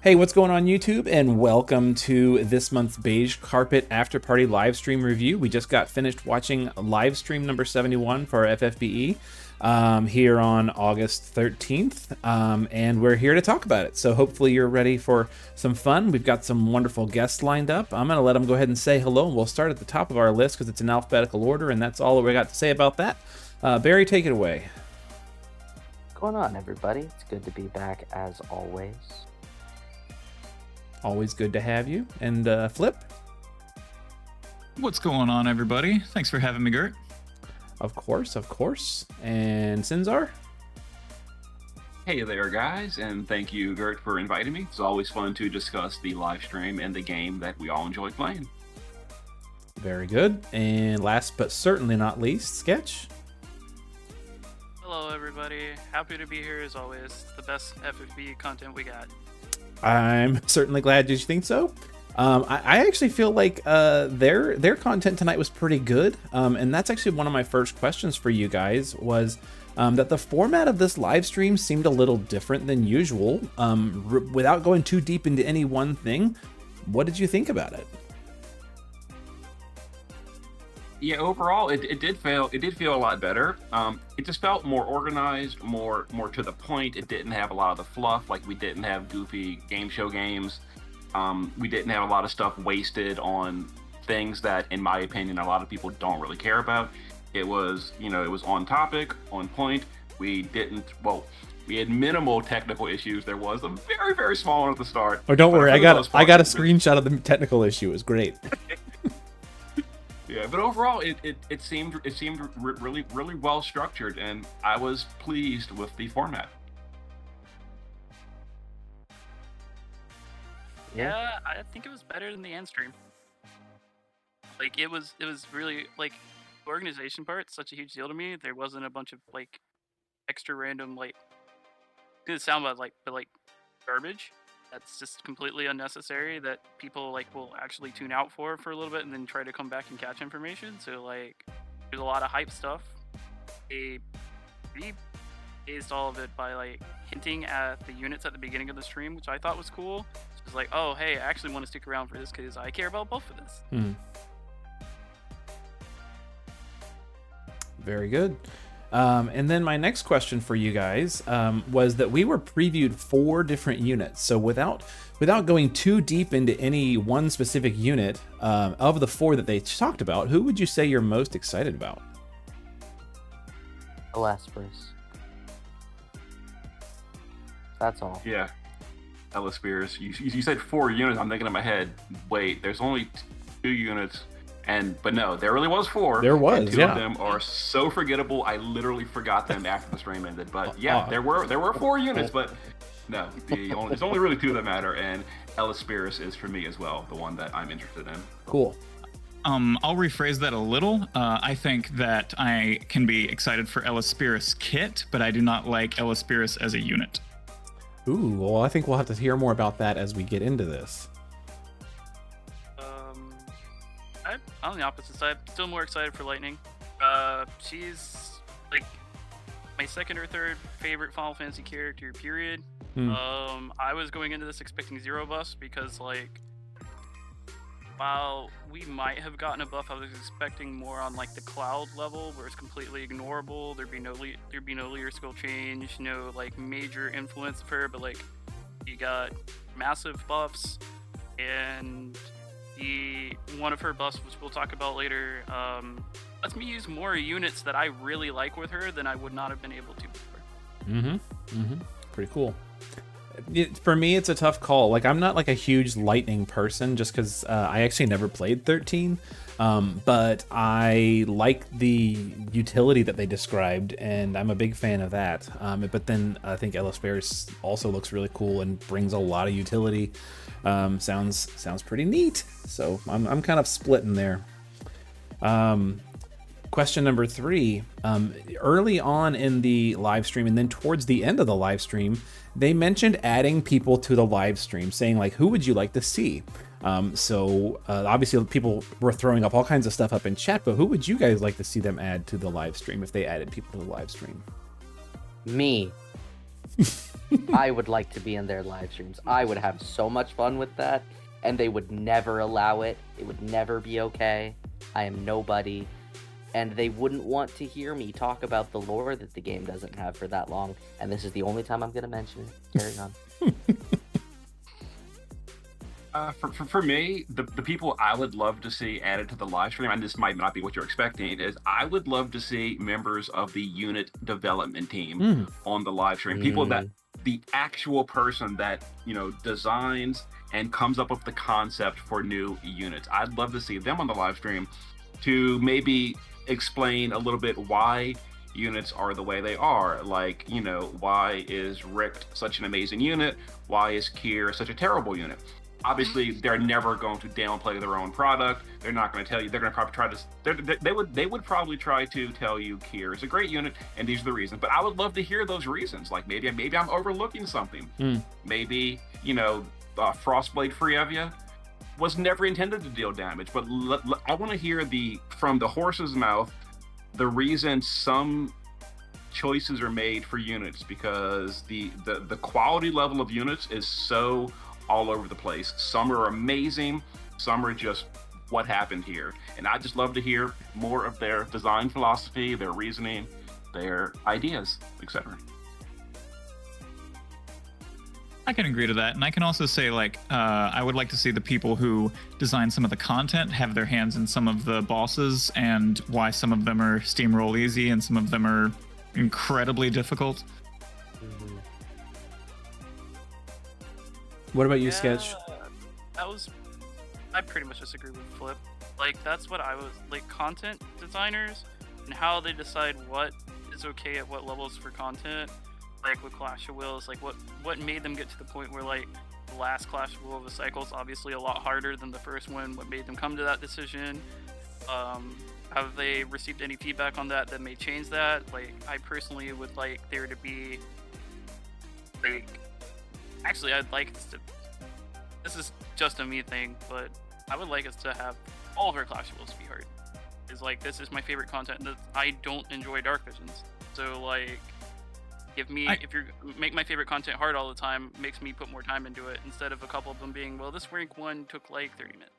Hey, what's going on YouTube? And welcome to this month's Beige Carpet After Party live stream review. We just got finished watching live stream number 71 for our FFBE here on August 13th, and we're here to talk about it. So hopefully you're ready for some fun. We've got some wonderful guests lined up. I'm going to let them go ahead and say hello, and we'll start at the top of our list because it's in alphabetical order, and that's all that we got to say about that. Barry, take it away. What's going on, everybody? It's good to be back as always. Always good to have you. And Flip? What's going on, everybody? Thanks for having me, Gert. Of course, of course. And Sinzar? Hey there, guys, and thank you, Gert, for inviting me. It's always fun to discuss the live stream and the game that we all enjoy playing. Very good. And last but certainly not least, Sketch? Hello, everybody. Happy to be here as always. It's the best FFBE content we got. I'm certainly glad. Did you think so? I actually feel like their content tonight was pretty good, and that's actually one of my first questions for you guys was that the format of this live stream seemed a little different than usual. Without going too deep into any one thing, what did you think about it? Yeah, overall, it did feel a lot better. It just felt more organized, more to the point. It didn't have a lot of the fluff, like we didn't have goofy game show games. We didn't have a lot of stuff wasted on things that, in my opinion, a lot of people don't really care about. It was, it was on topic, on point. We had minimal technical issues. There was a very, very small one at the start. Oh, don't worry, I got a screenshot of the technical issue. It was great. Yeah, but overall, it seemed really well structured, and I was pleased with the format. Yeah, I think it was better than the end stream. Like it was really like the organization part's such a huge deal to me. There wasn't a bunch of like extra random like it's gonna sound bad but garbage. That's just completely unnecessary that people like will actually tune out for a little bit and then try to come back and catch information. So like there's a lot of hype stuff. They based all of it by like hinting at the units at the beginning of the stream, which I thought was cool. So it's like, oh hey, I actually want to stick around for this because I care about both of this. Very good. And then my next question for you guys was that we were previewed 4 different units. So without going too deep into any one specific unit, of the 4 that they talked about, who would you say you're most excited about? Ellisperis. That's all. Yeah, Ellisperis. You said 4 units. I'm thinking in my head, wait, there's only 2 units. But no, there really was 4. There was, and 2 of them are so forgettable. I literally forgot them after the stream ended. But yeah, there were 4 units, but no, there's only really 2 that matter. And Ellisperis is for me as well, the one that I'm interested in. Cool. I'll rephrase that a little. I think that I can be excited for Ellisperis kit, but I do not like Ellisperis as a unit. Ooh, well, I think we'll have to hear more about that as we get into this. I'm on the opposite side. Still more excited for Lightning. She's like my second or third favorite Final Fantasy character, period. I was going into this expecting 0 buffs because like while we might have gotten a buff, I was expecting more on like the Cloud level where it's completely ignorable. There'd be no leader skill change, no like major influence of her, but like you got massive buffs and one of her buffs, which we'll talk about later, lets me use more units that I really like with her than I would not have been able to before. Pretty cool. For me, it's a tough call. Like, I'm not like a huge Lightning person just because I actually never played 13, but I like the utility that they described, and I'm a big fan of that. But then I think Ellisperis also looks really cool and brings a lot of utility. Sounds pretty neat. So I'm kind of splitting there. Question number 3. Early on in the live stream and then towards the end of the live stream, they mentioned adding people to the live stream, saying like, who would you like to see? Obviously people were throwing up all kinds of stuff up in chat, but who would you guys like to see them add to the live stream if they added people to the live stream? Me. I would like to be in their live streams. I would have so much fun with that, and they would never allow it. It would never be okay. I am nobody. And they wouldn't want to hear me talk about the lore that the game doesn't have for that long. And this is the only time I'm going to mention it. Carry on. For me, the people I would love to see added to the live stream, and this might not be what you're expecting, is I would love to see members of the unit development team on the live stream. People that the actual person that, you know, designs and comes up with the concept for new units. I'd love to see them on the live stream to maybe explain a little bit why units are the way they are. Like, you know, why is Richt such an amazing unit? Why is Kier such a terrible unit? Obviously, they're never going to downplay their own product. They're not going to tell you. They're going to probably try to. They would probably try to tell you Kier is a great unit, and these are the reasons. But I would love to hear those reasons. Like maybe I'm overlooking something. Maybe, you know, Frostblade Frievia was never intended to deal damage. But I want to hear from the horse's mouth the reason some choices are made for units, because the quality level of units is so all over the place. Some are amazing, some are just what happened here. And I just love to hear more of their design philosophy, their reasoning, their ideas, etc. I can agree to that. And I can also say, like, I would like to see the people who design some of the content have their hands in some of the bosses, and why some of them are steamroll easy and some of them are incredibly difficult. What about you, Sketch? I pretty much disagree with Flip. Like, that's what I was, like, content designers and how they decide what is okay at what levels for content. Like with Clash of Wills, like what made them get to the point where, like, the last Clash of Will of the cycle is obviously a lot harder than the first one. What made them come to that decision? Have they received any feedback on that may change that? Like, I personally would like there to be, like, actually, I'd like us to, this is just a me thing, but I would like us to have all of our Clash of Wills be hard. It's like, this is my favorite content. I don't enjoy Dark Visions. So, like, if you make my favorite content hard all the time, makes me put more time into it, instead of a couple of them being, well, this rank 1 took like 30 minutes.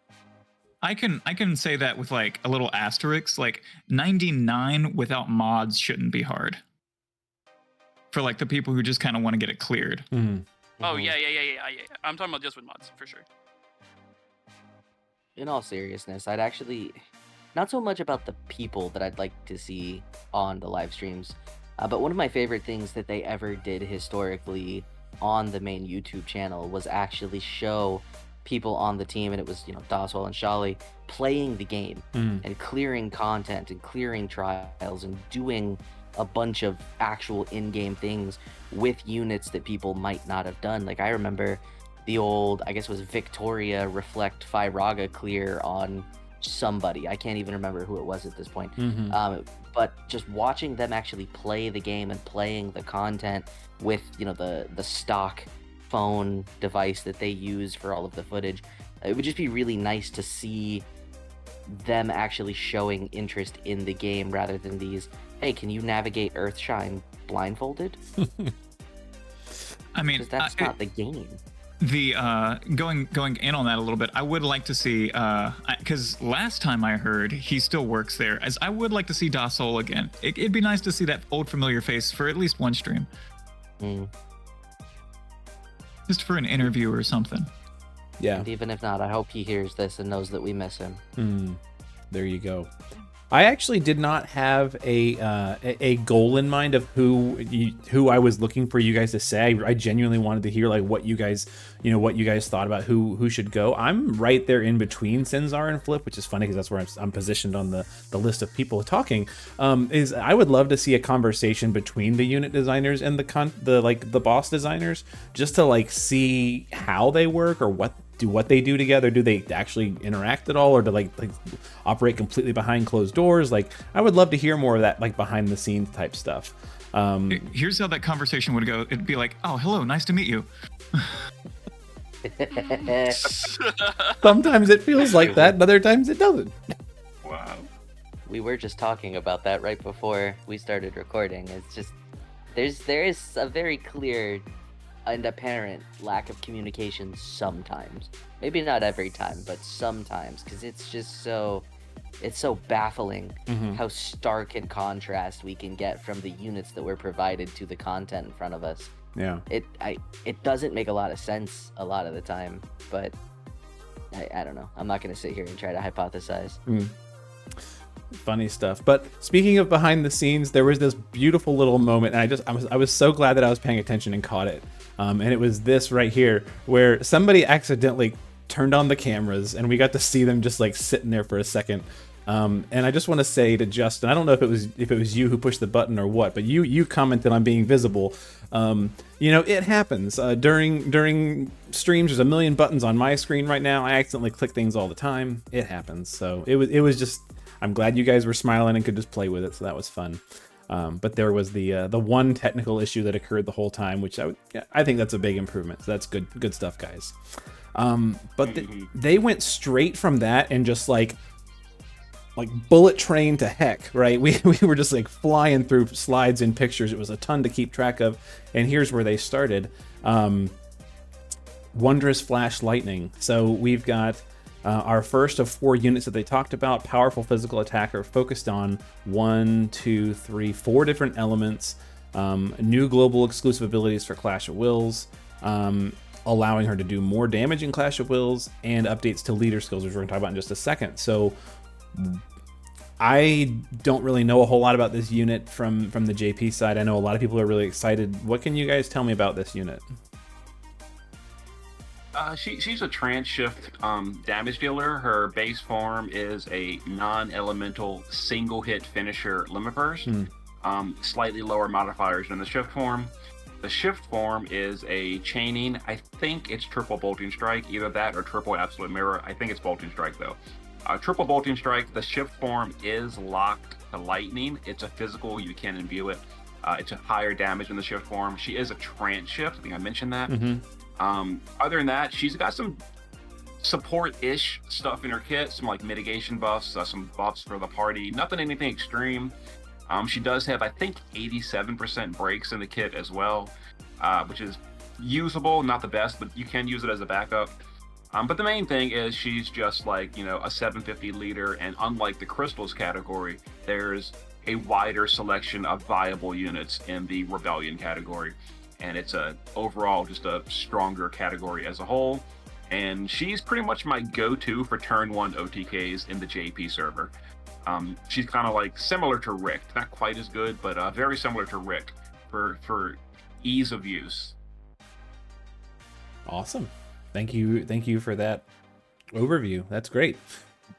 I can say that with, like, a little asterisk. Like, 99 without mods shouldn't be hard. For, like, the people who just kind of want to get it cleared. Oh, yeah. I'm talking about just with mods, for sure. In all seriousness, I'd actually, not so much about the people that I'd like to see on the live streams, but one of my favorite things that they ever did historically on the main YouTube channel was actually show people on the team, and it was, you know, Doswell and Shali, playing the game and clearing content and clearing trials and doing a bunch of actual in-game things with units that people might not have done. Like, I remember the old, I guess it was Victoria Reflect Fyraga clear on somebody. I can't even remember who it was at this point. But just watching them actually play the game and playing the content with, you know, the stock phone device that they use for all of the footage, it would just be really nice to see them actually showing interest in the game rather than these, hey, can you navigate Earthshine blindfolded? I mean, because that's not the game. The going in on that a little bit, I would like to see, because last time I heard he still works there, as I would like to see Dasol again. It'd be nice to see that old familiar face for at least one stream. Just for an interview or something. Yeah. And even if not, I hope he hears this and knows that we miss him. There you go. I actually did not have a goal in mind of who I was looking for you guys to say. I genuinely wanted to hear, like, what you guys thought about who should go. I'm right there in between Sinzar and Flip, which is funny because that's where I'm positioned on the list of people talking. Is I would love to see a conversation between the unit designers and the boss designers, just to, like, see how they work or what they do together. Do they actually interact at all, or do like operate completely behind closed doors? Like, I would love to hear more of that, like, behind the scenes type stuff. Here's how that conversation would go. It'd be like, oh, hello, nice to meet you. Sometimes it feels like that, and other times it doesn't. Wow. We were just talking about that right before we started recording. It's just, there is a very clear and apparent lack of communication sometimes. Maybe not every time, but sometimes, because it's just so baffling how stark in contrast we can get from the units that were provided to the content in front of us. Yeah. It doesn't make a lot of sense a lot of the time, but I don't know. I'm not going to sit here and try to hypothesize. Funny stuff. But speaking of behind the scenes, there was this beautiful little moment, and I was so glad that I was paying attention and caught it. And it was this right here, where somebody accidentally turned on the cameras, and we got to see them just like sitting there for a second. And I just want to say to Justin, I don't know if it was you who pushed the button or what, but you commented on being visible. You know, it happens during streams. There's a million buttons on my screen right now. I accidentally click things all the time. It happens. So it was just. I'm glad you guys were smiling and could just play with it, so that was fun. But there was the one technical issue that occurred the whole time, which I think that's a big improvement. So that's good stuff, guys. But they went straight from that and just like bullet train to heck, right? We were just like flying through slides and pictures. It was a ton to keep track of. And here's where they started. Wondrous Flash Lightning. So we've got our first of 4 units that they talked about. Powerful physical attacker focused on 4 different elements. New global exclusive abilities for Clash of Wills, allowing her to do more damage in Clash of Wills, and updates to leader skills, which we're going to talk about in just a second. So I don't really know a whole lot about this unit from the JP side. I know a lot of people are really excited. What can you guys tell me about this unit? She's a trance shift damage dealer. Her base form is a non-elemental single hit finisher limit burst. Slightly lower modifiers than the shift form. The shift form is a chaining. I think it's triple bolting strike, either that or triple absolute mirror. I think it's bolting strike though. Triple bolting strike. The shift form is locked to lightning. It's a physical. You can imbue it. It's a higher damage than the shift form. She is a trance shift. I think I mentioned that. Other than that, she's got some support-ish stuff in her kit, some like mitigation buffs, some buffs for the party, anything extreme. She does have, I think, 87% breaks in the kit as well, which is usable, not the best, but you can use it as a backup. But the main thing is she's just like, you know, a 750 leader, and unlike the crystals category, there's a wider selection of viable units in the rebellion category. And it's overall just a stronger category as a whole. And she's pretty much my go-to for turn 1 OTKs in the JP server. She's kind of like similar to Rick, not quite as good, but very similar to Rick for ease of use. Awesome. Thank you for that overview. That's great.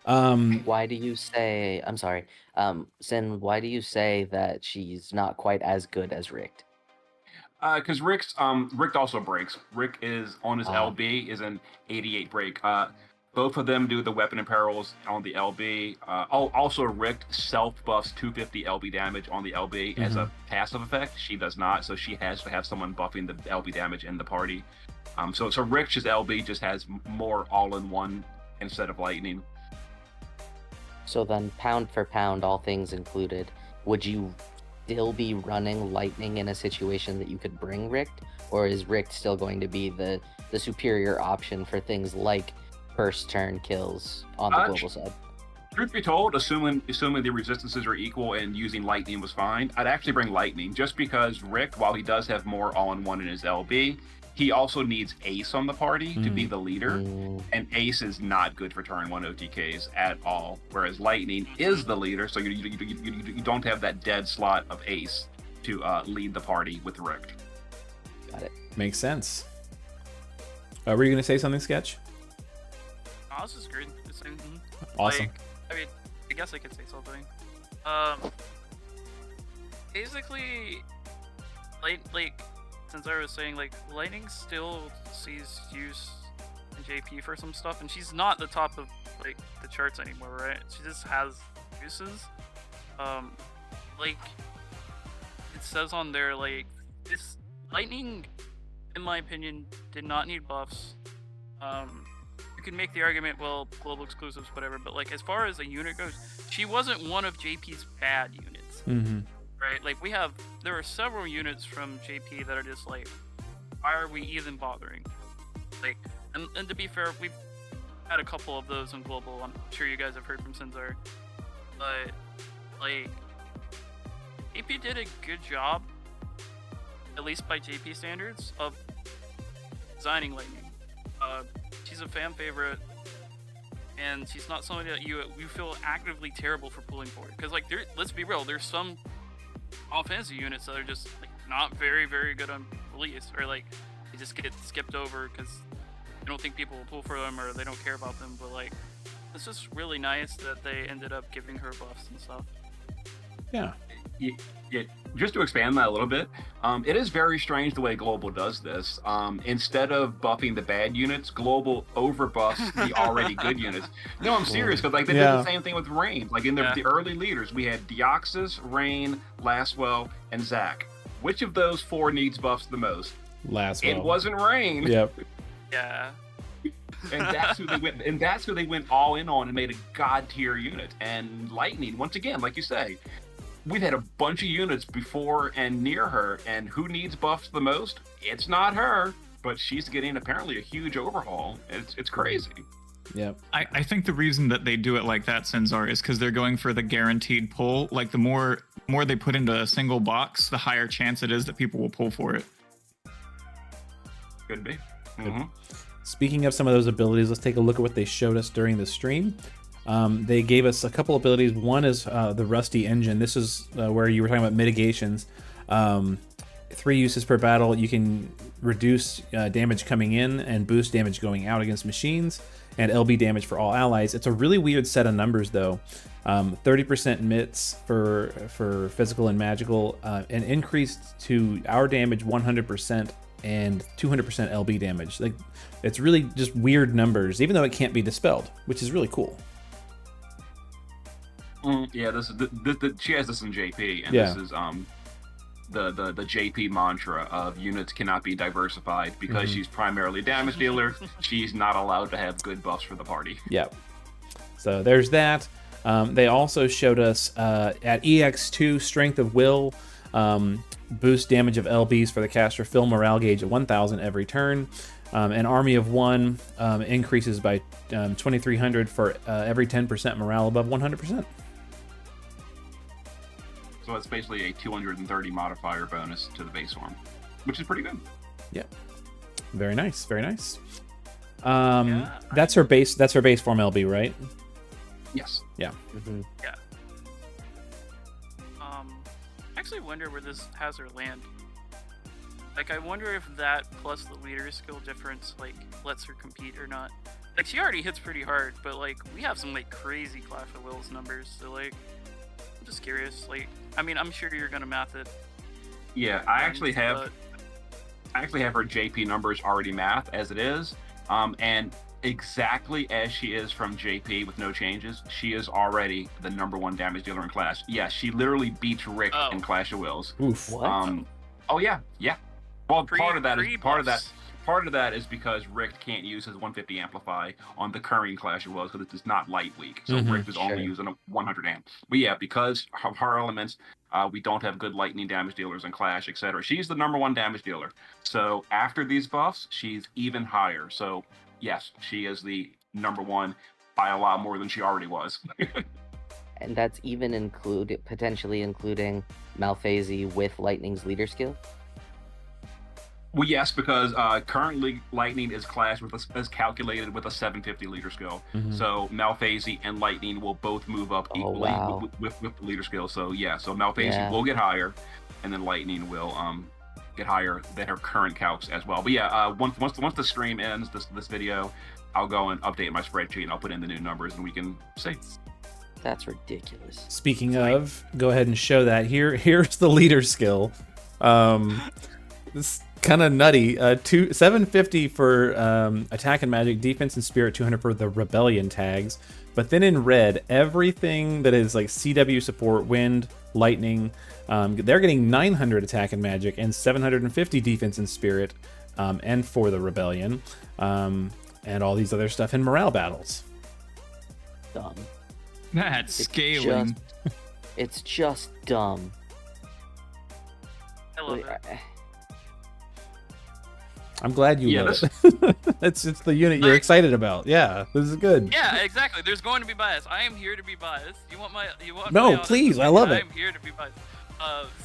Why do you say, I'm sorry, Sin, why do you say that she's not quite as good as Rick? Because Rick also breaks. Rick is on his LB is an 88 break. Both of them do the weapon and perils on the LB. Also, Rick self buffs 250 LB damage on the LB as a passive effect. She does not, so she has to have someone buffing the LB damage in the party. So Rick's LB just has more all-in-one instead of lightning. So then, pound for pound, all things included, would you still be running lightning in a situation that you could bring Rick, or is Rick still going to be the superior option for things like first turn kills on the global side? Truth be told, assuming the resistances are equal and using lightning was fine, I'd actually bring lightning, just because Rick, while he does have more all-in-one in his LB, he also needs Ace on the party to be the leader, and Ace is not good for turn 1 OTKs at all, whereas Lightning is the leader, so you don't have that dead slot of Ace to lead the party with Rick. Got it. Makes sense. Were you going to say something, Sketch? Oh, this is great. Awesome. Like, I mean, I guess I could say something. Basically, like Sinzar was saying, like, Lightning still sees use in JP for some stuff, and she's not the top of, like, the charts anymore, right? She just has uses. Like, it says on there, like, this Lightning, in my opinion, did not need buffs. You can make the argument, well, global exclusives, whatever, but, like, as far as a unit goes, she wasn't one of JP's bad units. right? Like there are several units from JP that are just like, why are we even bothering? Like, and to be fair, we've had a couple of those in global. I'm sure you guys have heard from Sinzar, but like, JP did a good job, at least by JP standards, of designing Lightning. She's a fan favorite, and she's not somebody that you feel actively terrible for pulling for. Because like, let's be real, there's some all fantasy units that are just like not very, very good on release, or like they just get skipped over because I don't think people will pull for them or they don't care about them. But like, it's just really nice that they ended up giving her buffs and stuff. Yeah. Yeah, just to expand that a little bit, it is very strange the way Global does this. Instead of buffing the bad units, Global overbuffs the already good units. No, I'm serious, because like they did the same thing with Rain. Like in the early leaders, we had Deoxys, Rain, Lastwell, and Zac. Which of those four needs buffs the most? Lastwell. It wasn't Rain. Yep. Yeah. And that's who they went. And that's who they went all in on and made a god tier unit. And Lightning, once again, like you say, we've had a bunch of units before and near her, and who needs buffs the most? It's not her, but she's getting apparently a huge overhaul. It's crazy. Yep. I think the reason that they do it like that, Sinzar, is because they're going for the guaranteed pull. Like the more they put into a single box, the higher chance it is that people will pull for it. Could be. Mm-hmm. Speaking of some of those abilities, let's take a look at what they showed us during the stream. They gave us a couple abilities. One is the Rusty Engine. This is where you were talking about mitigations. 3 uses per battle. You can reduce damage coming in and boost damage going out against machines, and LB damage for all allies. It's a really weird set of numbers, though. 30% mits for physical and magical, and increased to our damage 100% and 200% LB damage. Like, it's really just weird numbers, even though it can't be dispelled, which is really cool. Yeah, this is she has this in JP, and this is the JP mantra of units cannot be diversified because she's primarily damage dealer. She's not allowed to have good buffs for the party. Yep. So there's that. They also showed us at EX2 Strength of Will, boost damage of LBs for the caster, fill morale gauge at 1,000 every turn. An Army of 1 increases by 2,300 for every 10% morale above 100%. So it's basically a 230 modifier bonus to the base form, which is pretty good. Yep. Very nice. Very nice. That's her base. That's her base form LB, right? Yes. Yeah. Mm-hmm. Yeah. I actually wonder where this has her land. Like, I wonder if that plus the leader skill difference like lets her compete or not. Like, she already hits pretty hard, but like we have some like crazy Clash of Wills numbers. So like, I'm just curious. Like, I mean, I'm sure you're gonna math it. Yeah, I actually have her JP numbers already math as it is, and exactly as she is from JP with no changes, she is already the #1 damage dealer in Clash. Yeah, she literally beats Rick in Clash of Wills. Oof. What? Oh yeah. Well, part of that is because Rick can't use his 150 amplify on the current Clash of Wills because it is not light weak. So Rick is only using a 100 amp. But yeah, because of her elements, we don't have good lightning damage dealers in Clash, etc. She's the #1 damage dealer. So after these buffs, she's even higher. So yes, she is the #1 by a lot more than she already was. And that's even potentially including Malphase with Lightning's leader skill? Well, yes, because currently Lightning is calculated with a 750 leader skill. So Malphase and Lightning will both move up equally with the leader skill. So yeah, so Malphase will get higher, and then Lightning will get higher than her current calcs as well. But yeah, once the stream ends, this video, I'll go and update my spreadsheet and I'll put in the new numbers and we can see. That's ridiculous. Speaking of, go ahead and show that. Here's the leader skill. This kind of nutty. 750 for attack and magic, defense and spirit, 200 for the rebellion tags. But then in red, everything that is like CW support, wind, lightning, they're getting 900 attack and magic and 750 defense and spirit, and for the rebellion, and all these other stuff in morale battles. Dumb. That's scaling. It's just dumb. I love it. I'm glad you Yeah, love it. It's the unit you're Like- excited about. Yeah, this is good. Yeah, exactly. There's going to be bias. I am here to be biased. You want No, my honest please, I opinion? love it. I am here to be biased.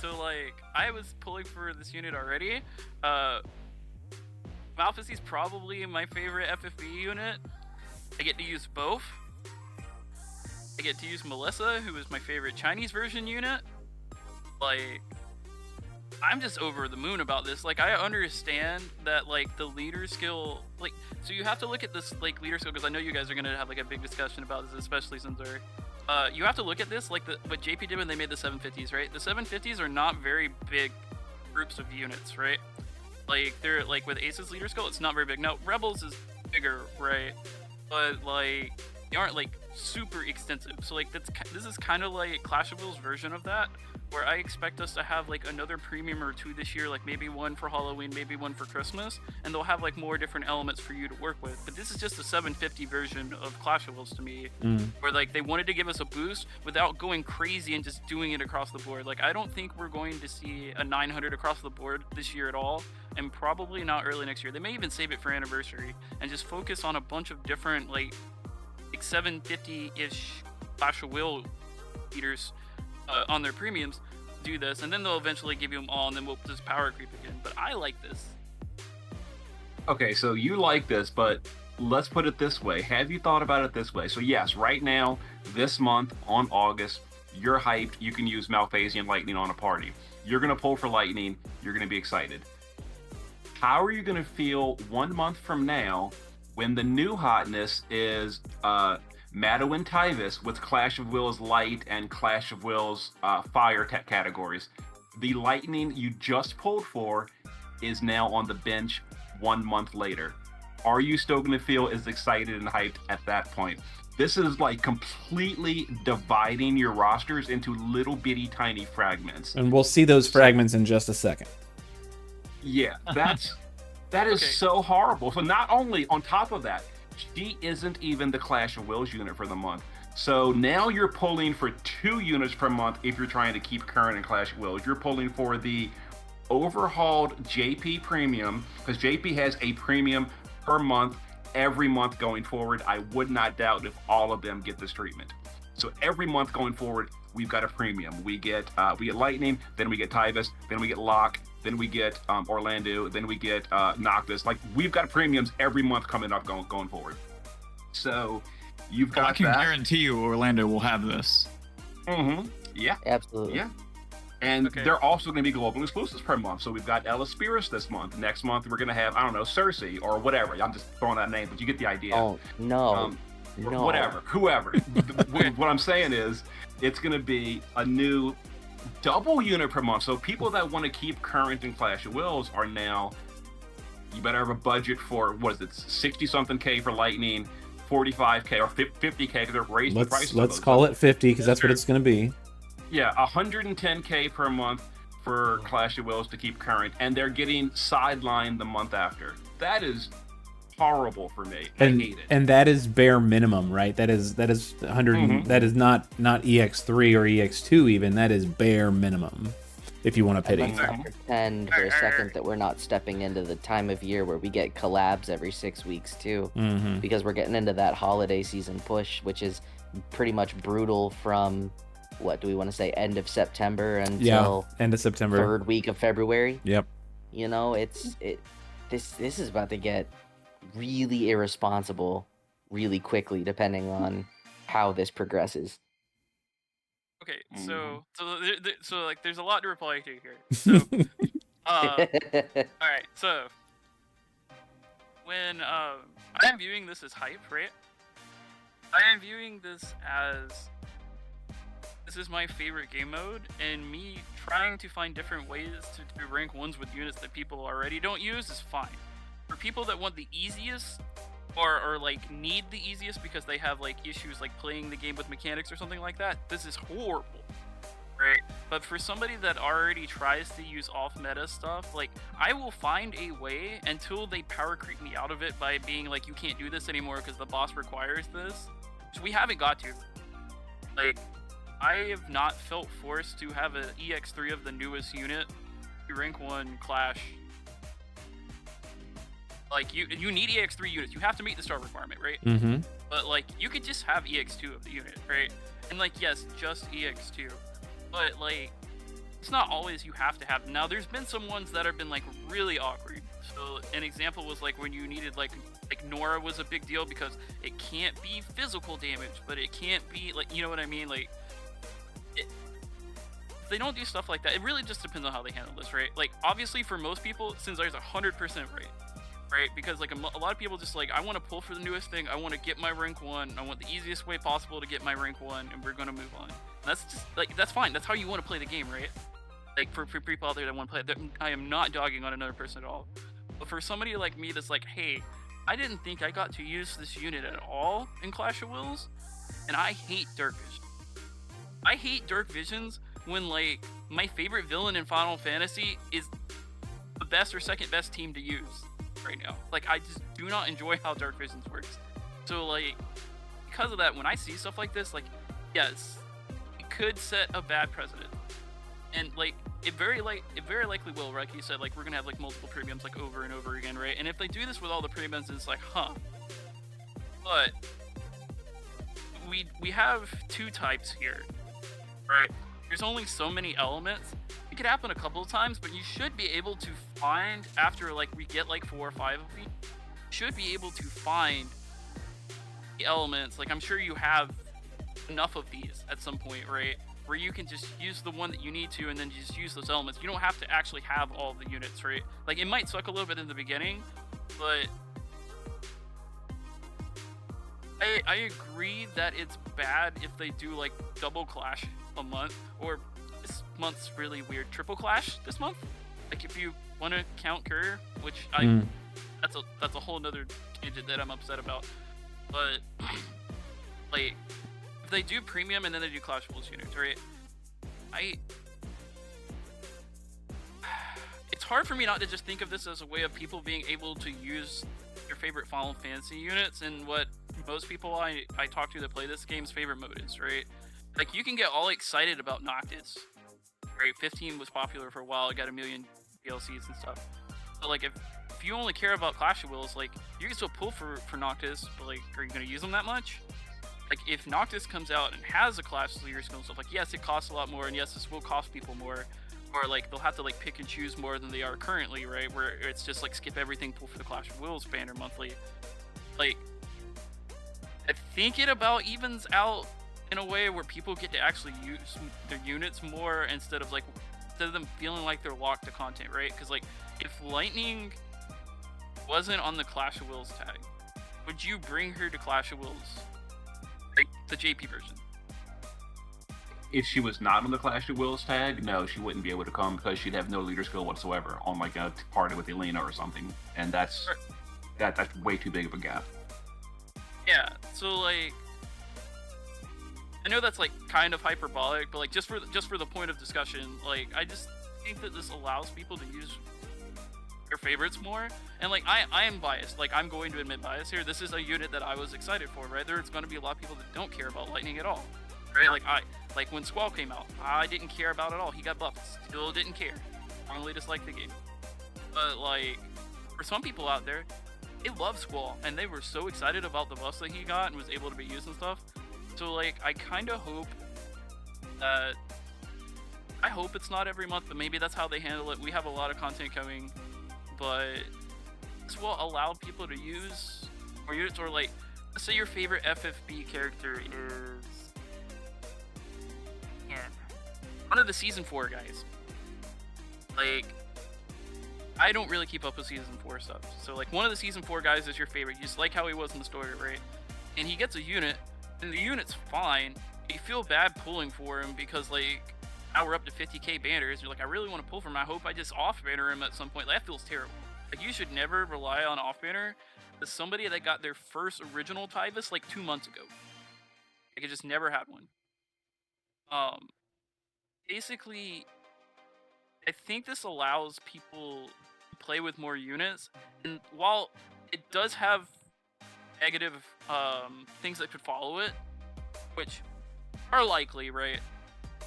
So like, I was pulling for this unit already. Malphysy's probably my favorite FFBE unit. I get to use both. I get to use Melissa, who is my favorite Chinese version unit. Like, I'm just over the moon about this. Like, I understand that, like, the leader skill, like, so you have to look at this, like, leader skill, because I know you guys are going to have, like, a big discussion about this, especially Sinzar. You have to look at this, like, what JP did when they made the 750s, right? The 750s are not very big groups of units, right? Like, they're, like, with Ace's leader skill, it's not very big. Now, Rebels is bigger, right? But, like, they aren't, like, super extensive. So, like, this is kind of like Clash of Wills' version of that, where I expect us to have, like, another premium or two this year, like, maybe one for Halloween, maybe one for Christmas, and they'll have, like, more different elements for you to work with. But this is just a 750 version of Clash of Wills to me, where, like, they wanted to give us a boost without going crazy and just doing it across the board. Like, I don't think we're going to see a 900 across the board this year at all, and probably not early next year. They may even save it for anniversary and just focus on a bunch of different, like 750-ish Clash of Will leaders on their premiums, do this, and then they'll eventually give you them all, and then we'll just power creep again. But I like this. Okay, so you like this, but let's put it this way. Have you thought about it this way? So yes, right now, this month, on August, you're hyped. You can use Malphasian Lightning on a party. You're going to pull for Lightning. You're going to be excited. How are you going to feel 1 month from now when the new hotness is Madowin Tyvis with Clash of Wills Light and Clash of Wills Fire tech categories? The Lightning you just pulled for is now on the bench 1 month later. Are you still going to feel as excited and hyped at that point? This is like completely dividing your rosters into little bitty tiny fragments. And we'll see those fragments in just a second. Yeah, that is Okay. so horrible. So not only on top of that, she isn't even the Clash of Wills unit for the month. So now you're pulling for 2 units per month if you're trying to keep current in Clash of Wills. You're pulling for the overhauled JP premium, because JP has a premium per month every month going forward. I would not doubt if all of them get this treatment. So every month going forward, we've got a premium. We get Lightning, then we get Tyvis, then we get Locke, then we get Orlando, then we get Noctis. Like, we've got premiums every month coming up going forward. So you've got I can that. guarantee you Orlando will have this. Mm-hmm. Yeah. Absolutely. Yeah. And Okay. they're also going to be global exclusives per month. So we've got Ellisperis this month. Next month, we're going to have, I don't know, Cersei or whatever. I'm just throwing out names, but you get the idea. Oh no, Or no. whatever, whoever. What I'm saying is, it's going to be a new double unit per month. So people that want to keep current in Clash of Wills are now, you better have a budget for, what is it, 60-something K for Lightning, 45K or 50K, because they're raising the prices. Let's call it 50, because that's what it's going to be. Yeah, 110K per month for Clash of Wills to keep current, and they're getting sidelined the month after. That is horrible for me. I hate it. And that is bare minimum, right? That is 100. That is not EX3 or EX2 even. That is bare minimum. If you want to pity. Let's not pretend for a second that we're not stepping into the time of year where we get collabs every 6 weeks too, because we're getting into that holiday season push, which is pretty much brutal from, what do we want to say, end of September until end of September, 3rd week of February. Yep. You know, this is about to get really irresponsible really quickly, depending on how this progresses. Okay, so like, there's a lot to reply to here. So, all right, so when I am viewing this as hype, right? I am viewing this as, this is my favorite game mode, and me trying to find different ways to rank ones with units that people already don't use is fine. For people that want the easiest, or like need the easiest because they have like issues like playing the game with mechanics or something like that, this is horrible, right? But for somebody that already tries to use off-meta stuff, like, I will find a way until they power creep me out of it by being like, you can't do this anymore because the boss requires this, which we haven't got to. Like, I have not felt forced to have an EX3 of the newest unit rank 1 Clash, like you need EX3 units. You have to meet the star requirement, right? Mm-hmm. But like you could just have EX2 of the unit, right? And like yes, just EX2, but like it's not always you have to have. Now there's been some ones that have been like really awkward. So an example was like when you needed like Nora was a big deal because it can't be physical damage, but it can't be like, you know what I mean? Like if they don't do stuff like that, it really just depends on how they handle this, right? Like obviously for most people, Sinzar's 100% right? Because like a lot of people just like, I want to pull for the newest thing. I want to get my rank 1. I want the easiest way possible to get my rank 1, and we're gonna move on. And that's just like, that's fine. That's how you want to play the game, right? Like for people out there that want to play it, I am not dogging on another person at all. But for somebody like me that's like, hey, I didn't think I got to use this unit at all in Clash of Wills, and I hate Dark Vision. I hate Dark Visions when like my favorite villain in Final Fantasy is the best or second best team to use right now. Like I just do not enjoy how Dark Visions works. So like because of that, when I see stuff like this, like yes, it could set a bad precedent. And like it very likely will, right? Like you said, like we're gonna have like multiple premiums like over and over again, right? And if they do this with all the premiums, it's like, huh. But we have two types here, right? There's only so many elements. It could happen a couple of times, but you should be able to find after like we get like 4 or 5 of these, should be able to find the elements. Like I'm sure you have enough of these at some point, right? Where you can just use the one that you need to and then just use those elements. You don't have to actually have all the units, right? Like it might suck a little bit in the beginning, but I agree that it's bad if they do like double clash a month, or this month's really weird, triple clash this month. Like if you want to count courier, which that's a whole nother tangent that I'm upset about. But like if they do premium and then they do Clash of Wills units, right? It's hard for me not to just think of this as a way of people being able to use your favorite Final Fantasy units and what most people I talk to that play this game's favorite mode is, right? Like you can get all excited about Noctis, right? 15 was popular for a while, it got a million DLCs and stuff. But like if you only care about Clash of Wills, like you can still pull for Noctis, but like are you gonna use them that much? Like if Noctis comes out and has a Clash Leader skill and stuff, like yes, it costs a lot more, and yes, this will cost people more, or like they'll have to like pick and choose more than they are currently, right? Where it's just like skip everything, pull for the Clash of Wills banner monthly. Like I think it about evens out in a way where people get to actually use their units more instead of them feeling like they're locked to content, right? Because like if Lightning wasn't on the Clash of Wills tag, would you bring her to Clash of Wills? Like the JP version. If she was not on the Clash of Wills tag, no, she wouldn't be able to come because she'd have no leader skill whatsoever on like a party with Elena or something, and that's way too big of a gap. Yeah, so like I know that's like kind of hyperbolic, but like just for the point of discussion, like I just think that this allows people to use your favorites more. And like I am biased, like I'm going to admit bias here. This is a unit that I was excited for, right? There's going to be a lot of people that don't care about Lightning at all, right? Like when Squall came out, I didn't care about it at all. He got buffed, still didn't care. Strongly disliked the game. But like for some people out there, they love Squall and they were so excited about the buffs that he got and was able to be used and stuff. So like I kind of hope that I hope it's not every month, but maybe that's how they handle it. We have a lot of content coming, but this will allow people to use more units. Or like, let's say your favorite FFB character is one of the season 4 guys. Like I don't really keep up with season 4 stuff, so like one of the season 4 guys is your favorite. You just like how he was in the story, right? And he gets a unit and the unit's fine. You feel bad pulling for him because like now we're up to 50k banners. You're like, I really want to pull for him. I hope I just off banner him at some point. Like, that feels terrible. Like you should never rely on off banner as somebody that got their first original Tyvus like 2 months ago. Like it just never had one. Basically, I think this allows people to play with more units, and while it does have negative things that could follow it, which are likely, right?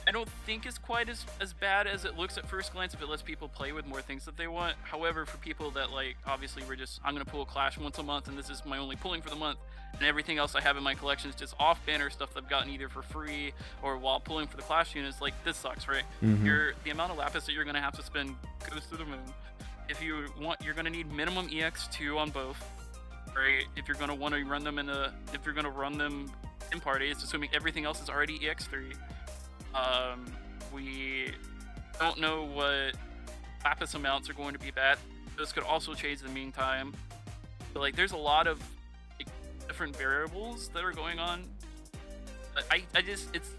I don't think it's quite as bad as it looks at first glance if it lets people play with more things that they want. However, for people that like, obviously I'm going to pull a Clash once a month and this is my only pulling for the month, and everything else I have in my collection is just off banner stuff that I've gotten either for free or while pulling for the Clash units, like this sucks, right? The amount of lapis that you're going to have to spend goes through the moon. If you want, you're going to need minimum EX2 on both, right? If you're going to want to run them if you're going to run them in parties, assuming everything else is already EX3. We don't know what lapis amounts are going to be bad. Those could also change in the meantime. But like, there's a lot of like, different variables that are going on. It's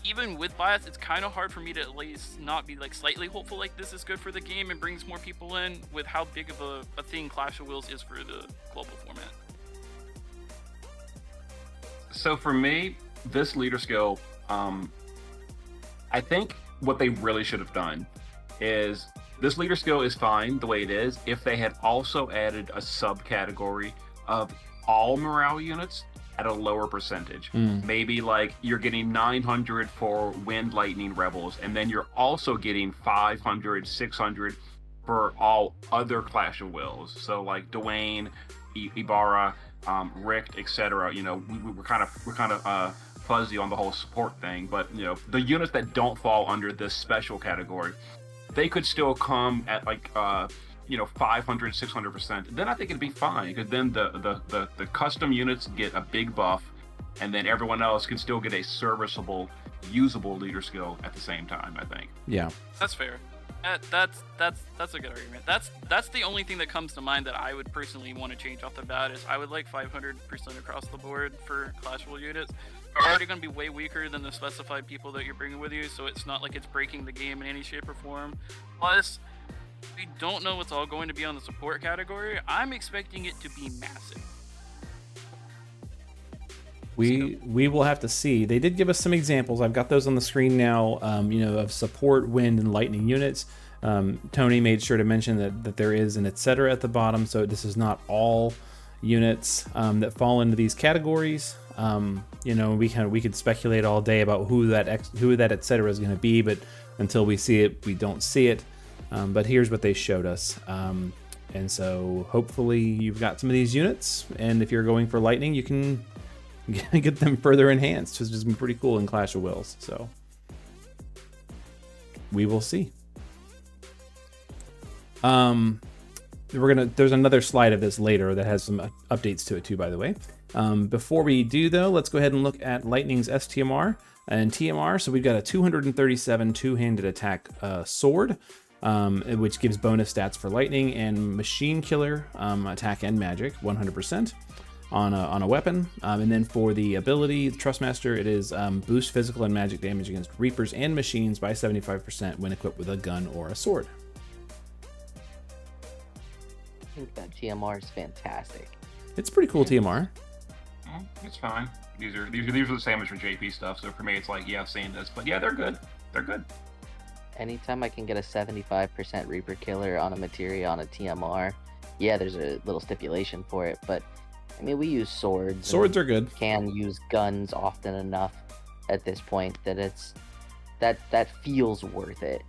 even with bias, it's kind of hard for me to at least not be like slightly hopeful like this is good for the game and brings more people in with how big of a thing Clash of Wills is for the global format. So for me, this leader skill, I think what they really should have done is this leader skill is fine the way it is if they had also added a subcategory of all morale units at a lower percentage. Maybe like you're getting 900 for Wind Lightning Rebels, and then you're also getting 500, 600 for all other Clash of Wills. So like Dwayne, Ibarra, Richt, etc. You know, we're kind of fuzzy on the whole support thing, but you know, the units that don't fall under this special category, they could still come at like 500, 600%. Then I think it'd be fine, because then the custom units get a big buff, and then everyone else can still get a serviceable, usable leader skill at the same time, I think. Yeah, that's fair. That's a good argument. That's the only thing that comes to mind that I would personally want to change off the bat is I would like 500% across the board for Clashable units. Are already going to be way weaker than the specified people that you're bringing with you, so it's not like it's breaking the game in any shape or form. Plus, we don't know what's all going to be on the support category. I'm expecting it to be massive. We will have to see. They did give us some examples. I've got those on the screen now, of support, wind, and lightning units. Tony made sure to mention that there is an etc. at the bottom, so this is not all units that fall into these categories. We could speculate all day about who that etc. is going to be, but until we see it, we don't see it. But here's what they showed us. And so hopefully you've got some of these units, and if you're going for lightning, you can get them further enhanced, which has been pretty cool in Clash of Wills. So we will see. There's another slide of this later that has some updates to it too, by the way. Before we do though, let's go ahead and look at Lightning's STMR and TMR. So we've got a 237 two-handed attack sword, which gives bonus stats for Lightning, and Machine Killer attack and magic 100% on a weapon. And then for the ability, the Trustmaster, it is boost physical and magic damage against Reapers and machines by 75% when equipped with a gun or a sword. I think that TMR is fantastic. It's pretty cool TMR. It's fine. These are the same as for JP stuff. So for me, it's like, yeah, I've seen this, but yeah, they're good. They're good. Anytime I can get a 75% Reaper Killer on a materia on a TMR, yeah, there's a little stipulation for it, but I mean, we use swords. Swords are good. Can use guns often enough at this point that that feels worth it.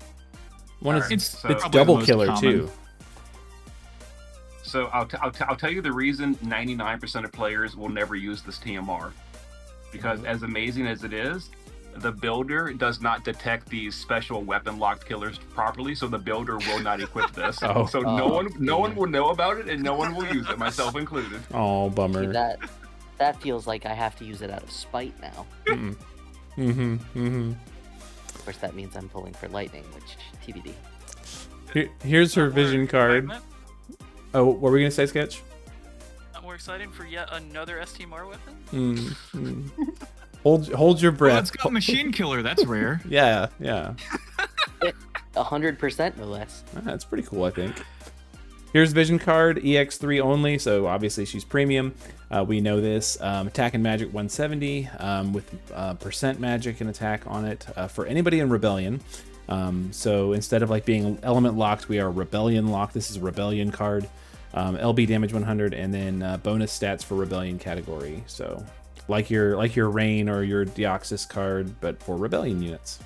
It's double killer common. too. So I'll tell you the reason 99% of players will never use this TMR, because as amazing as it is, the builder does not detect these special weapon locked killers properly, so the builder will not equip this. So no one will know about it, and no one will use it, myself included. Oh, bummer. See, that feels like I have to use it out of spite now. Of course, that means I'm pulling for lightning, which TBD. Here's her vision card. Oh, what were we gonna say, Sketch? Not more excited for yet another STMR weapon? Hold your breath. Let's go Machine Killer. That's rare. Yeah. 100% no less. That's pretty cool, I think. Here's vision card, EX3 only, so obviously she's premium. We know this. Attack and magic 170 with percent magic and attack on it for anybody in Rebellion. So instead of like being element locked, we are Rebellion locked. This is a Rebellion card. LB damage 100, and then bonus stats for Rebellion category. So like your Rain or your Deoxys card, but for Rebellion units.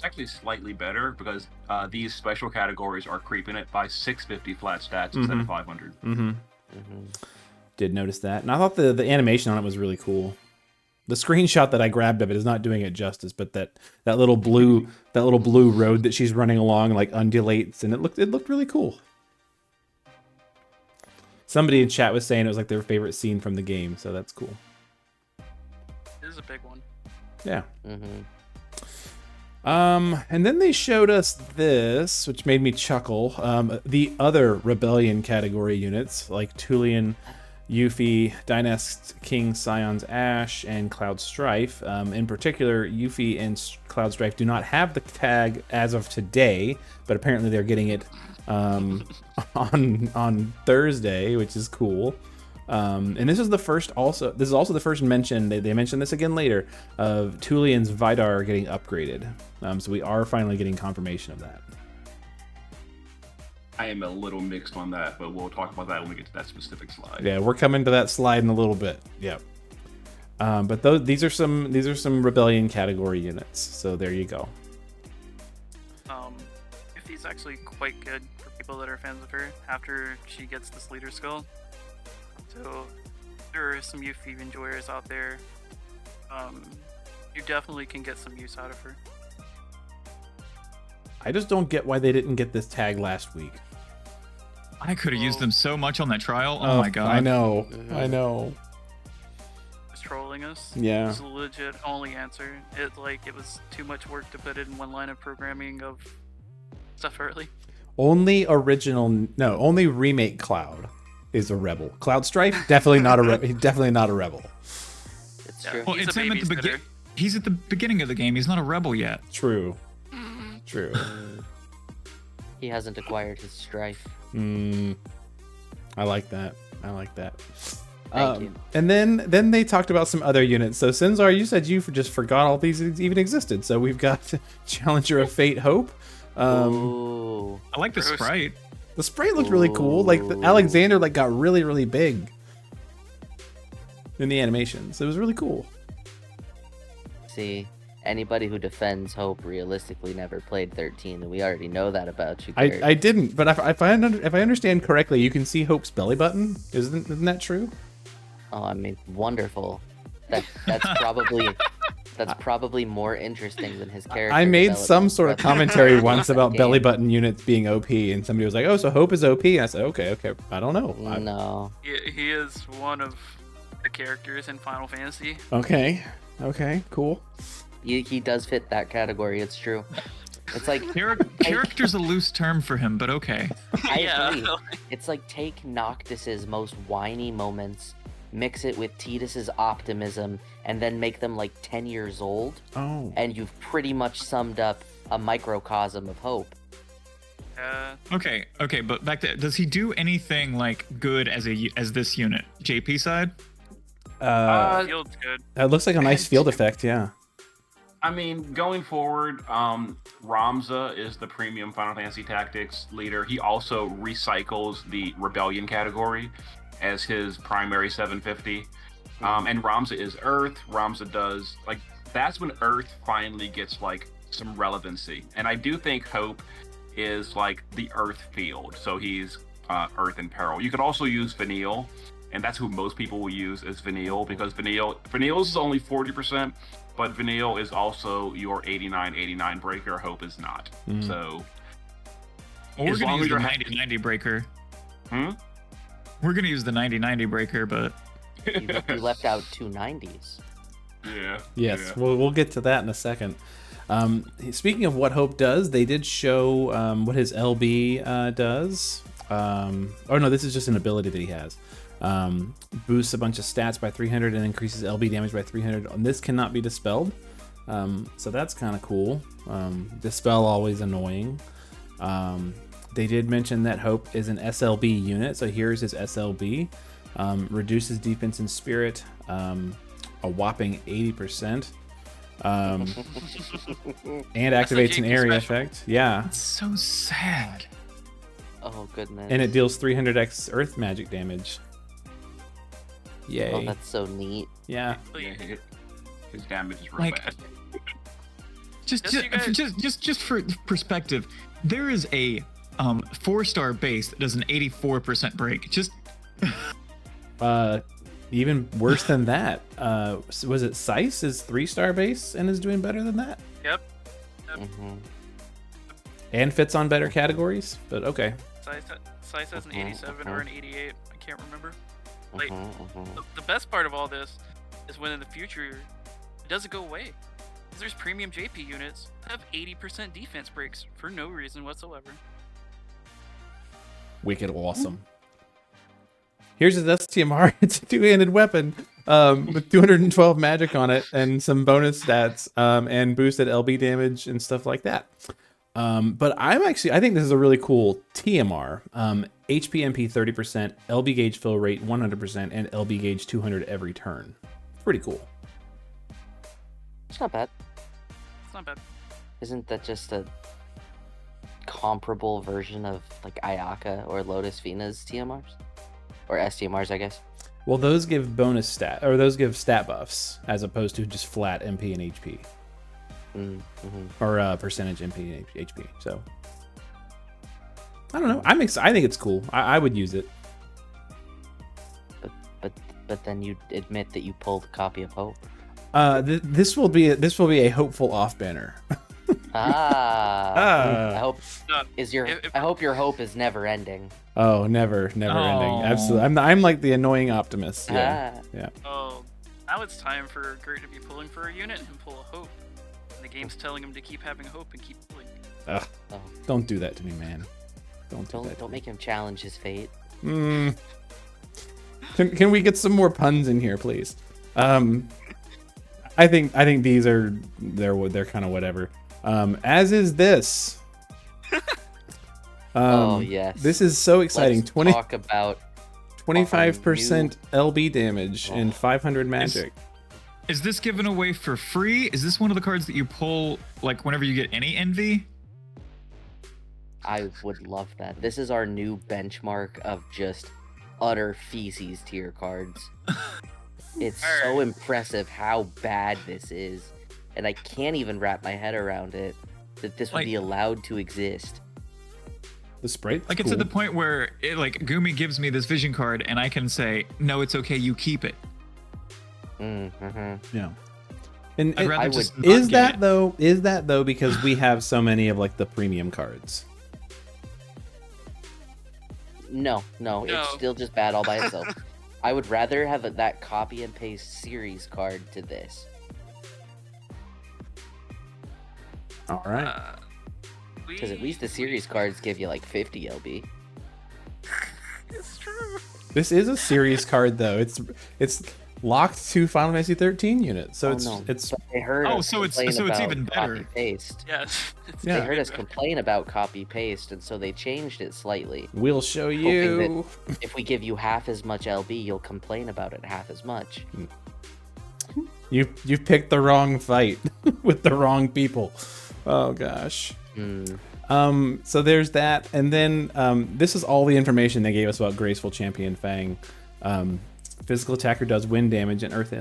It's actually slightly better because these special categories are creeping it by 650 flat stats instead of 500. Did notice that, and I thought the animation on it was really cool. The screenshot that I grabbed of it is not doing it justice, but that little blue road that she's running along like undulates, and it looked really cool. Somebody in chat was saying it was like their favorite scene from the game, so that's cool. This is a big one. Yeah. And then they showed us this, which made me chuckle. The other Rebellion category units, like Tulian, Yuffie, Dynast King Scion's Ash, and Cloud Strife. In particular, Yuffie and Cloud Strife do not have the tag as of today, but apparently they're getting it on Thursday, which is cool. And this is the first this is also the first mention, they mentioned this again later, of Tulian's Vidar getting upgraded. So we are finally getting confirmation of that. I am a little mixed on that, but we'll talk about that when we get to that specific slide. Yeah, we're coming to that slide in a little bit. Yep. But these are some Rebellion category units. So there you go. Yuffie's actually quite good for people that are fans of her after she gets this leader skill. So there are some Yuffie enjoyers out there. You definitely can get some use out of her. I just don't get why they didn't get this tag last week. I could have used them so much on that trial. Oh my god. I know. I know. Just trolling us. Yeah. It's a legit only answer. It was too much work to put it in one line of programming of stuff early. Only remake Cloud is a rebel. Cloud Strife, definitely not a rebel. It's true. Well, it's him at the beginning. He's at the beginning of the game. He's not a rebel yet. True. He hasn't acquired his strife. I like that. Thank you. And then they talked about some other units. So Sinzar, you said you just forgot all these even existed. So we've got Challenger of Fate, Hope. Ooh. I like the sprite. The sprite looked really cool. Like Alexander got really, really big in the animations. It was really cool. See, anybody who defends Hope realistically never played 13, and we already know that about you. I didn't, but if I understand correctly, you can see Hope's belly button. Isn't that true? Oh, I mean, wonderful. That's probably more interesting than his character. I made some sort of commentary once about belly button units being OP, and somebody was like, "Oh, so Hope is OP?" And I said, "Okay, I don't know." No. He is one of the characters in Final Fantasy. Okay, cool. He does fit that category. It's true. It's like character's a loose term for him, but okay. I agree. It's like take Noctis's most whiny moments, mix it with Tidus's optimism, and then make them like 10 years old. Oh. And you've pretty much summed up a microcosm of Hope. Okay, but back to, does he do anything like good as this unit? JP side? Field's good. It looks like a nice field effect, yeah. I mean, going forward, Ramza is the premium Final Fantasy Tactics leader. He also recycles the Rebellion category as his primary 750. And Ramza is Earth. Ramza does, that's when Earth finally gets, some relevancy. And I do think Hope is, the Earth field. So he's Earth in Peril. You could also use Vanille, and that's who most people will use is Vanille, because Vanille is only 40%. But Vanille is also your 89 breaker. Hope is not. So, we're gonna use the 90 breaker. We're gonna use the 90 breaker, but you left out 2 90s. Yeah. Yes, yeah. we'll get to that in a second. Speaking of what Hope does, they did show what his LB does. Oh no, this is just an ability that he has. Boosts a bunch of stats by 300 and increases LB damage by 300. And this cannot be dispelled, so that's kind of cool. Dispel always annoying. They did mention that Hope is an SLB unit, so here's his SLB. Reduces defense and spirit a whopping 80%, and activates an area effect. Yeah, it's so sad. Oh goodness. And it deals 300x earth magic damage. Yay. Oh, that's so neat. Yeah. His damage is real bad. Just for perspective, there is a 4-star base that does an 84% break. Even worse than that. Was it Sice is 3-star base and is doing better than that? Yep. Mm-hmm. And fits on better categories, but okay. Size has an 87 or an 88. I can't remember. Like, Mm-hmm. the best part of all this is when in the future it doesn't go away. There's premium JP units that have 80% defense breaks for no reason whatsoever. Wicked awesome. Here's his STMR. It's a 2-handed weapon with 212 magic on it and some bonus stats and boosted LB damage and stuff like that. But I think this is a really cool TMR. HP MP 30%, LB gauge fill rate 100%, and LB gauge 200 every turn. Pretty cool. It's not bad. It's not bad. Isn't that just a comparable version of like Ayaka or Lotus Fina's TMRs? Or STMRs, I guess. Well, those give bonus stat, or those give stat buffs as opposed to just flat MP and HP. Mm-hmm. Or percentage MP and HP. So I don't know. I think it's cool. I would use it. But then you admit that you pulled a copy of Hope. This will be a hopeful off banner. I hope No, I hope your hope is never ending. Oh, never ending. Absolutely. I'm like the annoying optimist. Yeah. Yeah. Oh, now it's time for Gert to be pulling for a unit and pull a hope. And the game's telling him to keep having hope and keep pulling. Ugh. Oh. Don't do that to me, man. Don't make him challenge his fate. Can we get some more puns in here, please? I think these are they're kind of whatever. As is this. Oh yes. This is so exciting. Let's talk about 25% LB damage and 500 magic. Is this given away for free? Is this one of the cards that you pull like whenever you get any envy? I would love that. This is our new benchmark of just utter feces tier cards. It's so impressive how bad this is, and I can't even wrap my head around it that this would be allowed to exist. The sprite, like, it's cool. at the point where it, like, Gumi gives me this vision card, and I can say, "No, it's okay. You keep it." Mm-hmm. Yeah. And I'd rather just not is get that it. is that though because we have so many of like the premium cards? No, it's still just bad all by itself. I would rather have that copy and paste series card to this. All right. Because at least the series cards give you like 50 LB. It's true. This is a series card though. It's locked to Final Fantasy 13 units, so it's. But they heard us so it's complain about even better. copy paste. Yes. Yeah. They heard us complain about copy paste, and so they changed it slightly. We'll show Hoping you. that if we give you half as much LB, you'll complain about it half as much. You picked the wrong fight with the wrong people. Oh gosh. So there's that, and then this is all the information they gave us about Graceful Champion Fang. Physical attacker does wind damage and earth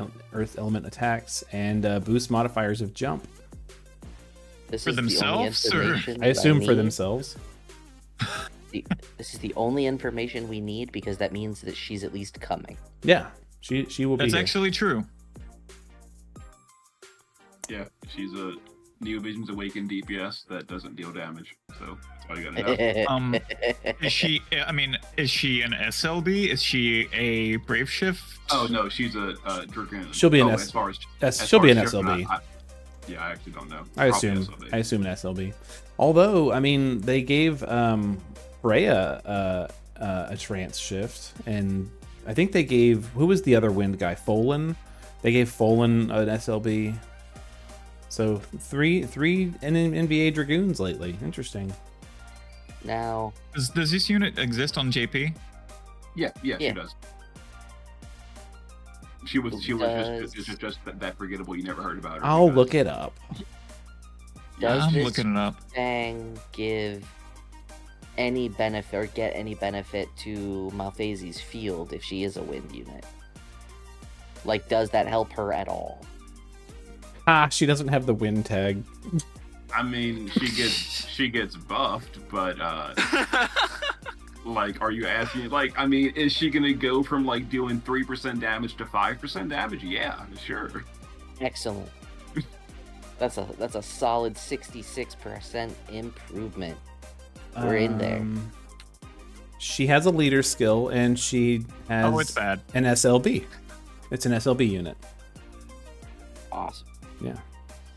element attacks, and boosts modifiers of jump. This For is themselves, the only or- information I assume for need. themselves. This is the only information we need because that means that she's at least coming. Yeah, she will be. That's here. actually true. Yeah, she's a Neo Vision's Awakened DPS that doesn't deal damage, so that's all you gotta know. Is she? I mean, is she an SLB? Is she a Brave Shift? Oh no, she's a Dragoon. She'll be an as far as she'll be an shift, SLB. Yeah, I actually don't know. I Probably assume SLB. an SLB. Although, I mean, they gave Freya a trance shift, and I think they gave, who was the other wind guy? Folan. They gave Folan an SLB. So three NBA Dragoons lately. Interesting. Now, Does this unit exist on JP? Yeah, Yeah. she does. She was just that forgettable. You never heard about her. I'll because- look it up. does I'm this looking it up. Fang give any benefit or get any benefit to Malphase's field if she is a wind unit? Like, does that help her at all? She doesn't have the wind tag. I mean, she gets buffed, but like, are you asking? Like, I mean, is she gonna go from like doing 3% damage to 5% damage? Yeah, sure. Excellent. That's a solid 66% improvement. We're in there. She has a leader skill, and she has it's bad. an SLB. It's an SLB unit. Awesome. Yeah.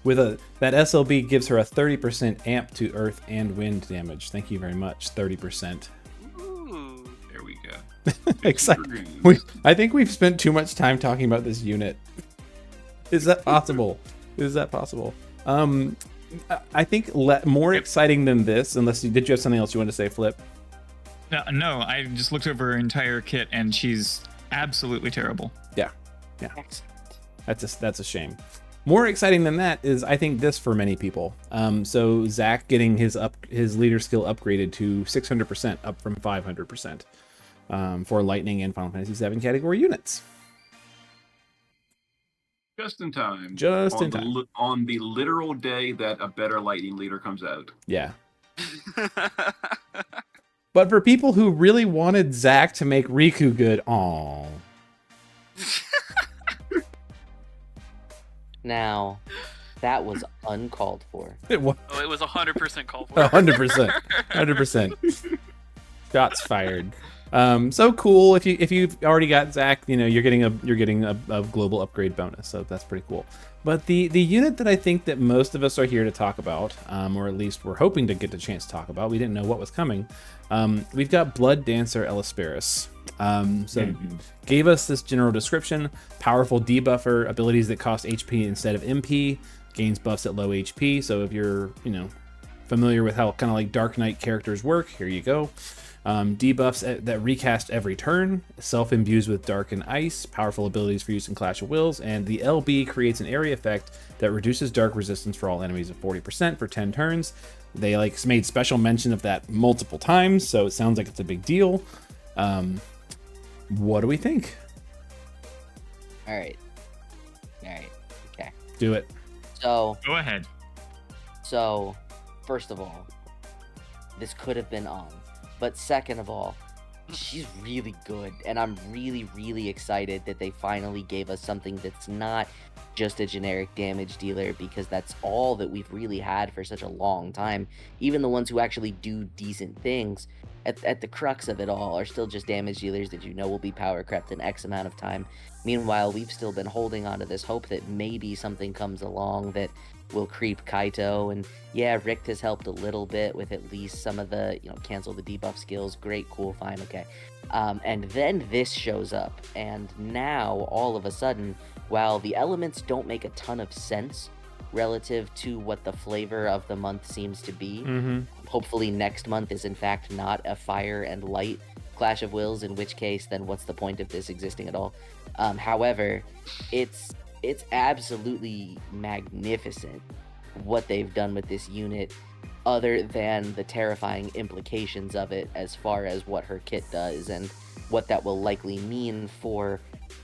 That SLB gives her a 30% amp to earth and wind damage. Thank you very much. 30%. Ooh. There we go. Exciting. I think we've spent too much time talking about this unit. Is that possible? Is that possible? I think more exciting than this, did you have something else you wanted to say, Flip? No, I just looked over her entire kit, and she's absolutely terrible. Yeah. Excellent. That's a shame. More exciting than that is, I think, this for many people. So Zach getting his leader skill upgraded to 600%, up from 500%, for Lightning and Final Fantasy VII category units. Just in time. On the literal day that a better Lightning leader comes out. Yeah. But for people who really wanted Zach to make Riku good, aww. Now, that was uncalled for. It was Oh, it was 100% called for. 100%. 100%. Shots fired. So cool. If you've already got Zach, you're getting a global upgrade bonus, so that's pretty cool. But the unit that I think that most of us are here to talk about, or at least we're hoping to get the chance to talk about, we didn't know what was coming. We've got Blood Dancer Ellisperis. Gave us this general description: powerful debuffer, abilities that cost HP instead of MP, gains buffs at low HP. So if you're familiar with how kind of like Dark Knight characters work, here you go. Debuffs that recast every turn, self-imbues with Dark and Ice, powerful abilities for use in Clash of Wills, and the LB creates an area effect that reduces Dark resistance for all enemies of 40% for 10 turns. They made special mention of that multiple times, so it sounds like it's a big deal. What do we think? All right. Okay. Do it. So, Go ahead. So, first of all, this could have been on. But second of all, she's really good. And I'm really, really excited that they finally gave us something that's not just a generic damage dealer, because that's all that we've really had for such a long time. Even the ones who actually do decent things at the crux of it all are still just damage dealers that will be power crept in X amount of time. Meanwhile, we've still been holding on to this hope that maybe something comes along that will creep Kaito. And yeah, Richt has helped a little bit with at least some of the, cancel the debuff skills. Great, cool, fine, okay. And then this shows up, and now all of a sudden, while the elements don't make a ton of sense relative to what the flavor of the month seems to be, hopefully next month is in fact not a fire and light Clash of Wills, in which case then what's the point of this existing at all? However, it's absolutely magnificent what they've done with this unit, other than the terrifying implications of it as far as what her kit does and what that will likely mean for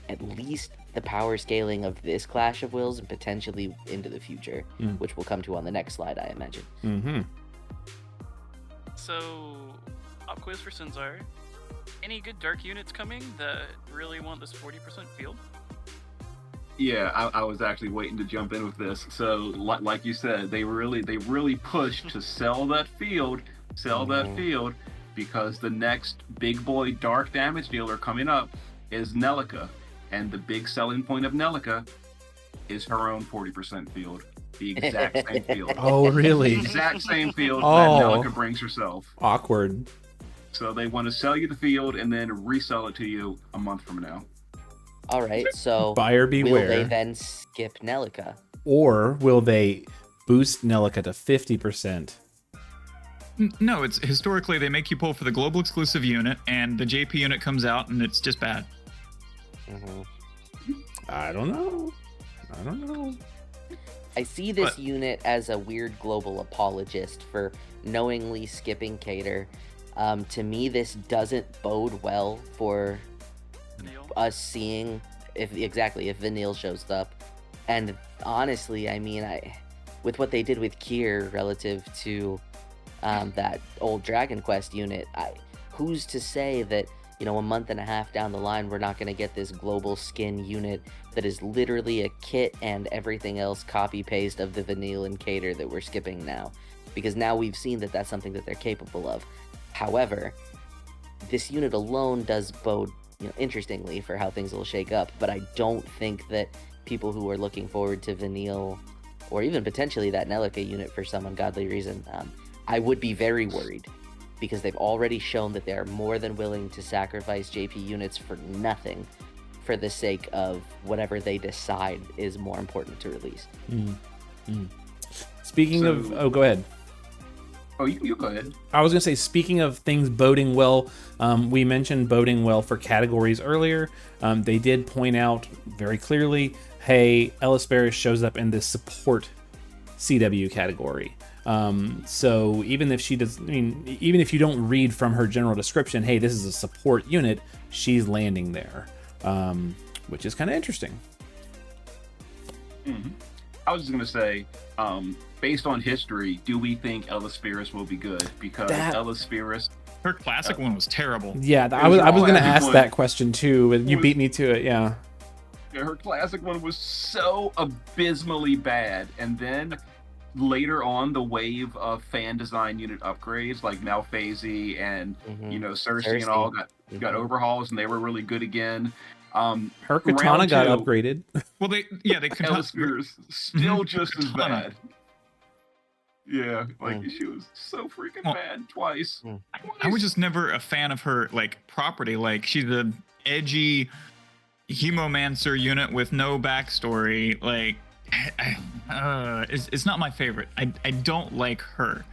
at least the power scaling of this Clash of Wills and potentially into the future, which we'll come to on the next slide, I imagine. So, pop quiz for Sinzar. Any good dark units coming that really want this 40% field? Yeah, I was actually waiting to jump in with this. So, like you said, they really pushed to sell that field, because the next big boy dark damage dealer coming up is Nelica, and the big selling point of Nelica is her own 40% field, the exact same field. Oh, really? The exact same field that Nelica brings herself. Awkward. So they want to sell you the field and then resell it to you a month from now. All right, so buyer beware. Will they then skip Nelica? Or will they boost Nelica to 50%? No, it's historically they make you pull for the global exclusive unit, and the JP unit comes out, and it's just bad. I don't know. I see this unit as a weird global apologist for knowingly skipping Cater. To me, this doesn't bode well for us seeing if Vanille shows up. And honestly, I mean, with what they did with Kier relative to that old Dragon Quest unit, who's to say that, you know, a month and a half down the line, we're not going to get this global skin unit that is literally a kit and everything else copy-paste of the Vanille and Cater that we're skipping now. Because now we've seen that that's something that they're capable of. However, this unit alone does bode, you know, interestingly for how things will shake up, but I don't think that people who are looking forward to Vanille, or even potentially that Nelica unit for some ungodly reason, I would be very worried, because they've already shown that they are more than willing to sacrifice JP units for nothing for the sake of whatever they decide is more important to release. Speaking of... Oh, go ahead. Oh, you go ahead. I was going to say, speaking of things boding well, we mentioned boding well for categories earlier. They did point out very clearly, hey, Ellisperis shows up in this support CW category. So even if she does, I mean, even if you don't read from her general description, hey, this is a support unit, she's landing there, which is kind of interesting. I was just going to say, based on history, do we think Ellisperis will be good? Because Ellisperis... Her classic one was terrible. Yeah, I was going to ask that question too, but you beat me to it, yeah. Her classic one was so abysmally bad, and then later on, the wave of fan design unit upgrades like Malphase and you know Cersei and all got overhauls, and they were really good again. Her katana got upgraded. Well, they Ellisperis still just as bad. Yeah, like she was so freaking bad twice. I was just never a fan of her like property. Like she's an edgy hemomancer unit with no backstory. Like it's not my favorite. I don't like her,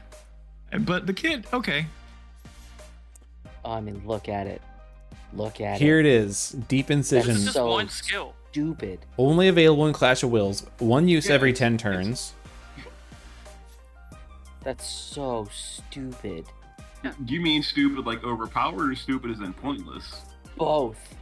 but the kid, okay. Oh, I mean, look at it. Look at Here it. it is. Deep Incision. It's just one skill. Stupid. Only available in Clash of Wills. One use every 10 turns. That's so stupid. Do you mean stupid like overpowered, or stupid as in pointless? Both.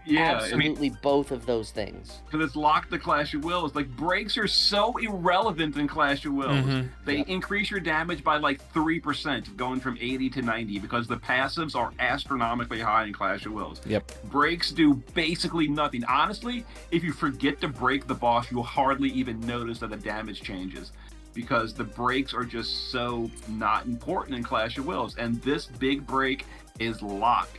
Yeah, absolutely, both of those things. Because it's locked to Clash of Wills. Like, breaks are so irrelevant in Clash of Wills. They increase your damage by like 3%, going from 80 to 90, because the passives are astronomically high in Clash of Wills. Breaks do basically nothing. Honestly, if you forget to break the boss, you'll hardly even notice that the damage changes, because the breaks are just so not important in Clash of Wills. And this big break is locked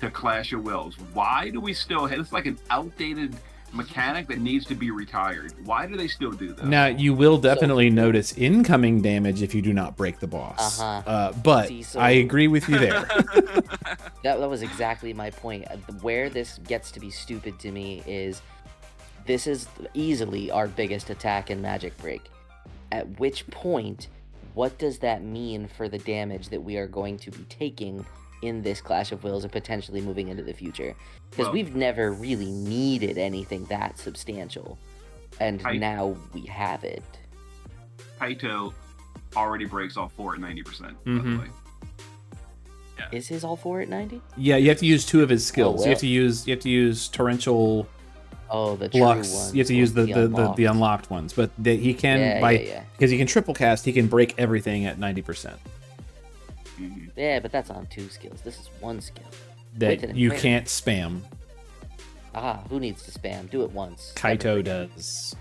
to Clash of Wills. Why do we still have... It's like an outdated mechanic that needs to be retired. Why do they still do that? Now, you will definitely notice incoming damage if you do not break the boss. But I agree with you there. That was exactly my point. Where this gets to be stupid to me is this is easily our biggest attack in Magic Break. At which point, what does that mean for the damage that we are going to be taking in this Clash of Wills and potentially moving into the future? Because we've never really needed anything that substantial, and now we have it. Kaito already breaks all 4 at 90%, by the way. Is his all 4 at 90? Yeah, you have to use 2 of his skills. well. You have to use torrential the flux. true ones. You have to use the unlocked ones, but he can because he can triple cast. He can break everything at 90%. Yeah, but that's on 2 skills. This is 1 skill that you can't spam. Who needs to spam? Do it once. Kaito does.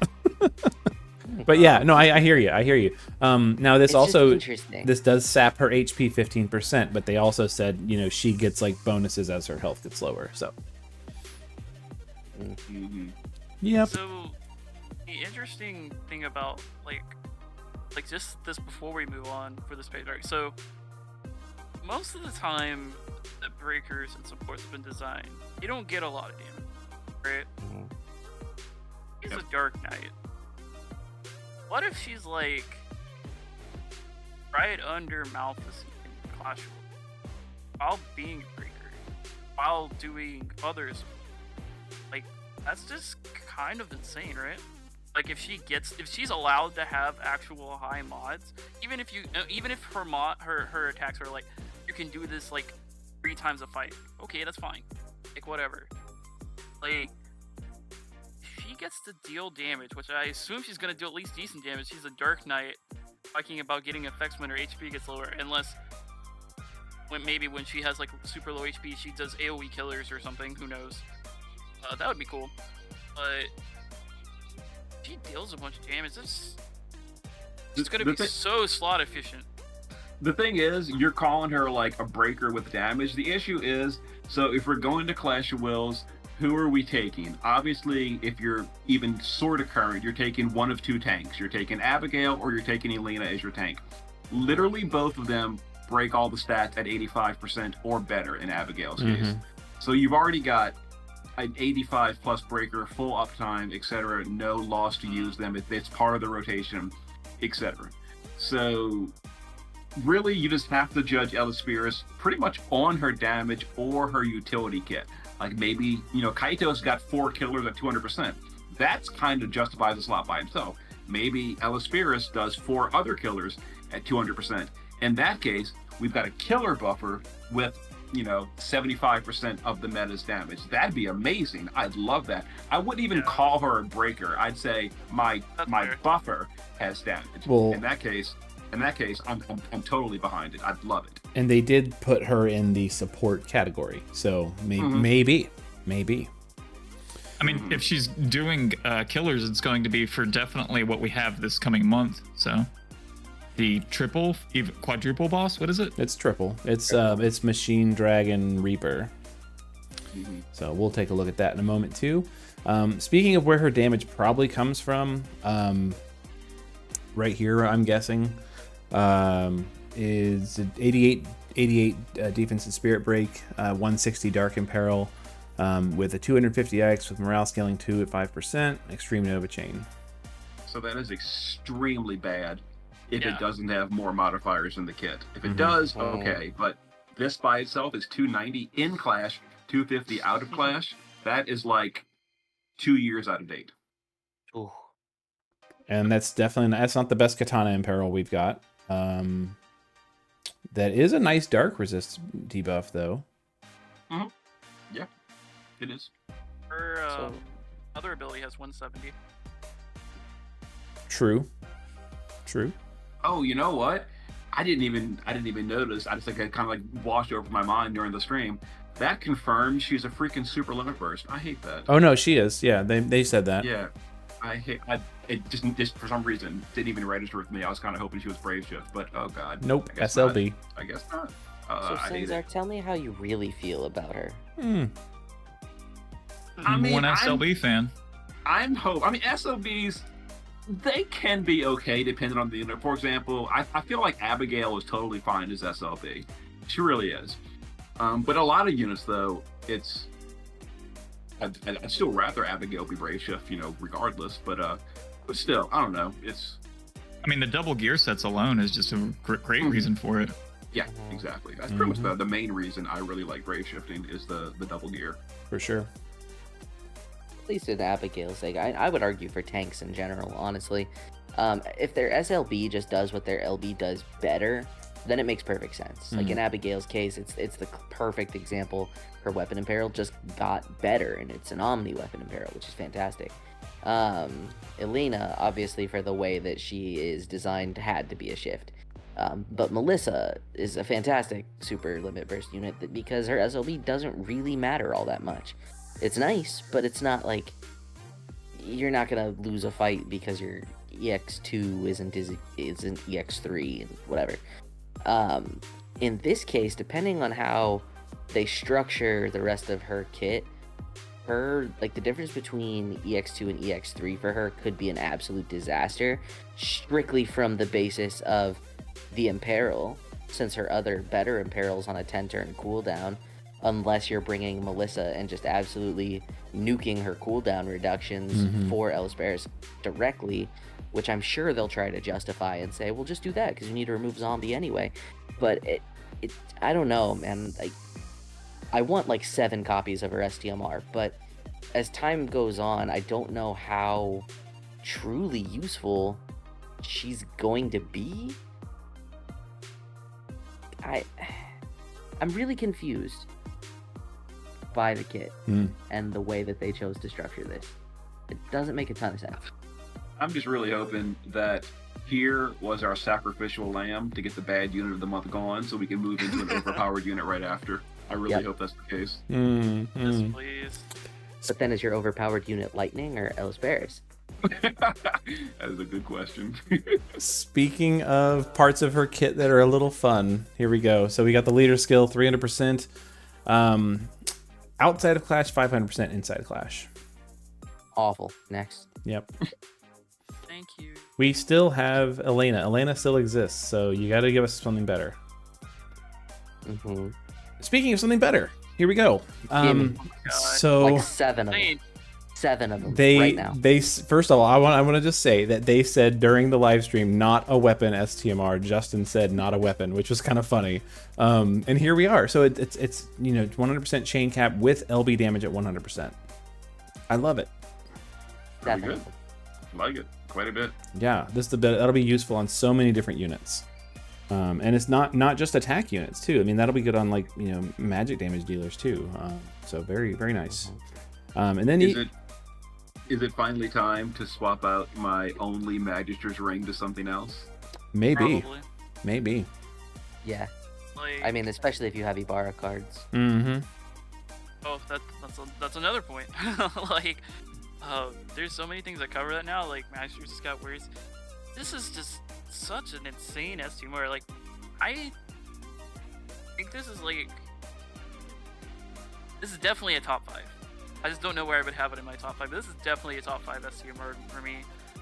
But yeah, no, I hear you. I hear you. Now this this does sap her HP 15%, but they also said, you know, she gets like bonuses as her health gets lower. So. Yep. So the interesting thing about like just this before we move on for this page, right? So most of the time that breakers and supports have been designed, you don't get a lot of damage, right? She's a Dark Knight. What if she's like right under Malphase in Clash of Wills while being a breaker, while doing others? Like, that's just kind of insane, right? Like, if she's allowed to have actual high mods, even if her attacks are like, you can do this like 3 times a fight. Okay, that's fine. Like, whatever. Like, she gets to deal damage, which I assume she's going to do at least decent damage. She's a Dark Knight, talking about getting effects when her HP gets lower, unless maybe when she has like super low HP, she does AoE killers or something. Who knows? That would be cool. But she deals a bunch of damage. It's going to be so slot efficient. The thing is, you're calling her like a breaker with damage. The issue is, so if we're going to Clash of Wills, who are we taking? Obviously, if you're even sort of current, you're taking one of two tanks. You're taking Abigail or you're taking Elena as your tank. Literally, both of them break all the stats at 85% or better in Abigail's case. So you've already got an 85 plus breaker, full uptime, etc. No loss to use them. It's part of the rotation, etc. So really, you just have to judge Ellisperis pretty much on her damage or her utility kit. Like maybe, Kaito's got 4 killers at 200%. That's kind of justifies the slot by himself. Maybe Ellisperis does 4 other killers at 200%. In that case, we've got a killer buffer with, 75% of the meta's damage. That'd be amazing. I'd love that. I wouldn't even call her a breaker. I'd say my buffer has damage. Well, in that case, I'm totally behind it. I'd love it. And they did put her in the support category, so maybe. I mean, if she's doing killers, it's going to be for definitely what we have this coming month. So the quadruple boss. What is it? It's triple. It's Machine Dragon Reaper. So we'll take a look at that in a moment too. Speaking of where her damage probably comes from, right here, I'm guessing. Is 88 defense and spirit break, 160 dark imperil, with a 250x with morale scaling 2 at 5%, extreme nova chain. So that is extremely bad if it doesn't have more modifiers in the kit. If it does, okay, but this by itself is 290 in Clash, 250 out of Clash. That is like 2 years out of date. Ooh. And that's not the best katana imperil we've got. That is a nice dark resist debuff, though. Yeah, it is. Her other ability has 170. True. Oh, you know what? I didn't even notice. I just it kind of like washed over my mind during the stream. That confirms she's a freaking super limit burst. I hate that. Oh no, she is. Yeah, they said that. Yeah, it just for some reason didn't even register with me. I was kind of hoping she was Brave Shift, but oh god. Nope. SLB. Not. I guess not. So Sinzar, tell me how you really feel about her. I mean, one SLB fan. I mean, SLBs, they can be okay depending on the unit. For example, I feel like Abigail is totally fine as SLB. She really is. But a lot of units, though, I'd still rather Abigail be Brave Shift, regardless. But still, I don't know. I mean, the double gear sets alone is just a great reason for it. Yeah, exactly. That's pretty much the main reason I really like Brave Shifting is the double gear. For sure. At least in Abigail's sake, I would argue for tanks in general, honestly. If their SLB just does what their LB does better, then it makes perfect sense. Like in Abigail's case, it's the perfect example. Her weapon imperil just got better, and it's an Omni weapon imperil, which is fantastic. Elena, obviously, for the way that she is designed, had to be a shift. But Melissa is a fantastic super limit burst unit because her SLB doesn't really matter all that much. It's nice, but it's not like you're not gonna lose a fight because your EX2 isn't EX3 and whatever. In this case, depending on how they structure the rest of her kit, the difference between EX2 and EX3 for her could be an absolute disaster, strictly from the basis of the imperil, since her other better imperil's on a 10-turn cooldown, unless you're bringing Melissa and just absolutely nuking her cooldown reductions for Ellisperis directly, which I'm sure they'll try to justify and say, well, just do that because you need to remove zombie anyway. But I don't know, man. I want 7 copies of her STMR, but as time goes on, I don't know how truly useful she's going to be. I'm really confused by the kit and the way that they chose to structure this. It doesn't make a ton of sense. I'm just really hoping that here was our sacrificial lamb to get the bad unit of the month gone, so we can move into an overpowered unit right after. I really hope that's the case. Yes, please. But then is your overpowered unit Lightning or Ellisperis? That is a good question. Speaking of parts of her kit that are a little fun, here we go. So we got the leader skill, 300%. Outside of Clash, 500% inside of Clash. Awful. Next. Yep. Thank you. We We still have Elena. Elena still exists, so you got to give us something better. Mm-hmm. Speaking of something better, here we go. Gimme. So Like 7 of them. Hey, 7 of them they right now. first of all, I want to just say that they said during the live stream, not a weapon STMR. Justin said not a weapon, which was kind of funny. And here we are. So it's 100% chain cap with LB damage at 100%. I love it. Very good. Definitely. Like it quite a bit. Yeah, that'll be useful on so many different units. And it's not just attack units too. I mean, that'll be good on like magic damage dealers too. So very very nice. And then Is it finally time to swap out my only Magister's ring to something else? maybe probably. Yeah. Like, I mean, especially if you have Ibarra cards. Mm-hmm. oh, that's another point. Like, there's so many things that cover that now. Like, Masters just got worse. This is just such an insane STMR. Like, I think this is definitely a top 5. I just don't know where I would have it in my top 5. But this is definitely a top 5 STMR for me.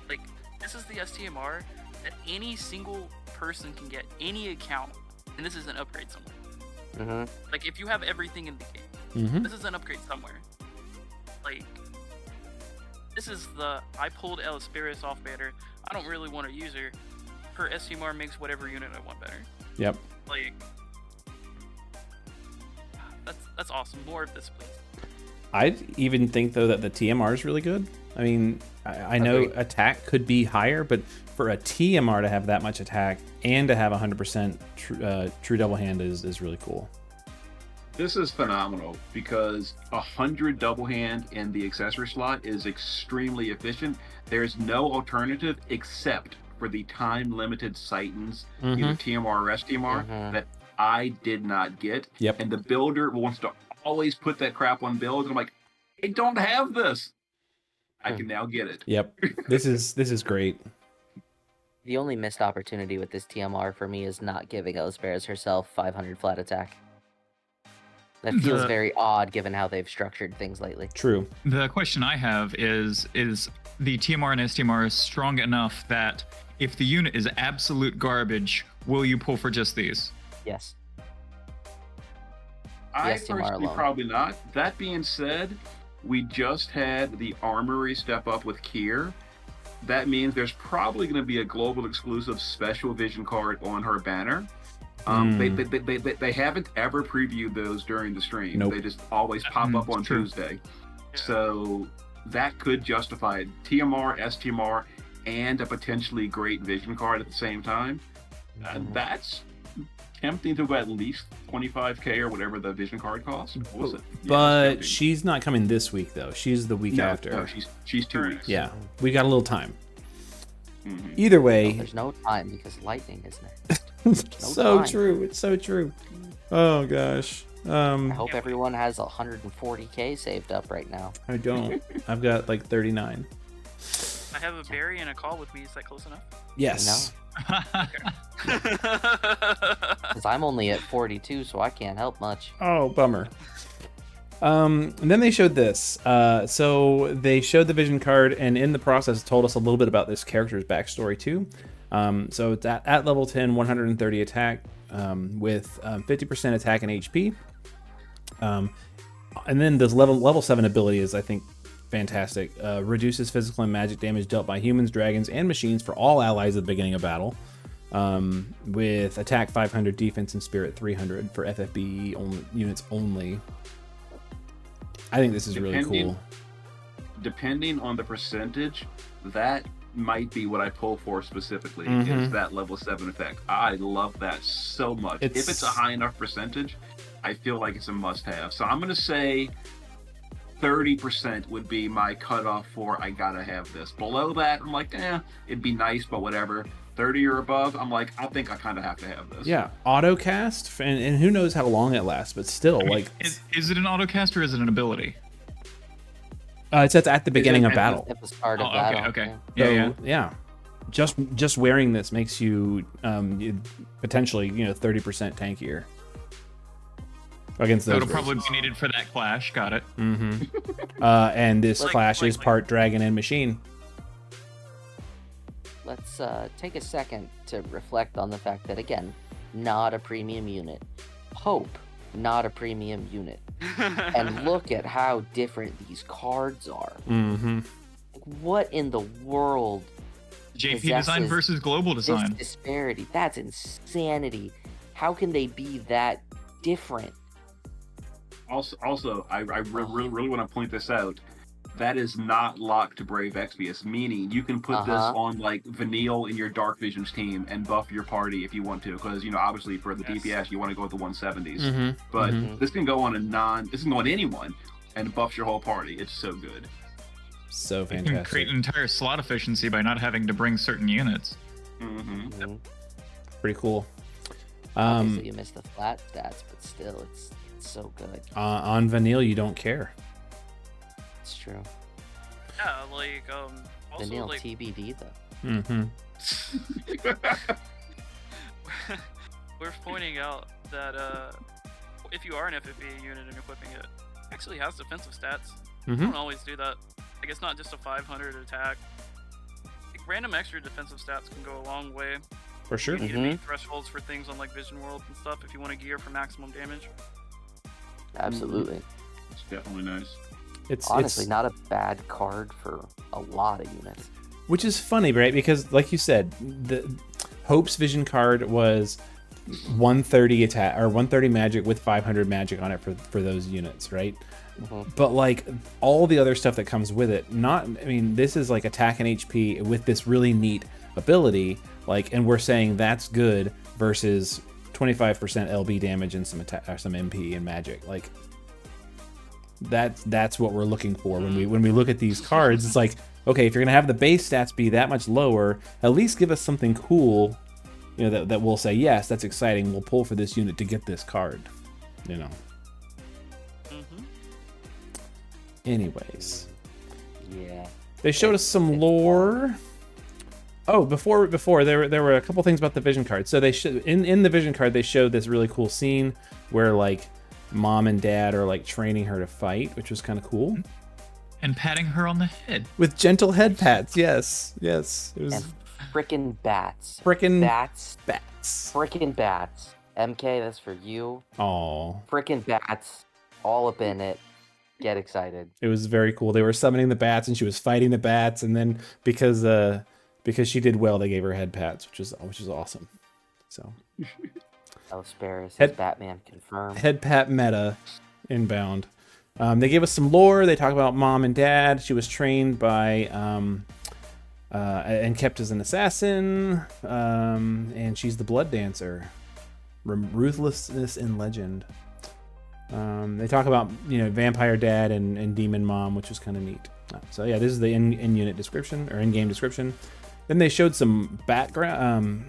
Like, this is the STMR that any single person can get, any account, and this is an upgrade somewhere. Mm-hmm. Like, if you have everything in the game, Mm-hmm. this is an upgrade somewhere. Like, this is I pulled Ellisperis off banner. I don't really want to use her. Her STMR makes whatever unit I want better. Yep. Like, that's awesome. More of this, please. I even think though that the TMR is really good. I mean, I know Agreed. attack could be higher, but for a TMR to have that much attack and to have 100% true double hand is really cool. This is phenomenal because 100 double hand in the accessory slot is extremely efficient. There's no alternative except for the time limited Titans, either TMR or STMR, that I did not get. Yep. And the builder wants to always put that crap on builds. I'm like, I don't have this. I can now get it. Yep. This is great. The only missed opportunity with this TMR for me is not giving Ellisperis herself 500 flat attack. That feels very odd given how they've structured things lately. True. The question I have is the TMR and STMR strong enough that if the unit is absolute garbage, will you pull for just these? Yes. I STMR personally alone. probably not. That being said, we just had the Armory step up with Kier. That means there's probably going to be a global exclusive special vision card on her banner. They haven't ever previewed those during the stream. Nope. They just always pop up on True. Tuesday. So that could justify it. TMR, STMR, and a potentially great vision card at the same time. That's tempting to go at least 25k or whatever the vision card costs. What was it? Yeah, But it's she's not coming this week though. She's the week tempting. after. No, she's 2 weeks. Yeah, we got a little time. Mhm. Either No, way, there's no time because Lightning is next. so time. true. It's so true. Oh gosh. I hope everyone has 140k saved up right now. I don't. I've got like 39. I have a berry and a call with me. Is that close enough? Yes. Because I'm only at 42, so I can't help much. Oh, bummer. And then they showed this. So they showed the vision card, and in the process told us a little bit about this character's backstory too. So it's at level 10, 130 attack with 50% attack and HP. And then this level 7 ability is, I think, fantastic. Reduces physical and magic damage dealt by humans, dragons, and machines for all allies at the beginning of battle. With attack 500, defense and spirit 300 for FFBE units only. I think this is really cool. Depending on the percentage, that might be what I pull for specifically, Mhm. is that level 7 effect. I love that so much. If it's a high enough percentage, I feel like it's a must-have. So I'm going to say 30% would be my cutoff for I gotta have this. Below that, I'm like, it'd be nice, but whatever. 30 or above, I'm like, I think I kind of have to have this. Yeah, autocast, and who knows how long it lasts, but still, I mean, like, is it an autocast or is it an ability? it says at the beginning of battle. At the start of Oh, battle. okay. So, yeah. Just wearing this makes you potentially 30% tankier against those. So it'll probably be needed for that clash. Got it. Mm-hmm. And this clash is part dragon and machine. Let's take a second to reflect on the fact that, again, not a premium unit. Hope, not a premium unit. And look at how different these cards are. Mm-hmm. What in the world? JP design versus global design. This disparity. That's insanity. How can they be that different? Also, I really want to point this out. That is not locked to Brave Exvius, meaning you can put this on like Vanille in your Dark Visions team and buff your party if you want to, because obviously for the DPS you want to go with the 170s. Mm-hmm. But this can go on this can go on anyone and buffs your whole party. It's so good. So You fantastic. can create an entire slot efficiency by not having to bring certain units. Mm-hmm. Pretty cool. Obviously, you missed the flat stats, but still, it's so good. On Vanille, you don't care. It's true. Yeah, like also Vanille like TBD though. Mm-hmm. we're pointing out that if you are an FFBE unit and equipping it, it actually has defensive stats. You Mm-hmm. don't always do that. Like, it's not just a 500 attack. Like, random extra defensive stats can go a long way. For sure. You need to meet thresholds for things on like Vision World and stuff if you want to gear for maximum damage. Absolutely. It's definitely nice. It's Honestly, not a bad card for a lot of units. Which is funny, right? Because like you said, the Hope's Vision card was 130 attack or 130 magic with 500 magic on it for those units, right? But like all the other stuff that comes with it, this is like attack and HP with this really neat ability, like, and we're saying that's good versus 25% LB damage and some MP and magic. Like that's what we're looking for when we look at these cards. It's like, okay, if you're gonna have the base stats be that much lower, at least give us something cool, that we'll say, yes, that's exciting. We'll pull for this unit to get this card, Anyways, Yeah. they showed us some lore. Oh, before there were a couple things about the Vision card. So they in the Vision card they showed this really cool scene where like Mom and Dad are like training her to fight, which was kind of cool. And patting her on the head. With gentle head pats, yes. It was And frickin' bats. frickin' Bats. bats. Frickin' bats. MK, that's for you. Aw. Frickin' bats. All up in it. Get excited. It was very cool. They were summoning the bats and she was fighting the bats, and then because she did well, they gave her head pats, which is awesome. So Ellisperis Head- is Batman confirmed. head pat meta inbound. They gave us some lore. They talk about Mom and Dad. She was trained by and kept as an assassin, and she's the blood dancer. Ruthlessness in legend. They talk about vampire dad and demon mom, which was kind of neat. So yeah, this is the in-unit description or in-game description. Then they showed some background,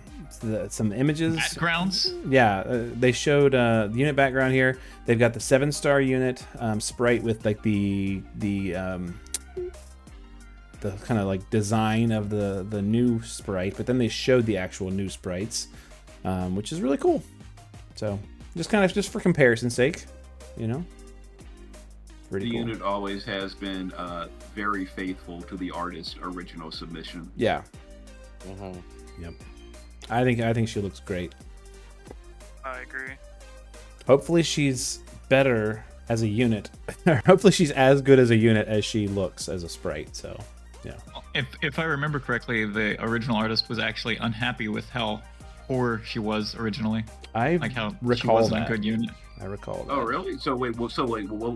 some images. Backgrounds? Yeah, they showed the unit background here. They've got the 7-star unit sprite with like the kind of like design of the new sprite, but then they showed the actual new sprites, which is really cool. So just for comparison's sake, pretty The cool. unit always has been very faithful to the artist's original submission. Yeah, yep. I think she looks great. I agree. Hopefully she's better as a unit. Hopefully she's as good as a unit as she looks as a sprite. So yeah. If I remember correctly, the original artist was actually unhappy with how poor she was originally. I Like how she recall wasn't that. a good unit. I recall. Oh, that. really? So wait, what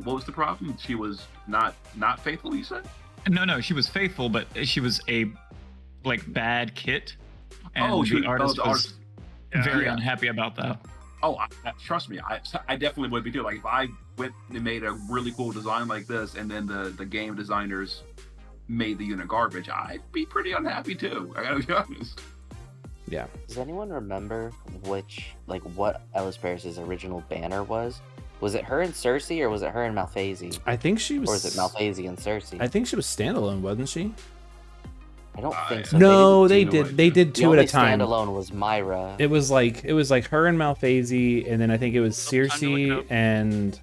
was the problem? She was not faithful, you said? No, she was faithful, but she was a bad kit. And Oh, the artist was Yeah. very unhappy about that. Oh, trust me, I definitely would be too. Like if I went and made a really cool design like this, and then the game designers made the unit garbage, I'd be pretty unhappy too. I gotta be honest. Yeah. Does anyone remember what Ellisperis' original banner was? Was it her and Cersei, or was it her and Malphasey? I think she was. Or is it Malphasey and Cersei? I think she was standalone, wasn't she? I don't think so. No, they did two at a time. Standalone was Myra. It was like her and Malphasey, and then I think it was Cersei and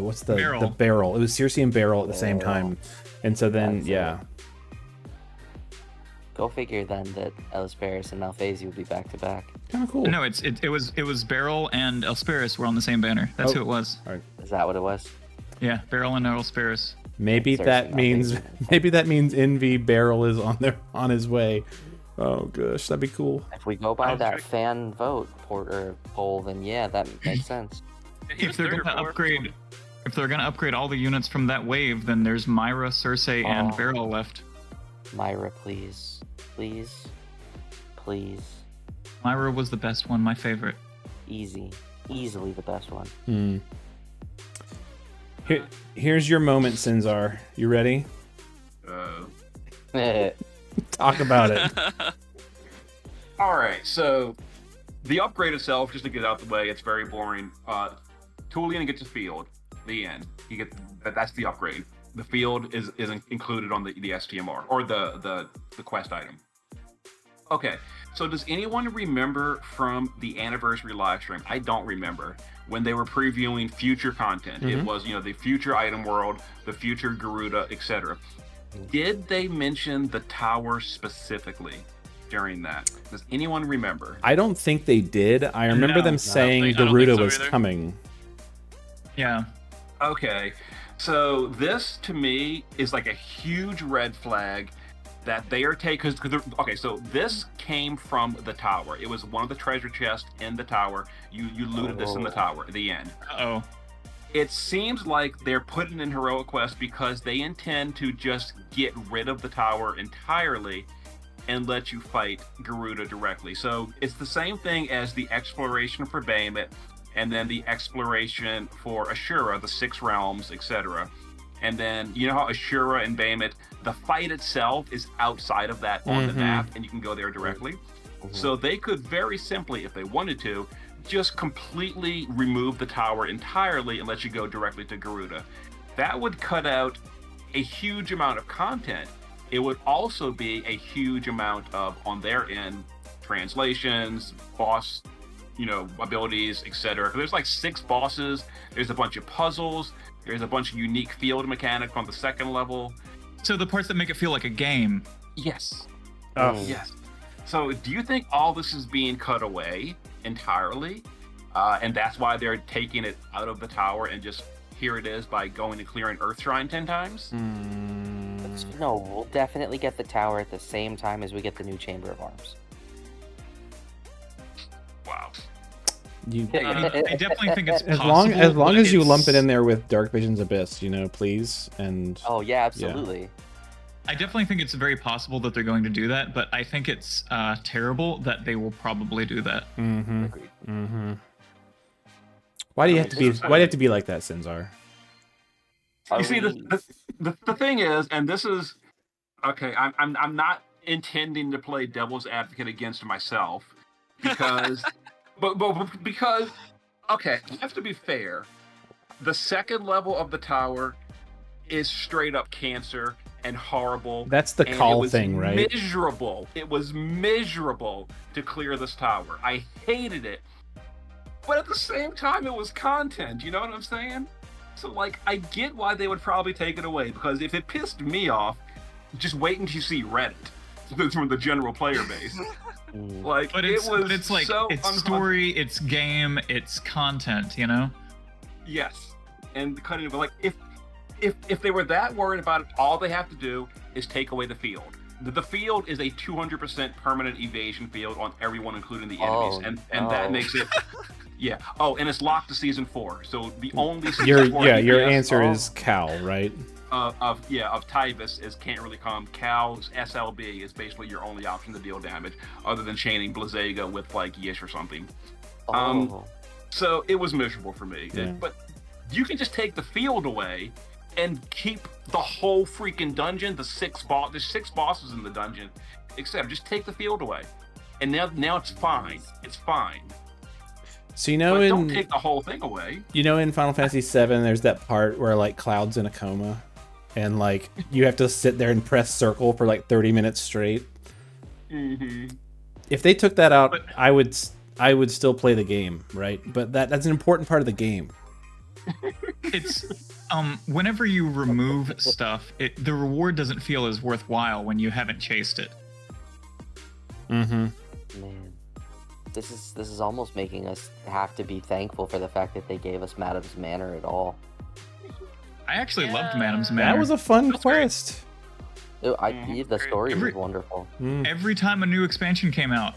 what's the Beryl. It was Cersei and Beryl at the same time, and so then Go figure then that Ellisperis and Malphasey would be back to back. Kind of cool. No, it was Beryl and Ellisperis were on the same banner. That's who it was. All right. Is that what it was? Yeah, Beryl and Ellisperis. Maybe that means Envy Beryl is on his way. Oh gosh, that'd be cool. If we go by that fan vote poll, then yeah, that makes sense. If they're gonna upgrade all the units from that wave, then there's Myra, Cersei, and Beryl left. Myra, please. Myra was the best one, my favorite. Easily the best one. Here's your moment, Sinzar. You ready? Talk about it. All right, so the upgrade itself, just to get it out of the way, it's very boring. Tulian gets a field. The end. That's the upgrade. The field is included on the STMR or the quest item. Okay, so does anyone remember from the anniversary live stream? I don't remember when they were previewing future content. It was, the future item world, the future Garuda, etc. Did they mention the tower specifically during that? Does anyone remember? I don't think they did. I remember them saying Garuda was coming. Yeah. Okay. So this, to me, is like a huge red flag that they are taking. Okay, so this came from the tower. It was one of the treasure chests in the tower. You looted this in the tower at the end. Uh-oh. It seems like they're putting in Heroic Quest because they intend to just get rid of the tower entirely and let you fight Garuda directly. So it's the same thing as the exploration for Bahamut, and then the exploration for Ashura, the 6 realms, etc. And then, you know how Ashura and Bahamut, the fight itself is outside of that on the map, and you can go there directly. So they could very simply, if they wanted to, just completely remove the tower entirely and let you go directly to Garuda. That would cut out a huge amount of content. It would also be a huge amount of, on their end, translations, boss abilities, etc. There's like 6 bosses, there's a bunch of puzzles, there's a bunch of unique field mechanics on the 2nd level. So the parts that make it feel like a game. Yes. Yes. So do you think all this is being cut away entirely? And that's why they're taking it out of the tower and just here it is by going and clearing Earth Shrine 10 times? No, we'll definitely get the tower at the same time as we get the new Chamber of Arms. Wow. I definitely think it's possible. As long as you lump it in there with Dark Vision's Abyss, please. And oh yeah, absolutely. Yeah. I definitely think it's very possible that they're going to do that, but I think it's terrible that they will probably do that. Why do you have to be? Why do you have to be like that, Sinzar? You see, the thing is, and this is okay. I'm not intending to play devil's advocate against myself because. But because, okay, I have to be fair. The 2nd level of the tower is straight up cancer and horrible. That's the call thing, right? Miserable. It was miserable to clear this tower. I hated it. But at the same time, it was content. You know what I'm saying? So, I get why they would probably take it away. Because if it pissed me off, just wait until you see Reddit from the general player base. But it's like so it's story, it's game, it's content, Yes, and cutting it. But if they were that worried about it, all they have to do is take away the field. The field is a 200% permanent evasion field on everyone, including the enemies, and that makes it. Yeah. Oh, and it's locked to season 4. So the only your answer is Cal, right? Of Tyvis is can't really come. Cal's SLB is basically your only option to deal damage, other than chaining Blazega with Yish or something. So it was miserable for me. Yeah. But you can just take the field away and keep the whole freaking dungeon. There's 6 bosses in the dungeon, except just take the field away, and now it's fine. It's fine. So But don't take the whole thing away. in Final Fantasy VII, there's that part where like Cloud's in a coma, and like you have to sit there and press circle for like 30 minutes straight. Mm-hmm. If they took that out, I would still play the game, right? But that's an important part of the game. It's whenever you remove stuff, the reward doesn't feel as worthwhile when you haven't chased it. Mm-hmm. Man, this is almost making us have to be thankful for the fact that they gave us Madam's Manor at all. I actually loved Madam's Manor. That was a fun That's great. quest. The story Every- was wonderful. Every time a new expansion came out,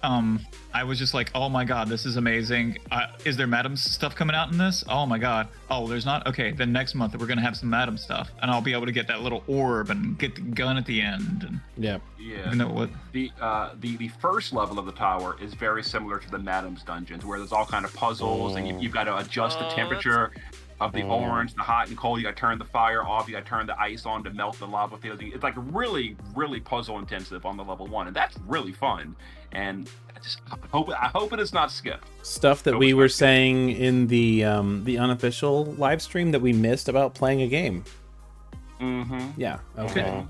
I was just like, oh my god, this is amazing. Is there Madam's stuff coming out in this? Oh my god. Oh, there's not? Okay, then next month we're going to have some Madam stuff. And I'll be able to get that little orb and get the gun at the end. And Yeah. Yeah. you know what? The first level of the tower is very similar to the Madam's dungeons, where there's all kind of puzzles, and you've got to adjust the Oh, temperature of the orange, the hot and cold. You got to turn the fire off. You got to turn the ice on to melt the lava field. It's like really, really puzzle intensive on the level 1, and that's really fun. And I hope it is not skipped. Stuff that we were saying in the unofficial live stream that we missed about playing a game. Mm-hmm. Yeah. Okay. Mhm.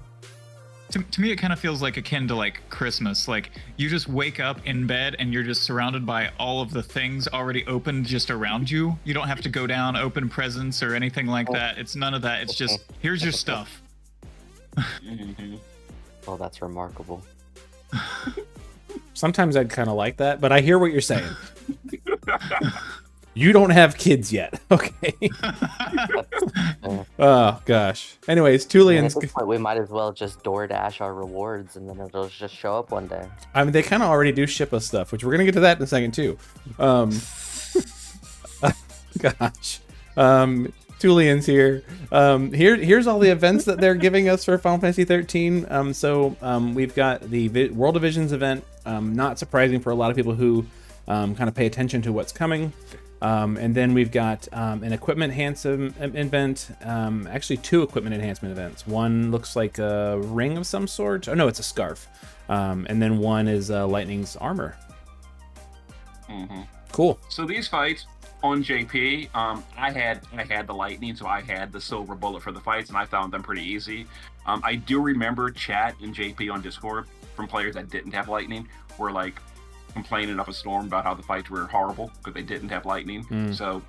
To me, it kind of feels like akin to like Christmas. Like you just wake up in bed and you're just surrounded by all of the things already opened just around you. You don't have to go down, open presents or anything like that. It's none of that. It's just, here's your stuff. Mm-hmm. Oh, that's remarkable. Sometimes I'd kind of like that, but I hear what you're saying. You don't have kids yet, okay? Oh gosh. Anyways, At Tulian's. this point, we might as well just DoorDash our rewards, and then it'll just show up one day. I mean, they kind of already do ship us stuff, which we're gonna get to that in a second too. Gosh. Tulian's here. Here's all the events that they're giving us for Final Fantasy 13. We've got the World Divisions event. Not surprising for a lot of people who kind of pay attention to what's coming. And then we've got an equipment enhancement event. Actually, 2 equipment enhancement events. One looks like a ring of some sort. Oh no, it's a scarf. And then one is Lightning's armor. Mm-hmm. Cool. So these fights on JP, I had the lightning, so I had the silver bullet for the fights, and I found them pretty easy. I do remember chat in JP on Discord from players that didn't have lightning were like complaining up a storm about how the fights were horrible because they didn't have lightning. So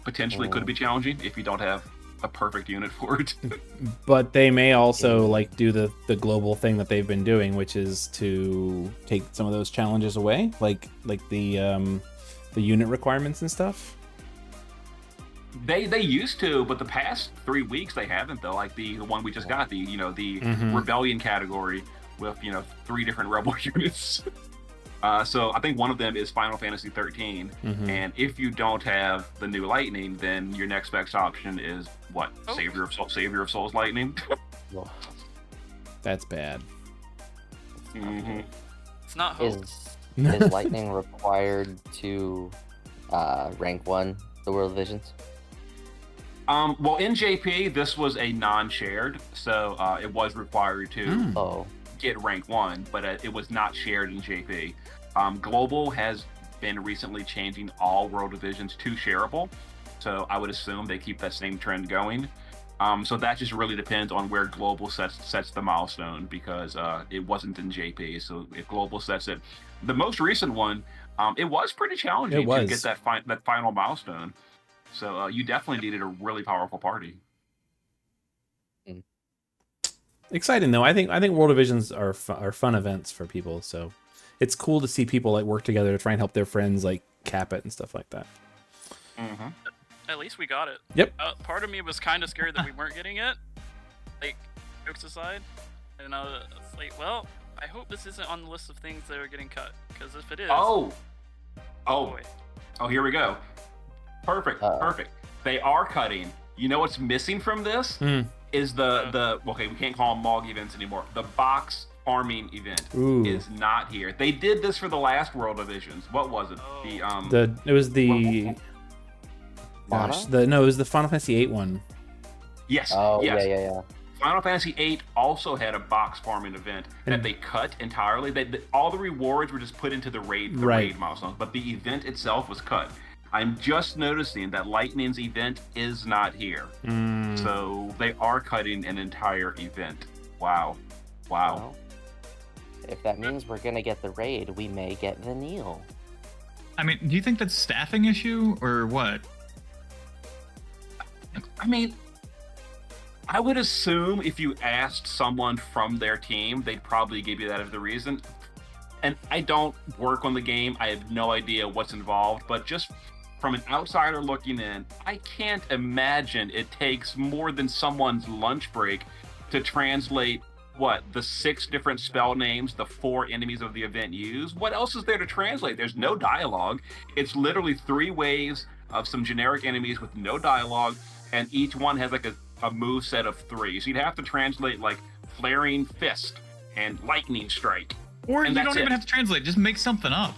potentially could be challenging if you don't have a perfect unit for it. But they may also like do the global thing that they've been doing, which is to take some of those challenges away, like the unit requirements and stuff. They used to, but the past 3 weeks they haven't though. Like the one we just got, the rebellion category with 3 different rebel units. So I think one of them is Final Fantasy 13, and if you don't have the new lightning, then your next best option is what? Savior of Souls lightning. That's bad. It's not hope. Is lightning required to rank 1 the World Visions? Well, in JP, this was a non-shared, so it was required to get rank 1, but it was not shared in JP. Global has been recently changing all World Divisions to shareable, so I would assume they keep that same trend going. So that just really depends on where Global sets the milestone, because it wasn't in JP. So if Global sets it, the most recent one, it was pretty challenging to get that final milestone. So you definitely needed a really powerful party. Exciting though. I think World Divisions are fun events for people. So it's cool to see people like work together to try and help their friends like cap it and stuff like that. At least we got it. Yep. Part of me was kind of scared that we weren't getting it. Like, jokes aside. And I was like, well, I hope this isn't on the list of things that are getting cut. Because if it is... Oh, boy. Here we go. Perfect. They are cutting. You know what's missing from this? Is okay, we can't call them MOG events anymore. The box farming event Ooh. is not here. They did this for the last World Divisions. What was it? It was the Mana? it was the Final Fantasy VIII one. Yes. Oh, yes. yeah. Final Fantasy VIII also had a box farming event that they cut entirely. All the rewards were just put into the raid milestones, but the event itself was cut. I'm just noticing that Lightning's event is not here. So they are cutting an entire event. Wow. Well, if that means we're gonna get the raid, we may get Vanille. I mean, do you think that's staffing issue or what? I mean, I would assume if you asked someone from their team, they'd probably give you that as the reason. And I don't work on the game. I have no idea what's involved, but just from an outsider looking in, I can't imagine it takes more than someone's lunch break to translate the 6 different spell names the 4 enemies of the event use. What else is there to translate? There's no dialogue. It's literally 3 waves of some generic enemies with no dialogue, and each one has like a move set of 3. So you'd have to translate like Flaring Fist and Lightning Strike. Or and you don't even have to translate, just make something up.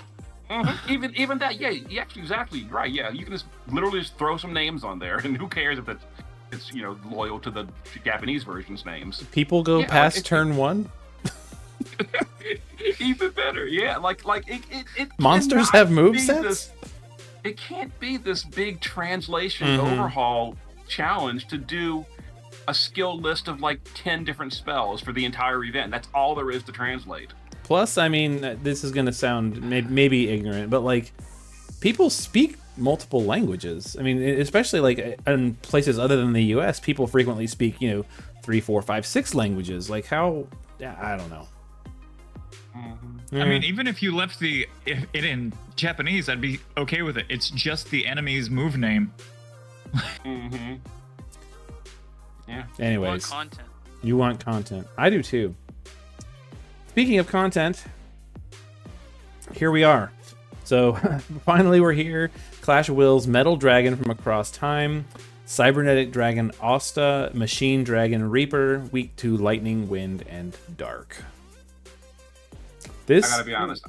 Even that, yeah, exactly right. Yeah, you can just literally just throw some names on there, and who cares if it's loyal to the Japanese version's names. People go past turn 1. Even better, yeah. Like it monsters have movesets. It can't be this big translation overhaul challenge to do a skill list of like 10 different spells for the entire event. That's all there is to translate. Plus, I mean, this is going to sound maybe ignorant, but like people speak multiple languages. I mean, especially like in places other than the US, people frequently speak, 3, 4, 5, 6 languages. Like how, I don't know. I mean, even if you left it in Japanese, I'd be okay with it. It's just the enemy's move name. Yeah. Anyways, content. You want content. I do too. Speaking of content, here we are. So finally we're here. Clash of Wills, Metal Dragon from Across Time, Cybernetic Dragon Asta, Machine Dragon Reaper, weak to Lightning, Wind, and Dark. This, I gotta be honest,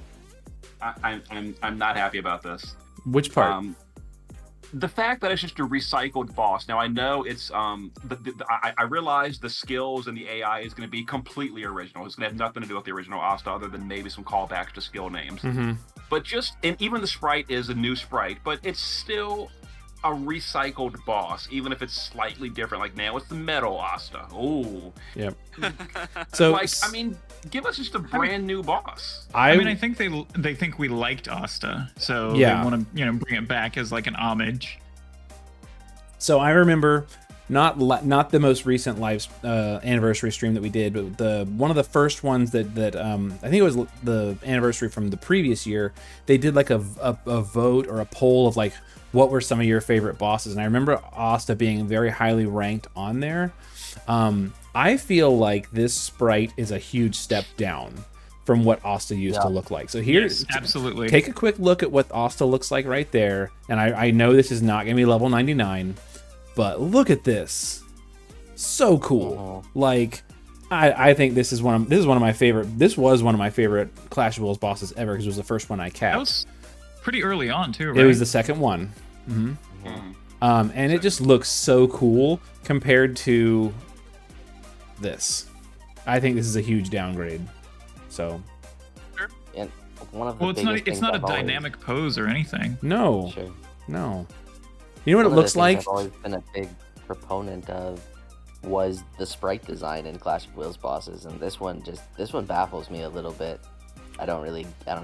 I'm not happy about this. Which part? The fact that it's just a recycled boss. Now I know it's I realize the skills and the AI is going to be completely original. It's going to have nothing to do with the original Asta, other than maybe some callbacks to skill names. But and even the sprite is a new sprite, but it's still a recycled boss, even if it's slightly different. Like now it's the Metal Asta. Oh, yep. So I mean, give us just a brand new boss. I mean, I think they think we liked Asta, so they want to bring it back as like an homage. So I remember not the most recent live anniversary stream that we did, but one of the first ones that I think it was the anniversary from the previous year. They did like a vote or a poll of like what were some of your favorite bosses, and I remember Asta being very highly ranked on there. I feel like this sprite is a huge step down from what Asta used to look like. So here's absolutely. Take a quick look at what Asta looks like right there. And I know this is not gonna be level 99, but look at this. So cool. Like I think this was one of my favorite Clash of Wills bosses ever, because it was the first one I capped. That was pretty early on too, right? It was the second one. And it just looks so cool compared to this. I think this is a huge downgrade. So, and one of the it's not a dynamic pose or anything. No, Sure. No. You know what it looks like? I've always been a big proponent of was the sprite design in Clash of Wills bosses, and this one baffles me a little bit. I don't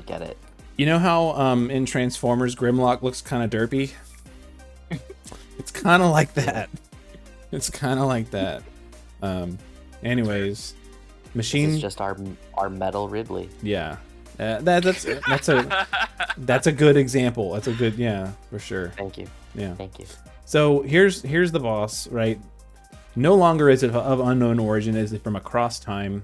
get it. You know how in Transformers Grimlock looks kind of derpy? It's kind of like that. It's kind of like that. Anyways, Machine. This is just our metal Ridley. Yeah, that's a good example. That's a good for sure. Thank you. Yeah. Thank you. So here's the boss, right? No longer is it of unknown origin, is it from Across Time.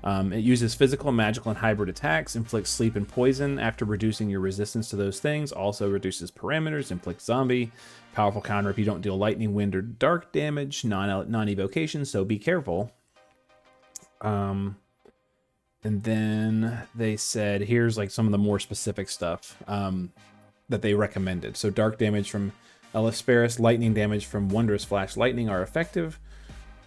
It uses physical, magical, and hybrid attacks, inflicts sleep and poison after reducing your resistance to those things, also reduces parameters, inflicts zombie, powerful counter if you don't deal lightning, wind, or dark damage, non-evocation, so be careful. And then they said, here's like some of the more specific stuff that they recommended. So dark damage from Ellisperis, lightning damage from Wondrous Flash Lightning are effective.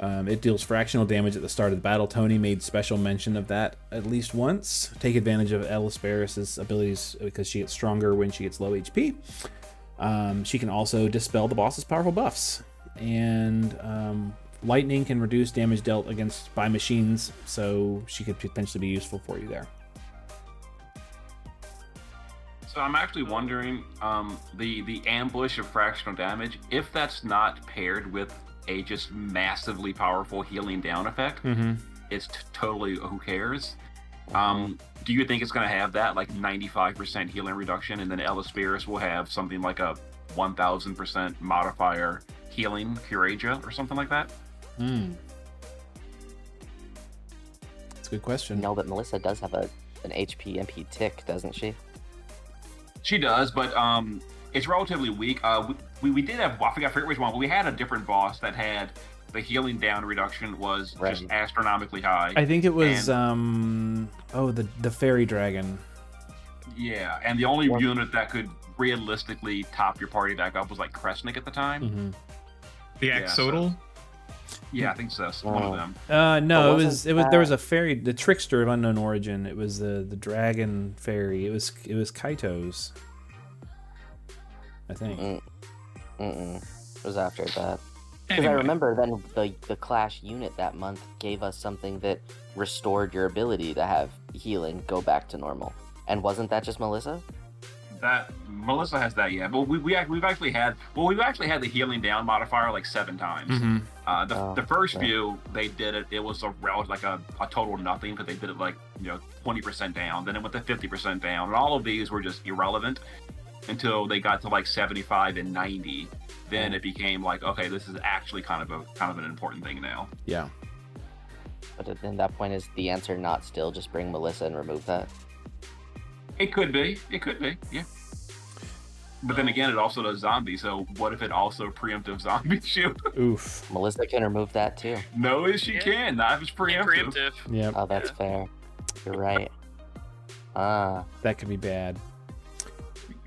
It deals fractional damage at the start of the battle. Tony made special mention of that at least once. Take advantage of Ellisperis' abilities because she gets stronger when she gets low HP. She can also dispel the boss's powerful buffs. And lightning can reduce damage dealt against by machines, so she could potentially be useful for you there. So I'm actually wondering, the ambush of fractional damage, if that's not paired with a just massively powerful healing down effect, it's totally who cares. Do you think it's going to have that like 95% healing reduction, and then Ellisperis will have something like a 1000% modifier healing Curasia or something like that? That's a good question. No, but Melissa does have an HP MP tick, doesn't she? She does, but it's relatively weak. We did have, I forget which one, but we had a different boss that had the healing down reduction was just astronomically high. I think it was the fairy dragon. Yeah, and the only unit that could realistically top your party back up was like Kresnik at the time. The Axodal? Yeah, I think so. One of them. No, it was there was a fairy, the trickster of unknown origin. It was the dragon fairy. It was Kaito's, I think. It was after that. Because I remember then the Clash unit that month gave us something that restored your ability to have healing go back to normal. And wasn't that just Melissa? That Melissa has that, yeah. But we've actually had the healing down modifier like 7 times. The first few they did it. It was a total nothing, but they did it like 20% down. Then it went to 50% down, and all of these were just irrelevant until they got to like 75 and 90. Then it became like, okay, this is actually kind of an important thing now. Yeah. But at that point, is the answer not still just bring Melissa and remove that? It could be, yeah. But then again, it also does zombie, so what if it also preemptive zombie you? Oof. Melissa can remove that too. No, she can. Not if it's preemptive. Yep. Oh, that's fair. You're right. That could be bad.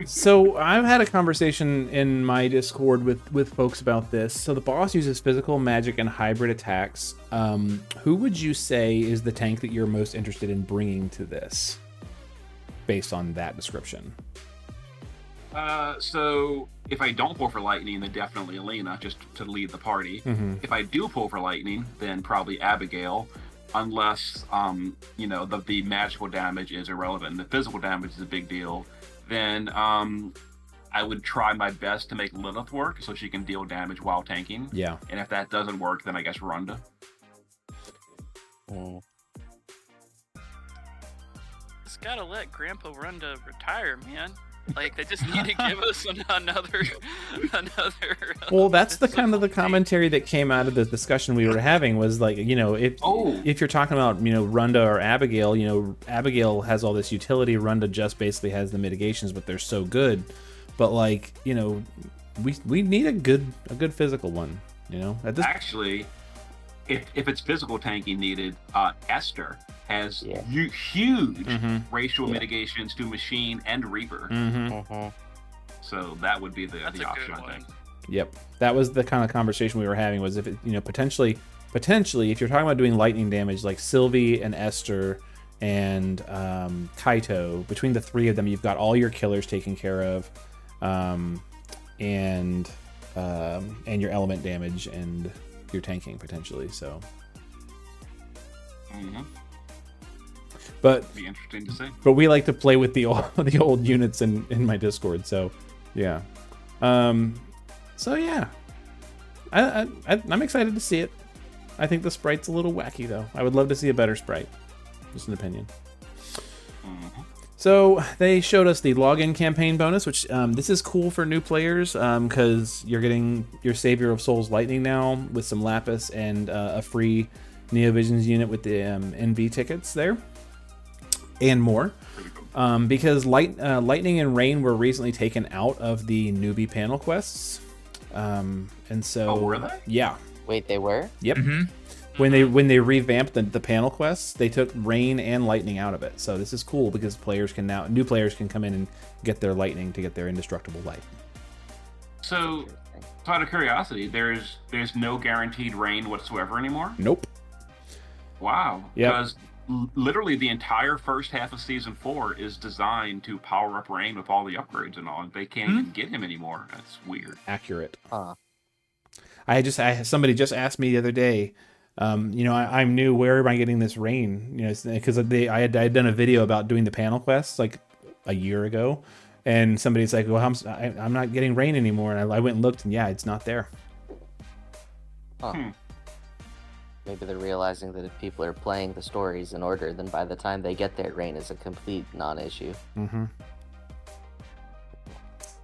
So I've had a conversation in my Discord with folks about this. So the boss uses physical, magic, and hybrid attacks. Who would you say is the tank that you're most interested in bringing to this, based on that description? So if I don't pull for lightning, then definitely Elena, just to lead the party. If I do pull for lightning, then probably Abigail, unless the magical damage is irrelevant. The physical damage is a big deal. Then I would try my best to make Lilith work so she can deal damage while tanking. Yeah. And if that doesn't work, then I guess Runda. Just gotta let Grandpa Runda retire, man. Like, they just need to give us another. Well, that's the kind of the commentary that came out of the discussion we were having was like, if you're talking about, Runda or Abigail, Abigail has all this utility. Runda just basically has the mitigations, but they're so good. But like, we need a good physical one, at this. Actually, if it's physical tanking needed, Esther has huge racial mitigations to Machine and Reaper. So that would be the option, I think. Yep, that was the kind of conversation we were having. Was if it, potentially, if you're talking about doing lightning damage, like Sylvie and Esther and Kaito, between the 3 of them, you've got all your killers taken care of, and your element damage and your tanking potentially. So. But it'd be interesting to see. But we like to play with the old units in my Discord, so yeah. So yeah, I'm excited to see it. I think the sprite's a little wacky though. I would love to see a better sprite. Just an opinion. So they showed us the login campaign bonus, which this is cool for new players because you're getting your Savior of Souls Lightning now with some Lapis and a free Neovisions unit with the NV tickets there. And more, because Lightning and Rain were recently taken out of the newbie panel quests, and so. Oh, were they? Yeah. Wait, they were? Yep. when they revamped the panel quests, they took rain and lightning out of it. So this is cool because new players can come in and get their lightning to get their indestructible light. So out of curiosity, there's no guaranteed rain whatsoever anymore? Nope. Wow. Yep. Because literally the entire first half of Season 4 is designed to power up Rain with all the upgrades and all. They can't even get him anymore. That's weird. Accurate. Huh. Somebody just asked me the other day, I'm new, where am I getting this rain? Because I had done a video about doing the panel quests like a year ago, and somebody's like, well, I'm not getting rain anymore. And I went and looked, and yeah, it's not there. Huh. Maybe they're realizing that if people are playing the stories in order, then by the time they get there, rain is a complete non-issue. Mm-hmm.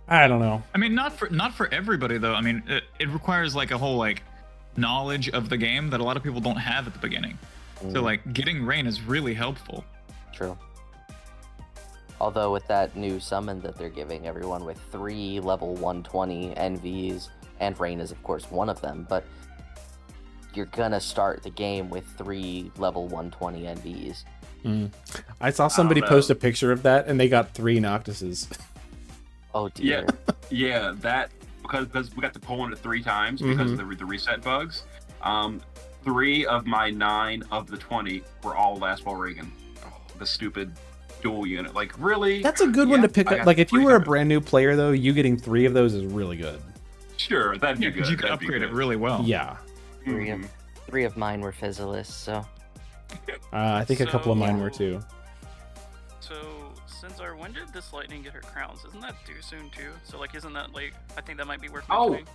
I don't know. I mean, not for everybody though. I mean, it requires like a whole like knowledge of the game that a lot of people don't have at the beginning. So like getting rain is really helpful. True. Although with that new summon that they're giving everyone with 3 level 120 NVs, and rain is of course one of them, but you're gonna start the game with 3 level 120 NVs. I saw somebody post a picture of that, and they got 3 Noctises. Oh dear. Yeah, that because we got to pull it 3 times because of the reset bugs. 3 of my 9 of the 20 were all last ball Reagan. Oh, the stupid dual unit. Like, really? That's a good one to pick up. Like, if you were a brand new player, though, you getting 3 of those is really good. Sure, that'd be good. Because you could upgrade it really well. Yeah. 3 of mine were Fizzilists, so. I think a couple of mine were too. So, Sinzar, when did this lightning get her crowns? Isn't that due soon too? So, like, isn't that like? I think that might be worth mentioning.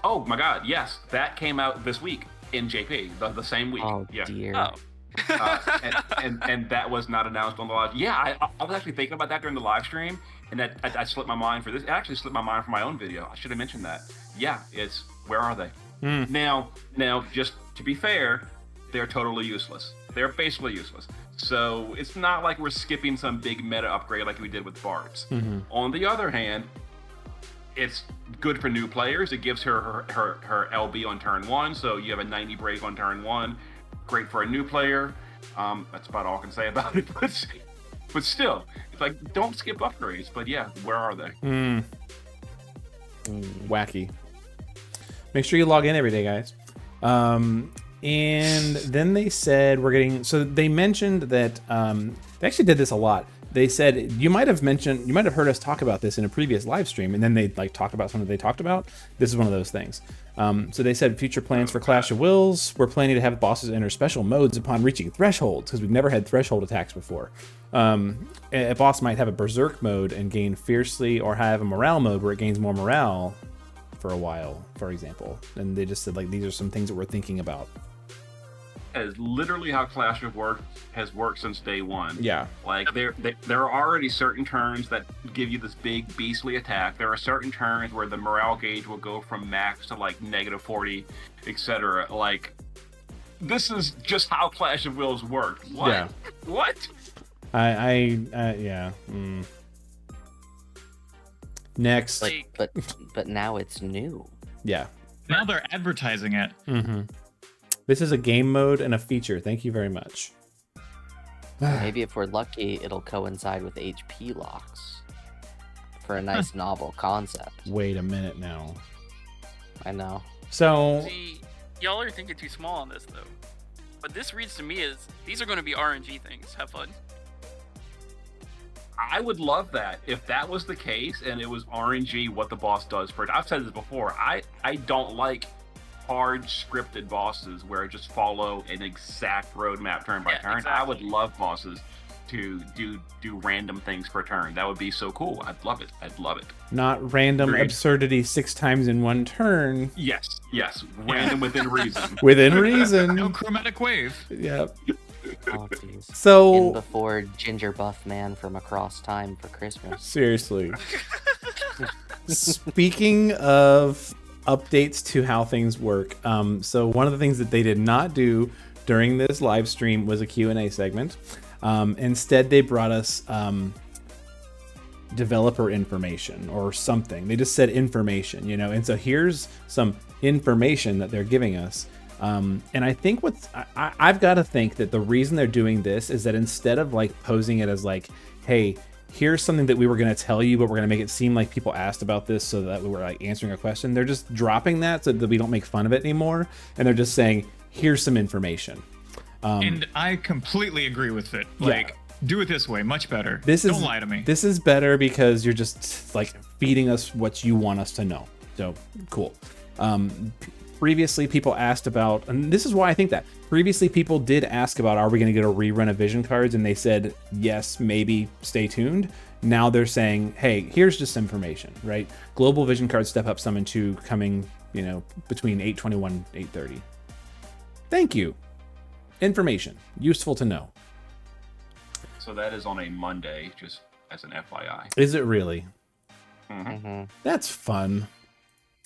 Oh my God! Yes, that came out this week in JP, the same week. Oh dear. Oh. And that was not announced on the live. Yeah, I was actually thinking about that during the live stream, and that I slipped my mind for this. It actually slipped my mind for my own video. I should have mentioned that. Yeah, it's where are they? Now, just to be fair, they're totally useless. They're basically useless. So it's not like we're skipping some big meta upgrade like we did with Bards. On the other hand, it's good for new players. It gives her LB on turn 1, so you have a 90 break on turn 1. Great for a new player. That's about all I can say about it. But still, it's like, don't skip upgrades. But yeah, where are they? Wacky. Make sure you log in every day, guys. And then they said they mentioned that they actually did this a lot. They said you might have heard us talk about this in a previous live stream, and then they like talked about something they talked about. This is one of those things. So they said future plans for Clash of Wills. We're planning to have bosses enter special modes upon reaching thresholds, because we've never had threshold attacks before. A boss might have a berserk mode and gain fiercely, or have a morale mode where it gains more morale for a while, for example. And they just said like these are some things that we're thinking about. That is literally how Clash of Work has worked since day one. Yeah. Like there are already certain turns that give you this big beastly attack. There are certain turns where the morale gauge will go from max to like -40, etc. Like, this is just how Clash of Wills worked. What? Yeah. What? Yeah. Next. But now it's new. Yeah. Now they're advertising it. This is a game mode and a feature. Thank you very much. Maybe if we're lucky, it'll coincide with HP locks for a nice novel concept. Wait a minute now. I know. So See, y'all are thinking too small on this though. But this reads to me as these are going to be RNG things. Have fun. I would love that if that was the case and it was RNG what the boss does for it. I've said this before. I don't like hard scripted bosses where it just follow an exact roadmap turn by turn. Exactly. I would love bosses to do random things per turn. That would be so cool. I'd love it. not random Agreed. Absurdity 6 times in one turn. Yes. Random within reason. Within reason. No chromatic wave. Yep. Oh, jeez. In So before Ginger Buff Man from across time for Christmas. seriously. Speaking of updates to how things work, so one of the things that they did not do during this live stream was a Q&A segment. Instead, they brought us developer information or something. They just said information, and so here's some information that they're giving us. And I think I've got to think that the reason they're doing this is that instead of like posing it as like, hey, here's something that we were going to tell you, but we're going to make it seem like people asked about this so that we were like answering a question. They're just dropping that so that we don't make fun of it anymore. And they're just saying, here's some information. And I completely agree with it. Like, do it this way, much better. Don't lie to me. This is better because you're just like feeding us what you want us to know. So cool. Previously, people asked about, and this is why I think that previously people did ask about, are we going to get a rerun of Vision cards? And they said, yes, maybe, stay tuned. Now they're saying, hey, here's just information, right? Global Vision cards Step Up Summon 2 coming, you know, between 8/21 and 8/30. Thank you. Information. Useful to know. So that is on a Monday, just as an FYI. Is it really? Mm-hmm. That's fun.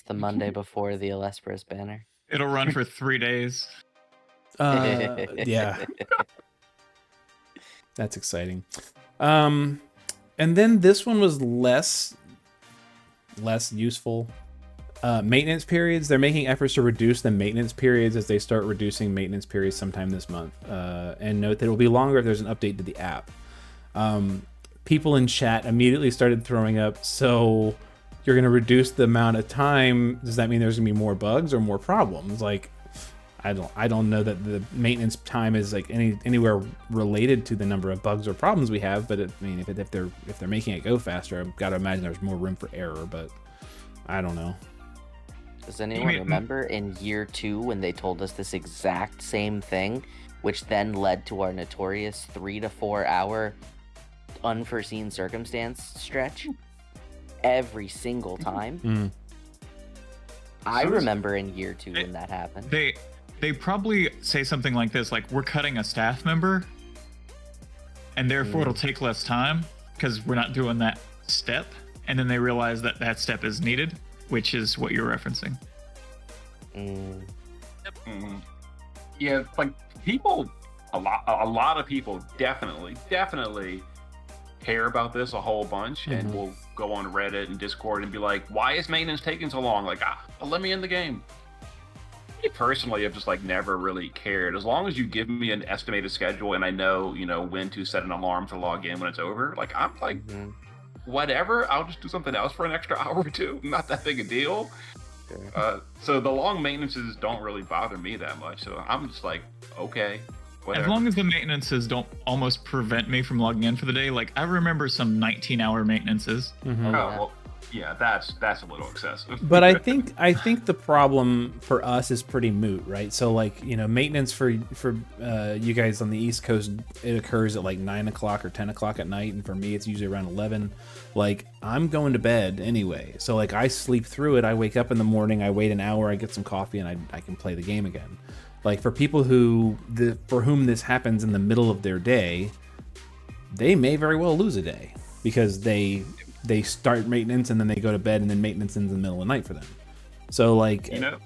The Monday before the Ellisperis banner. It'll run for 3 days. Yeah. That's exciting. And then this one was less useful. Maintenance periods. They're making efforts to reduce the maintenance periods as they start reducing maintenance periods sometime this month. And note that it will be longer if there's an update to the app. People in chat immediately started throwing up, so you're going to reduce the amount of time. Does that mean there's going to be more bugs or more problems? Like, I don't know that the maintenance time is like anywhere related to the number of bugs or problems we have. But I mean, if they're making it go faster, I've got to imagine there's more room for error. But I don't know. Does anyone remember in year 2 when they told us this exact same thing, which then led to our notorious 3 to 4 hour unforeseen circumstance stretch? Every single time. I remember in year 2 when that happened. They probably say something like this, like, we're cutting a staff member, and therefore it'll take less time because we're not doing that step. And then they realize that that step is needed, which is what you're referencing. Yeah, like people, a lot of people definitely care about this a whole bunch, and will go on Reddit and Discord and be like, why is maintenance taking so long? Like, let me in the game. Me personally have just like never really cared. As long as you give me an estimated schedule and I know, you know, when to set an alarm to log in when it's over, like I'm like, whatever, I'll just do something else for an extra hour or two. Not that big a deal. So the long maintenances don't really bother me that much. So I'm just like, okay. Whatever. As long as the maintenances don't almost prevent me from logging in for the day, like I remember some 19-hour maintenances. Oh, well, yeah, that's a little excessive. But I think the problem for us is pretty moot, right? So like, you know, maintenance for you guys on the East Coast, it occurs at like 9 o'clock or 10 o'clock at night, and for me it's usually around 11. Like I'm going to bed anyway, so like I sleep through it. I wake up in the morning, I wait an hour, I get some coffee, and I can play the game again. Like for people for whom this happens in the middle of their day, they may very well lose a day because they start maintenance and then they go to bed, and then maintenance ends in the middle of the night for them. So like, you know,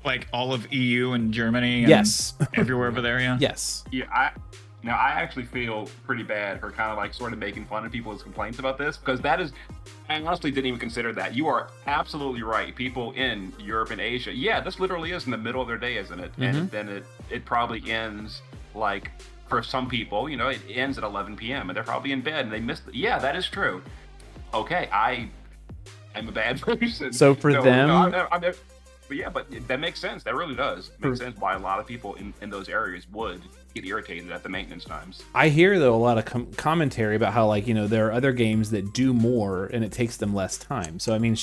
like all of EU and Germany and yes, everywhere over there. Yeah. Yes. Yeah. I actually feel pretty bad for kind of like sort of making fun of people's complaints about this, because that is, I honestly didn't even consider that. You are absolutely right. People in Europe and Asia, yeah, this literally is in the middle of their day, isn't it? And then it probably ends like, for some people, you know, it ends at 11 p.m. and they're probably in bed and they missed it. Yeah, that is true. Okay, I'm a bad person. So for them, but yeah, but that makes sense. That really does make sense why a lot of people in those areas would get irritated at the maintenance times. I hear though a lot of commentary about how, like, you know, there are other games that do more and it takes them less time. So I mean,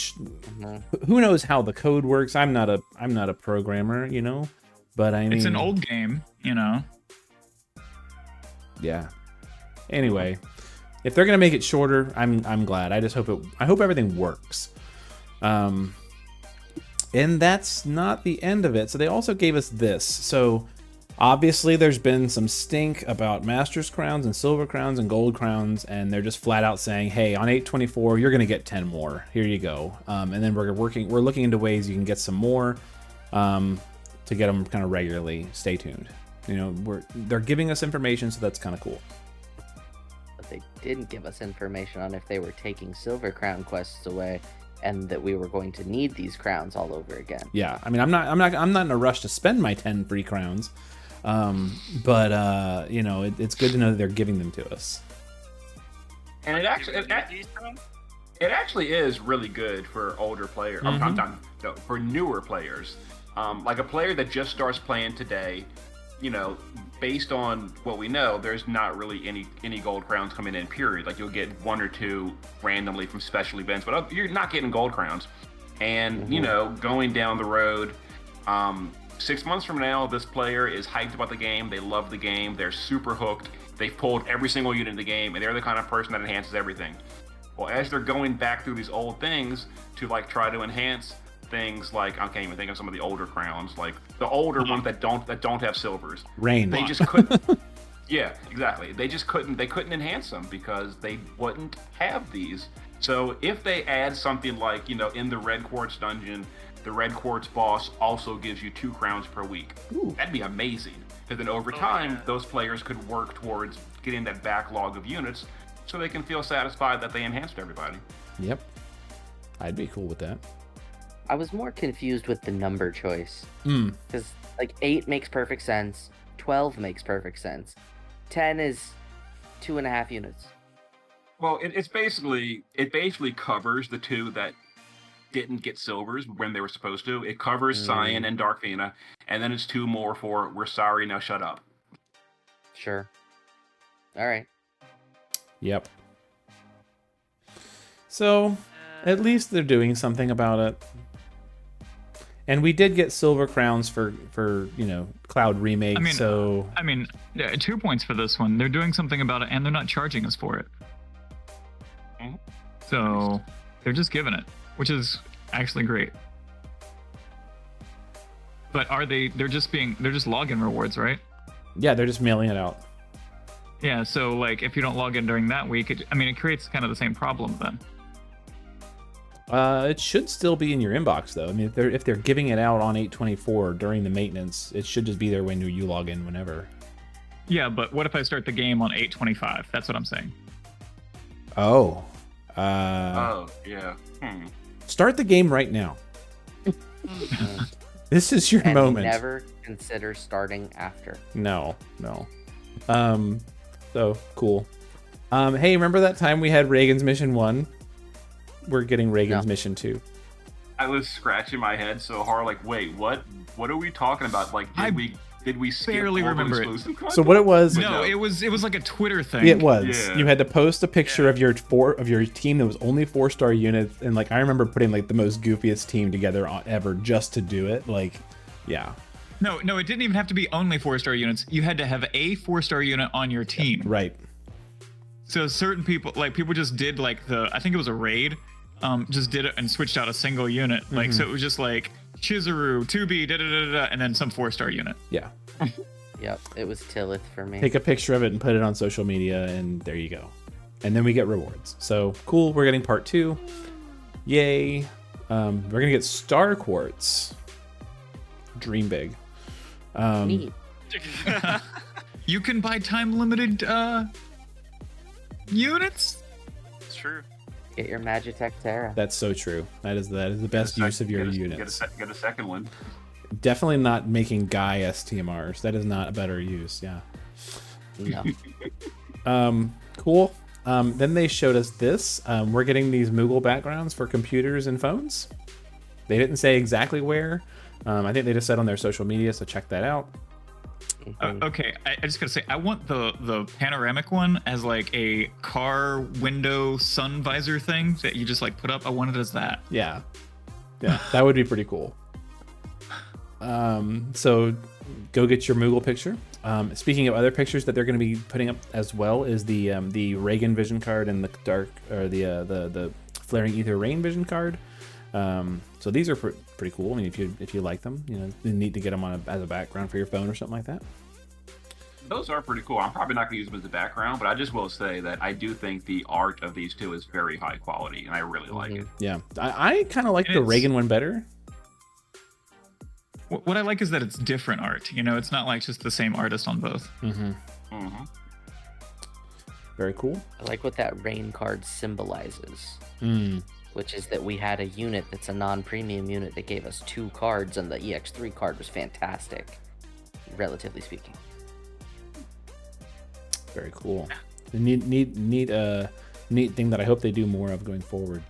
who knows how the code works? I'm not a programmer, you know, but I mean, it's an old game, you know. Yeah. Anyway, if they're gonna make it shorter, I'm glad. I just hope everything works. And that's not the end of it. So they also gave us this. So obviously there's been some stink about Masters crowns and Silver crowns and Gold crowns, and they're just flat out saying, hey, on 8/24 you're gonna get 10 more. Here you go. And then we're looking into ways you can get some more to get them kind of regularly. Stay tuned. You know, they're giving us information, so that's kind of cool. But they didn't give us information on if they were taking Silver Crown quests away. and that we were going to need these crowns all over again. Yeah, I mean, I'm not in a rush to spend my 10 free crowns, but you know, it's good to know that they're giving them to us. And it actually is really good for older players. No, for newer players. Like a player that just starts playing today, you know, based on what we know, there's not really any gold crowns coming in, period. Like you'll get 1 or 2 randomly from special events, but you're not getting gold crowns. And, you know, going down the road, 6 months from now, this player is hyped about the game. They love the game. They're super hooked. They've pulled every single unit in the game, and they're the kind of person that enhances everything. Well, as they're going back through these old things to like try to enhance things, like I can't even think of some of the older crowns, like the older ones that don't have silvers. Rain. They just couldn't. Yeah, exactly. They just couldn't. They couldn't enhance them because they wouldn't have these. So if they add something like, you know, in the Red Quartz dungeon, the Red Quartz boss also gives you 2 crowns per week. Ooh. That'd be amazing. Because then over time, those players could work towards getting that backlog of units, so they can feel satisfied that they enhanced everybody. Yep, I'd be cool with that. I was more confused with the number choice. Because like 8 makes perfect sense, 12 makes perfect sense, 10 is 2.5 units. Well, it basically covers the 2 that didn't get silvers when they were supposed to. It covers Cyan and Darkfina, and then it's 2 more for we're sorry, now shut up. Sure. All right. Yep. So, at least they're doing something about it. And we did get silver crowns for you know, Cloud Remake, I mean, 2 points for this one. They're doing something about it, and they're not charging us for it. So, they're just giving it, which is actually great. But they're just login rewards, right? Yeah, they're just mailing it out. Yeah, so like if you don't log in during that week, it creates kind of the same problem then. It should still be in your inbox though. I mean, if they're giving it out on 8/24 during the maintenance, it should just be there when you log in whenever. Yeah, but what if I start the game on 8/25? That's what I'm saying. Oh. Oh, yeah. Start the game right now. This is your moment. Never consider starting after. No. So cool. Hey, remember that time we had Reagan's Mission 1? We're getting Reagan's Mission 2. I was scratching my head so hard, like, wait, what are we talking about? Like, did we skip barely all the remember it. exclusive content? So what it was? No, it was like a Twitter thing. It was. Yeah. You had to post a picture of your team that was only 4-star units, and like I remember putting like the most goofiest team together ever just to do it. Like, yeah. No, it didn't even have to be only 4-star units. You had to have a 4-star unit on your team. Right. So certain people just did like I think it was a raid, just did it and switched out a single unit. Like, so it was just like Chizuru, 2B, and then some 4-star unit. Yeah. Yep, it was Tillith for me. Take a picture of it and put it on social media, and there you go. And then we get rewards. So cool. We're getting part 2. Yay. We're gonna get Star Quartz. Dream big. Neat. You can buy time limited units. It's true. Get your Magitech Terra. That's so true. That is the best use of your units. Get a second one. Definitely not making Guy STMRs. That is not a better use. Yeah. No. Cool. Then they showed us this. We're getting these Moogle backgrounds for computers and phones. They didn't say exactly where. I think they just said on their social media, so check that out. Okay, I just gotta say, I want the panoramic one as like a car window sun visor thing that you just like put up. I want it as that. Yeah, that would be pretty cool. So go get your Moogle picture. Speaking of other pictures that they're going to be putting up as well is the Reagan vision card and the Flaring Ether Rain vision card. So these are pretty cool. I mean, if you like them, you know, you need to get them on as a background for your phone or something like that. Those are pretty cool. I'm probably not going to use them as a background, but I just will say that I do think the art of these two is very high quality, and I really like it. Yeah, I kind of like the Reagan one better. What I like is that it's different art. You know, it's not like just the same artist on both. Very cool. I like what that rain card symbolizes. which is that we had a unit that's a non-premium unit that gave us 2 cards, and the EX3 card was fantastic, relatively speaking. Very cool. Neat thing that I hope they do more of going forward.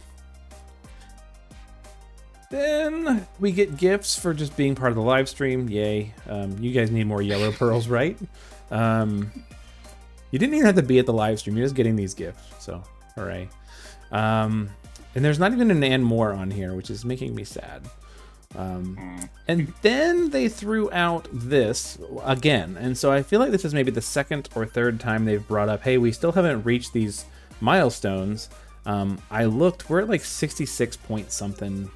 Then we get gifts for just being part of the live stream. Yay. You guys need more yellow pearls, right? You didn't even have to be at the live stream. You're just getting these gifts. So, hooray. And there's not even an and more on here, which is making me sad. And then they threw out this again. And so I feel like this is maybe the second or third time they've brought up, hey, we still haven't reached these milestones. I looked, we're at like 66 point something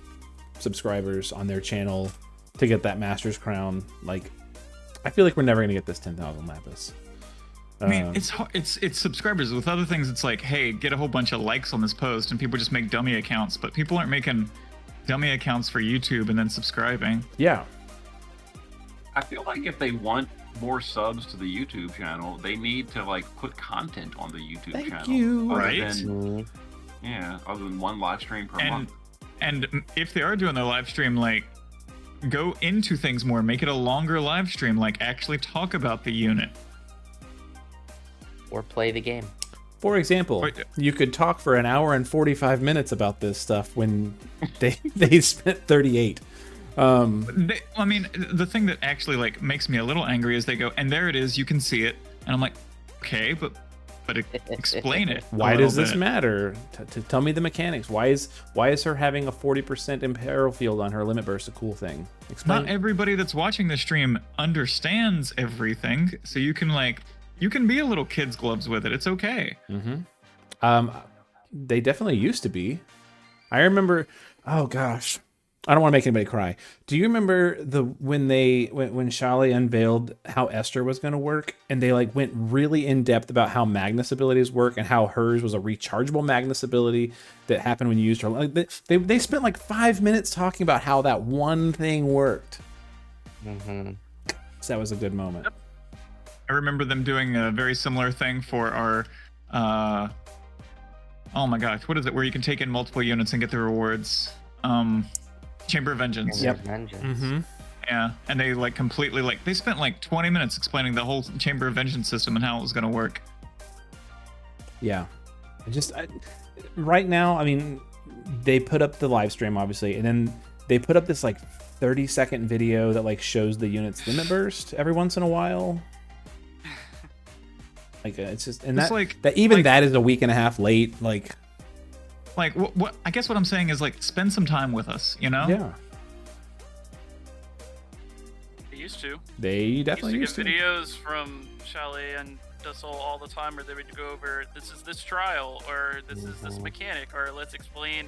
subscribers on their channel to get that Master's Crown. Like, I feel like we're never going to get this 10,000 lapis. I mean, it's hard, it's subscribers. With other things, it's like, hey, get a whole bunch of likes on this post, and people just make dummy accounts. But people aren't making dummy accounts for YouTube and then subscribing. Yeah. I feel like if they want more subs to the YouTube channel, they need to like put content on the YouTube Thank channel. you. Right? Other than one live stream per month. And if they are doing their live stream, like, go into things more, make it a longer live stream, like actually talk about the unit. Or play the game. For example, you could talk for an hour and 45 minutes about this stuff when they spent 38. I mean, the thing that actually like makes me a little angry is they go, and there it is, you can see it, and I'm like, okay, but explain it. Why does this matter? Tell me the mechanics. Why is her having a 40% imperil field on her limit burst a cool thing? Explain. Not everybody that's watching the stream understands everything, so you can be a little kid's gloves with it. It's okay. They definitely used to be. I remember. Oh gosh, I don't want to make anybody cry. Do you remember when Shale unveiled how Esther was going to work, and they like went really in depth about how Magnus abilities work and how hers was a rechargeable Magnus ability that happened when you used her. Like, they spent like 5 minutes talking about how that one thing worked. So that was a good moment. I remember them doing a very similar thing for our, oh my gosh, what is it? Where you can take in multiple units and get the rewards. Chamber of Vengeance. Yep. Yeah, and they like completely like they spent like 20 minutes explaining the whole Chamber of Vengeance system and how it was going to work. Yeah, right now, I mean, they put up the live stream obviously, and then they put up this like 30-second video that like shows the unit's limit burst every once in a while. Like it's just, and it's that is a week and a half late. Like what I guess what I'm saying is like spend some time with us, you know? Yeah. They used to. They definitely used to get videos from Chalet and Dussel all the time, where they would go over this is this trial, or this is this mechanic, or let's explain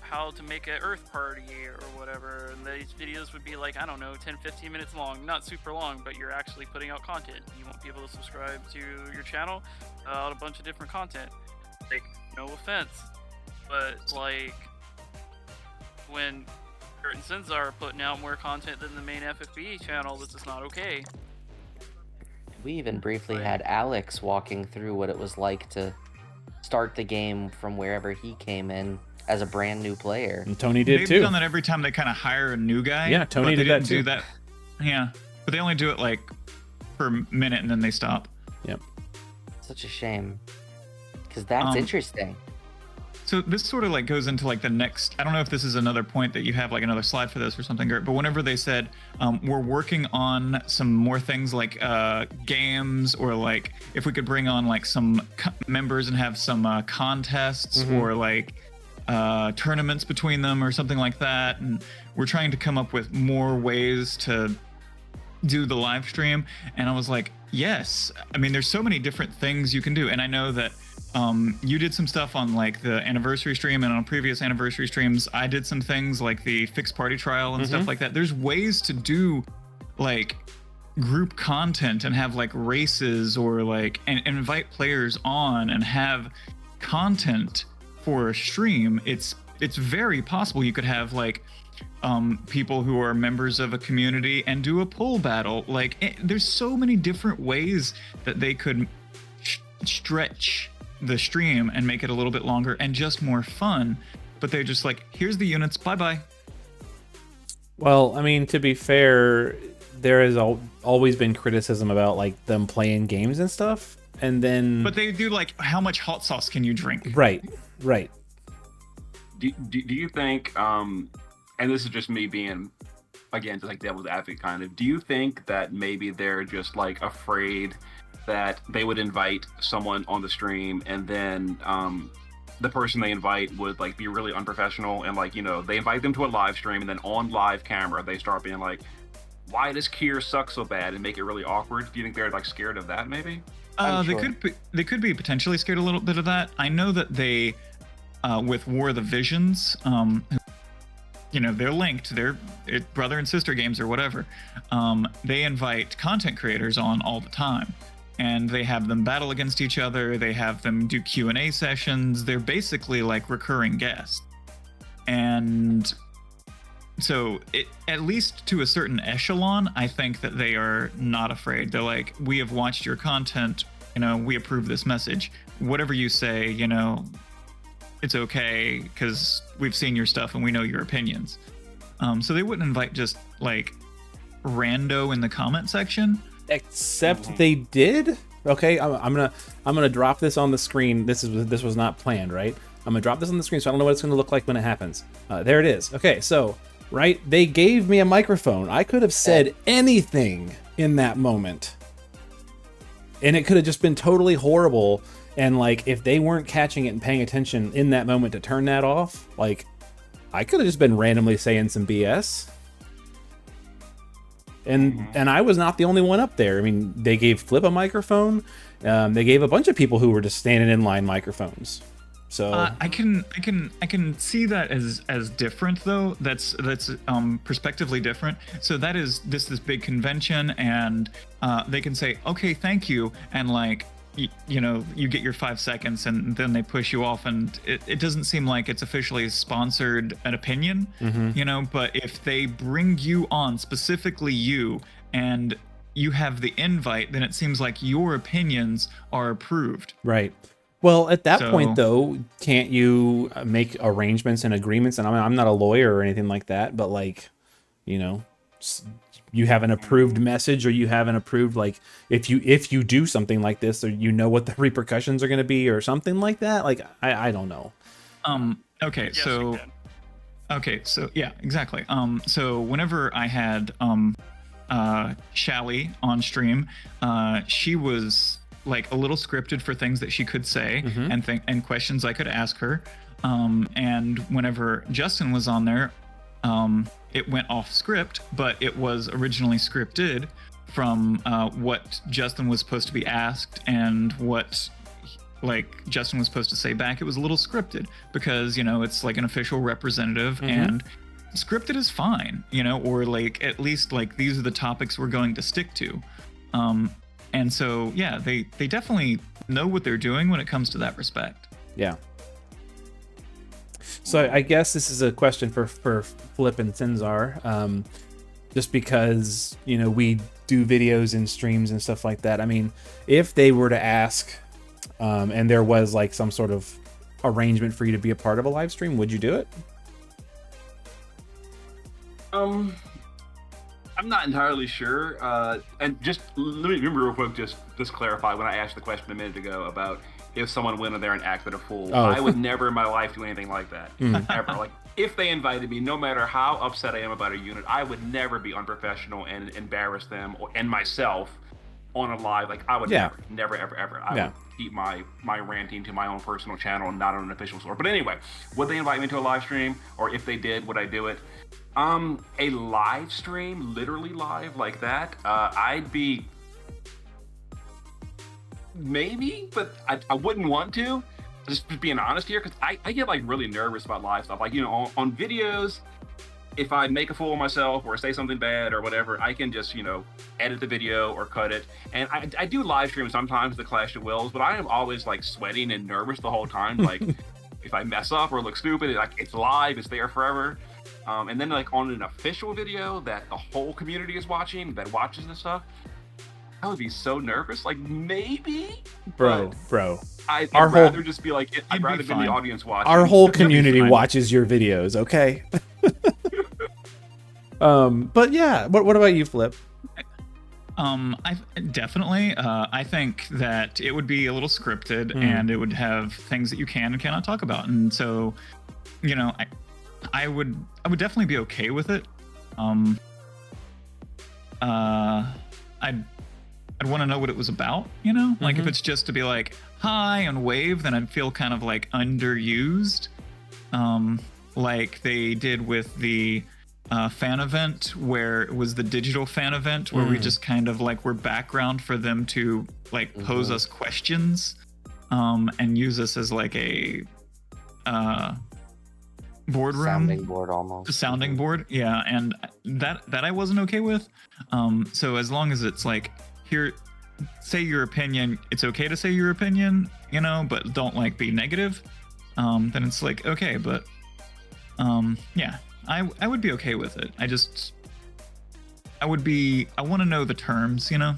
how to make an Earth party or whatever. And these videos would be like, I don't know, 10-15 minutes long, not super long, but you're actually putting out content. You want people to subscribe to your channel, out a bunch of different content. Like, no offense, but like when Kurt and Sinzar are putting out more content than the main FFBE channel, this is not okay. We even briefly had Alex walking through what it was like to start the game from wherever he came in as a brand new player. And Tony did They've too. done that every time they kind of hire a new guy. Yeah, Tony did that too. Yeah, but they only do it like for a minute and then they stop. Yep. Such a shame, because that's interesting. So this sort of like goes into like the next, I don't know if this is another point that you have like another slide for this or something, Gert, but whenever they said we're working on some more things like games, or like if we could bring on like some members and have some contests or like tournaments between them or something like that, and we're trying to come up with more ways to do the live stream. And I was like, yes, I mean there's so many different things you can do, and I know that you did some stuff on like the anniversary stream, and on previous anniversary streams I did some things like the fixed party trial and stuff like that. There's ways to do like group content and have like races, or like and invite players on and have content for a stream. It's very possible you could have like people who are members of a community and do a pull battle. Like there's so many different ways that they could stretch the stream and make it a little bit longer and just more fun. but they're just like, here's the units, bye-bye. Well, I mean, to be fair, there has always been criticism about like them playing games and stuff, and then. But they do like, how much hot sauce can you drink? Right. Do you think, and this is just me being, again, just like devil's advocate kind of, do you think that maybe they're just like afraid that they would invite someone on the stream and then the person they invite would like be really unprofessional, and like, you know, they invite them to a live stream and then on live camera they start being like, why does Kier suck so bad, and make it really awkward? Do you think they're like scared of that maybe? They could be potentially scared a little bit of that. I know that they with War of the Visions, you know, they're linked, they're brother and sister games or whatever. They invite content creators on all the time, and they have them battle against each other. They have them do Q&A sessions. They're basically like recurring guests. And so at least to a certain echelon, I think that they are not afraid. They're like, we have watched your content, you know, we approve this message. Whatever you say, you know, it's okay, because we've seen your stuff and we know your opinions. So they wouldn't invite just like rando in the comment section. Except they did. Okay, I'm gonna drop this on the screen. This was not planned, right? I'm gonna drop this on the screen, so I don't know what it's gonna look like when it happens. There it is. Okay, so right, they gave me a microphone. I could have said anything in that moment, and it could have just been totally horrible. And like, if they weren't catching it and paying attention in that moment to turn that off, like, I could have just been randomly saying some BS. And I was not the only one up there. I mean, they gave Flip a microphone. They gave a bunch of people who were just standing in line microphones. So I can see that as different though. That's perspectively different. So that is this big convention, and they can say, okay, thank you, and like, you know, you get your 5 seconds and then they push you off, and it doesn't seem like it's officially sponsored an opinion, you know. But if they bring you on, specifically you, and you have the invite, then it seems like your opinions are approved. Right. Well, at that point though, can't you make arrangements and agreements? And I'm not a lawyer or anything like that, but like, you know, you have an approved message, or you have an approved, like, if you do something like this, or you know what the repercussions are going to be or something like that. Like, I don't know. Okay. Yes, So yeah, exactly. So whenever I had Shally on stream, she was like a little scripted for things that she could say, and questions I could ask her. And whenever Justin was on there, it went off script, but it was originally scripted from what Justin was supposed to be asked and what like Justin was supposed to say back. It was a little scripted because, you know, it's like an official representative, and scripted is fine, you know, or like at least like these are the topics we're going to stick to. And so, yeah, they definitely know what they're doing when it comes to that respect. Yeah. So I guess this is a question for Flip and Sinzar, just because, you know, we do videos and streams and stuff like that. I mean, if they were to ask, and there was like some sort of arrangement for you to be a part of a live stream, would you do it? I'm not entirely sure. And just let me remember real quick, just clarify when I asked the question a minute ago about if someone went in there and acted a fool. I would never in my life do anything like that. Ever. Like, if they invited me, no matter how upset I am about a unit, I would never be unprofessional and embarrass them and myself on a live. Like, I would never, ever. I would keep my ranting to my own personal channel and not on an official store. But anyway, would they invite me to a live stream? Or if they did, would I do it? A live stream, literally live like that, I'd be maybe, but I wouldn't want to. Just being honest here, because I get like really nervous about live stuff. Like, you know, on videos, if I make a fool of myself or say something bad or whatever, I can just, you know, edit the video or cut it. And I do live stream sometimes, the Clash of Wills, but I am always like sweating and nervous the whole time. Like, if I mess up or look stupid, it's live, it's there forever. And then like on an official video that the whole community is watching, that watches this stuff, I would be so nervous. Like maybe, bro. I'd Our rather whole- just be like, I'd You'd be rather be in the fine. audience watching. Our whole be community fine. watches your videos, okay? But yeah, what about you, Flip? I definitely. I think that it would be a little scripted, and it would have things that you can and cannot talk about, and so, you know, I would definitely be okay with it. I'd want to know what it was about, you know? Like, if it's just to be like, hi, and wave, then I'd feel kind of, like, underused. Like they did with the fan event, where it was the digital fan event, where we just kind of, like, were background for them to, like, pose us questions, and use us as, like, a boardroom. Sounding board almost. Sounding board, yeah, and that I wasn't okay with. So as long as it's like, here, say your opinion, it's okay to say your opinion, you know, but don't like be negative. Then it's like, okay, but yeah, I would be okay with it. I want to know the terms, you know.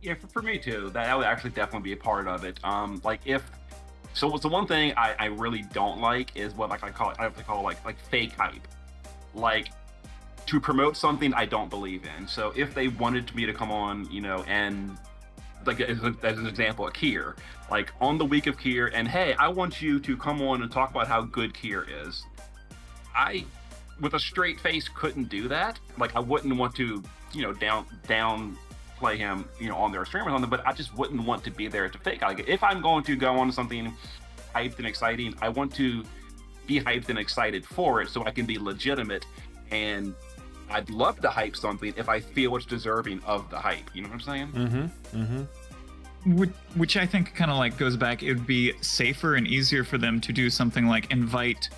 Yeah, for me too. That would actually definitely be a part of it. Like if. So what's the one thing I really don't like is what I have to call like fake hype. Like to promote something I don't believe in. So if they wanted me to come on, you know, and like as an example, a Kier, like on the week of Kier, and hey, I want you to come on and talk about how good Kier is. I, with a straight face, couldn't do that. Like I wouldn't want to, you know, down play him, you know, on their stream or something, but I just wouldn't want to be there to fake. Like if I'm going to go on something hyped and exciting, I want to be hyped and excited for it so I can be legitimate, and I'd love to hype something if I feel it's deserving of the hype. You know what I'm saying? Which I think kind of like goes back, it would be safer and easier for them to do something like invite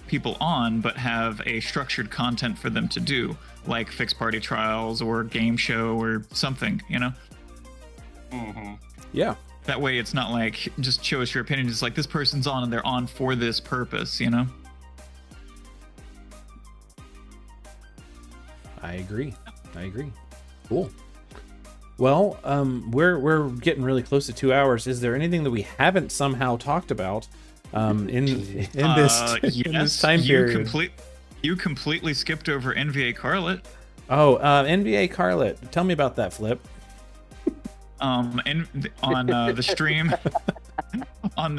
people on, but have a structured content for them to do, like fixed party trials or game show or something, you know? Yeah. That way it's not like, just show us your opinion. It's like, this person's on and they're on for this purpose, you know? I agree. Cool. Well, we're getting really close to 2 hours. Is there anything that we haven't somehow talked about in this time period? You completely skipped over NVA Carlet. Oh, NVA Carlet. Tell me about that, Flip. On the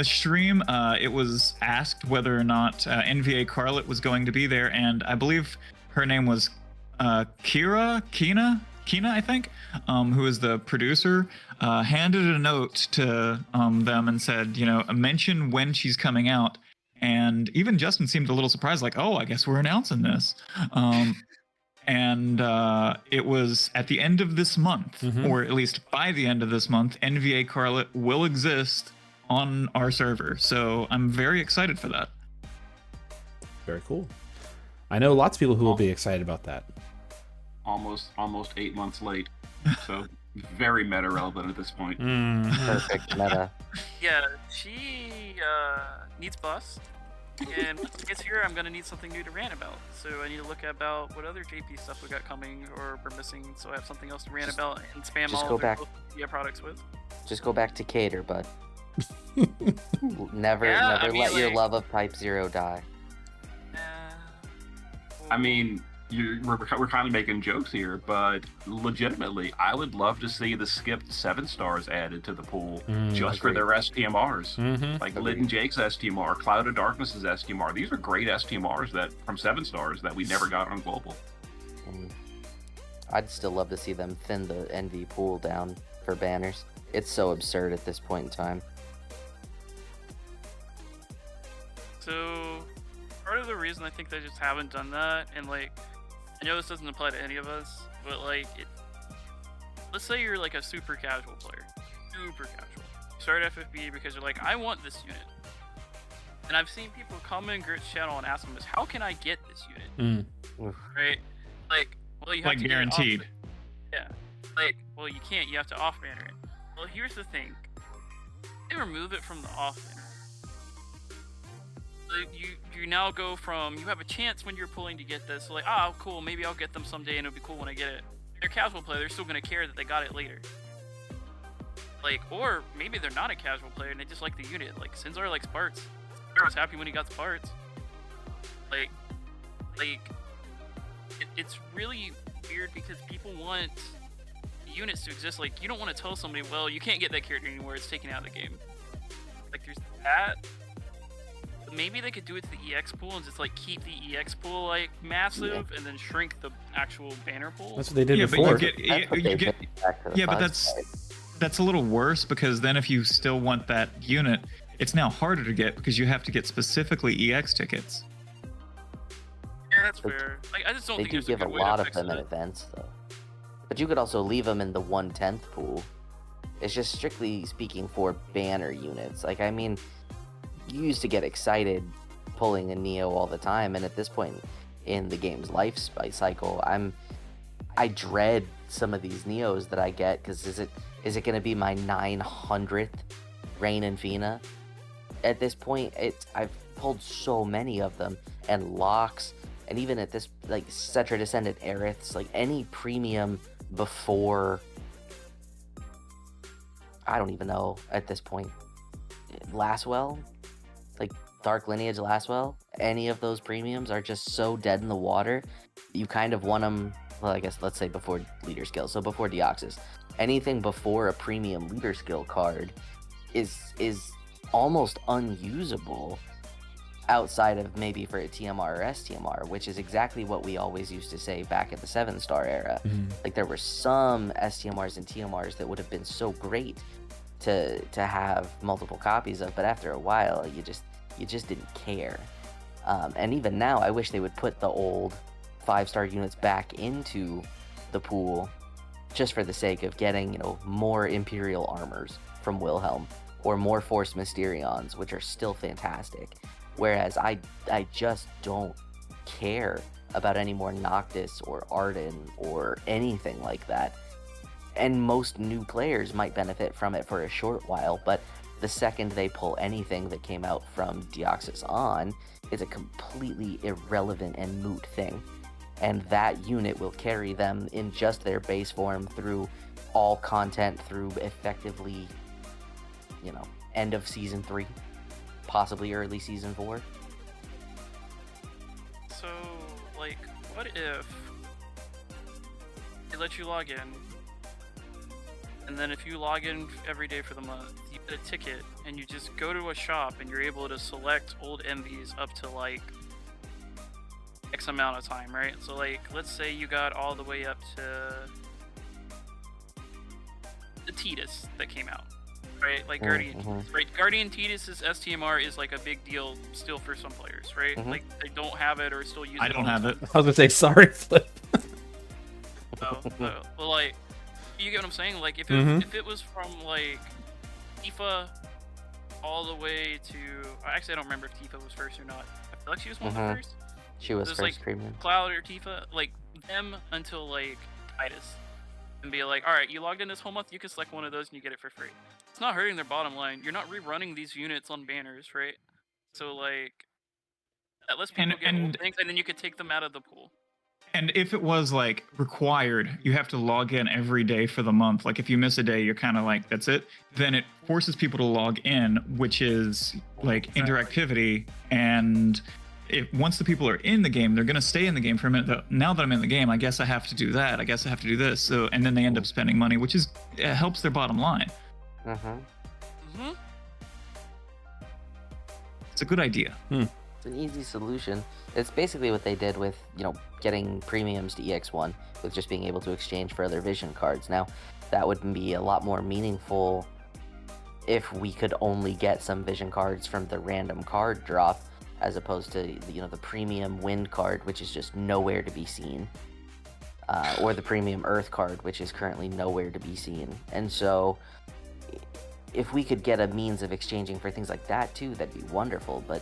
stream, it was asked whether or not NVA Carlet was going to be there, and I believe her name was Kina, I think, who is the producer, handed a note to them and said, you know, mention when she's coming out. And even Justin seemed a little surprised, like, oh, I guess we're announcing this. And it was at the end of this month, or at least by the end of this month, NVA Carlet will exist on our server. So I'm very excited for that. Very cool. I know lots of people who will be excited about that. Almost 8 months late. So very meta relevant at this point. Perfect meta. Yeah, she needs bust. And once it gets here, I'm going to need something new to rant about. So I need to look about what other JP stuff we got coming or we're missing, so I have something else to rant about and spam all of their media products with. Just go back to Cater, bud. Never let your love of Type 0 die. I mean, we're kind of making jokes here, but legitimately, I would love to see the skipped 7 stars added to the pool just for their STMRs. Like Lid and Jake's STMR, Cloud of Darkness's STMR. These are great STMRs that from 7 stars that we never got on Global. I'd still love to see them thin the NV pool down for banners. It's so absurd at this point in time. So, part of the reason I think they just haven't done that, and like, I know this doesn't apply to any of us, but like, let's say you're like a super casual player. Super casual. You start FFBE because you're like, I want this unit. And I've seen people come in Grit's channel and ask them this, how can I get this unit? Right? Like, well, you have to guaranteed. Get it off. Yeah. Like, well, you can't. You have to off banner it. Well, here's the thing. They remove it from the off banner. Like, you now go from, you have a chance when you're pulling to get this, so like, cool, maybe I'll get them someday and it'll be cool when I get it. they're casual player, they're still gonna care that they got it later. Like, or maybe they're not a casual player and they just like the unit. Like Sinzar likes parts. Sinzar was happy when he got the parts. Like, it's really weird because people want units to exist. Like, you don't want to tell somebody, well, you can't get that character anymore, it's taken out of the game. Like, there's that. But maybe they could do it to the EX pool and just like keep the EX pool like massive and then shrink the actual banner pool. That's what they did Yeah, before. but that's a little worse, because then if you still want that unit, it's now harder to get because you have to get specifically EX tickets. Yeah, that's fair. Like, I just don't They think do there's give a a good way lot to of fix them in it. events, though. But you could also leave them in the 1/10 pool. It's just strictly speaking for banner units. Like, I mean, you used to get excited pulling a Neo all the time, and at this point in the game's life cycle, I dread some of these Neos that I get, because is it going to be my 900th Rain and Fina? At this point, I've pulled so many of them, and locks, and even at this, like, Cetra Descendant Aeriths, like, any premium before, I don't even know at this point, Lastwell, like Dark Lineage Lastwell, any of those premiums are just so dead in the water. You kind of want them, well, I guess let's say before leader skill, so before Deoxys. Anything before a premium leader skill card is almost unusable outside of maybe for a TMR or STMR, which is exactly what we always used to say back at the 7-star era. Like, there were some STMRs and TMRs that would have been so great to have multiple copies of, but after a while you just didn't care. And even now, I wish they would put the old 5-star units back into the pool, just for the sake of getting, you know, more Imperial armors from Wilhelm, or more Force Mysterions, which are still fantastic. Whereas I just don't care about any more Noctis or Arden or anything like that. And most new players might benefit from it for a short while, but the second they pull anything that came out from Deoxys on, it's a completely irrelevant and moot thing. And that unit will carry them in just their base form through all content, through effectively, you know, end of Season 3, possibly early Season 4. So, like, what if they let you log in, and then if you log in every day for the month, you get a ticket, and you just go to a shop, and you're able to select old MVs up to, like, X amount of time, right? So, like, let's say you got all the way up to the Tidus that came out, right? Like, Guardian Tidus, right? Guardian Tidus's STMR is, like, a big deal still for some players, right? Like, they don't have it or still use it. I don't have it. I was gonna say, sorry, Flip. Well, like, you get what I'm saying? Like, if it was from, like, Tifa all the way to... Actually, I don't remember if Tifa was first or not. I feel like she was one of the first. She was There's, first like, premium. Cloud or Tifa, like, them until, like, Titus. And be like, alright, you logged in this whole month, you can select one of those and you get it for free. It's not hurting their bottom line. You're not rerunning these units on banners, right? So, like, that lets people get old things, and then you could take them out of the pool. And if it was, like, required, you have to log in every day for the month. Like, if you miss a day, you're kind of like, that's it. Then it forces people to log in, which is, like, interactivity. And once the people are in the game, they're going to stay in the game for a minute. Now that I'm in the game, I guess I have to do that. I guess I have to do this. So, and then they end up spending money, which is, it helps their bottom line. It's a good idea. It's an easy solution. It's basically what they did with, you know, getting premiums to EX1, with just being able to exchange for other vision cards. Now, that would be a lot more meaningful if we could only get some vision cards from the random card drop, as opposed to, you know, the premium wind card, which is just nowhere to be seen, or the premium earth card, which is currently nowhere to be seen. And so, if we could get a means of exchanging for things like that too, that'd be wonderful. But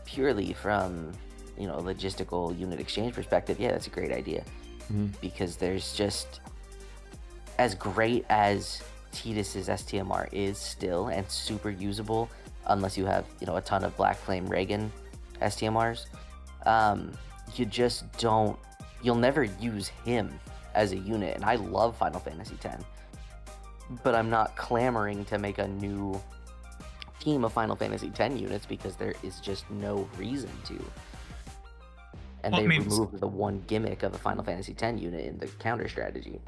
purely from, you know, logistical unit exchange perspective, yeah, that's a great idea. Because there's just, as great as Tidus's STMR is still, and super usable, unless you have, you know, a ton of Black Flame Reagan STMRs, you just don't, you'll never use him as a unit, and I love Final Fantasy X. But I'm not clamoring to make a new team of Final Fantasy X units because there is just no reason to. And Well, they I mean, removed the one gimmick of a Final Fantasy X unit in the counter strategy.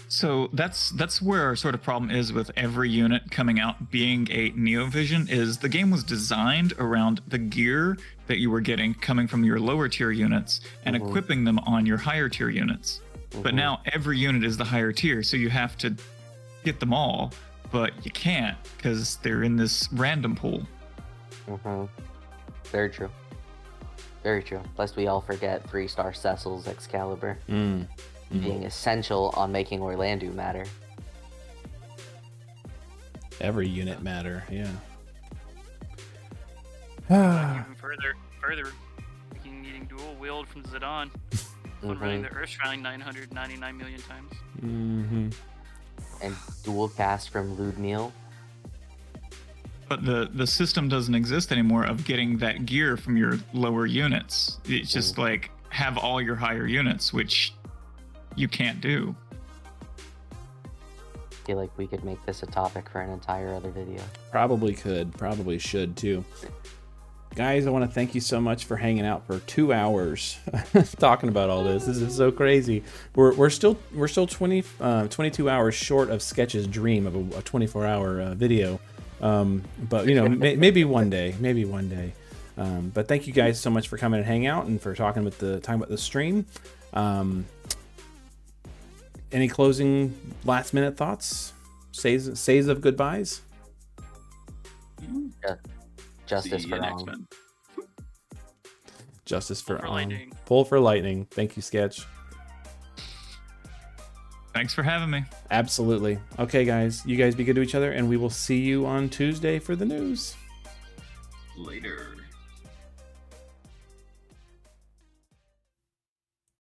So that's where our sort of problem is with every unit coming out being a Neovision, is the game was designed around the gear that you were getting coming from your lower tier units and equipping them on your higher tier units. But now every unit is the higher tier, so you have to get them all, but you can't because they're in this random pool. Very true. Very true. Lest we all forget 3-star Cecil's Excalibur being essential on making Orlandu matter. Every unit matter, yeah. Even further, needing dual wield from Zidane when running the Earthshrine 999 million times. And dual cast from Ludmil. But the system doesn't exist anymore of getting that gear from your lower units. It's just like have all your higher units, which you can't do. I feel like we could make this a topic for an entire other video. Probably could, probably should too. Guys, I want to thank you so much for hanging out for 2 hours talking about all this. This is so crazy. We're still 22 hours short of Sketch's dream of a 24-hour video. But you know, maybe one day, but thank you guys so much for coming and hang out and for talking about the stream. Any closing last minute thoughts? Says of goodbyes? Justice for all. Justice for all. Lightning. Pull for lightning. Thank you, Sketch. Thanks for having me. Absolutely. Okay, guys, you guys be good to each other, and we will see you on Tuesday for the news. Later.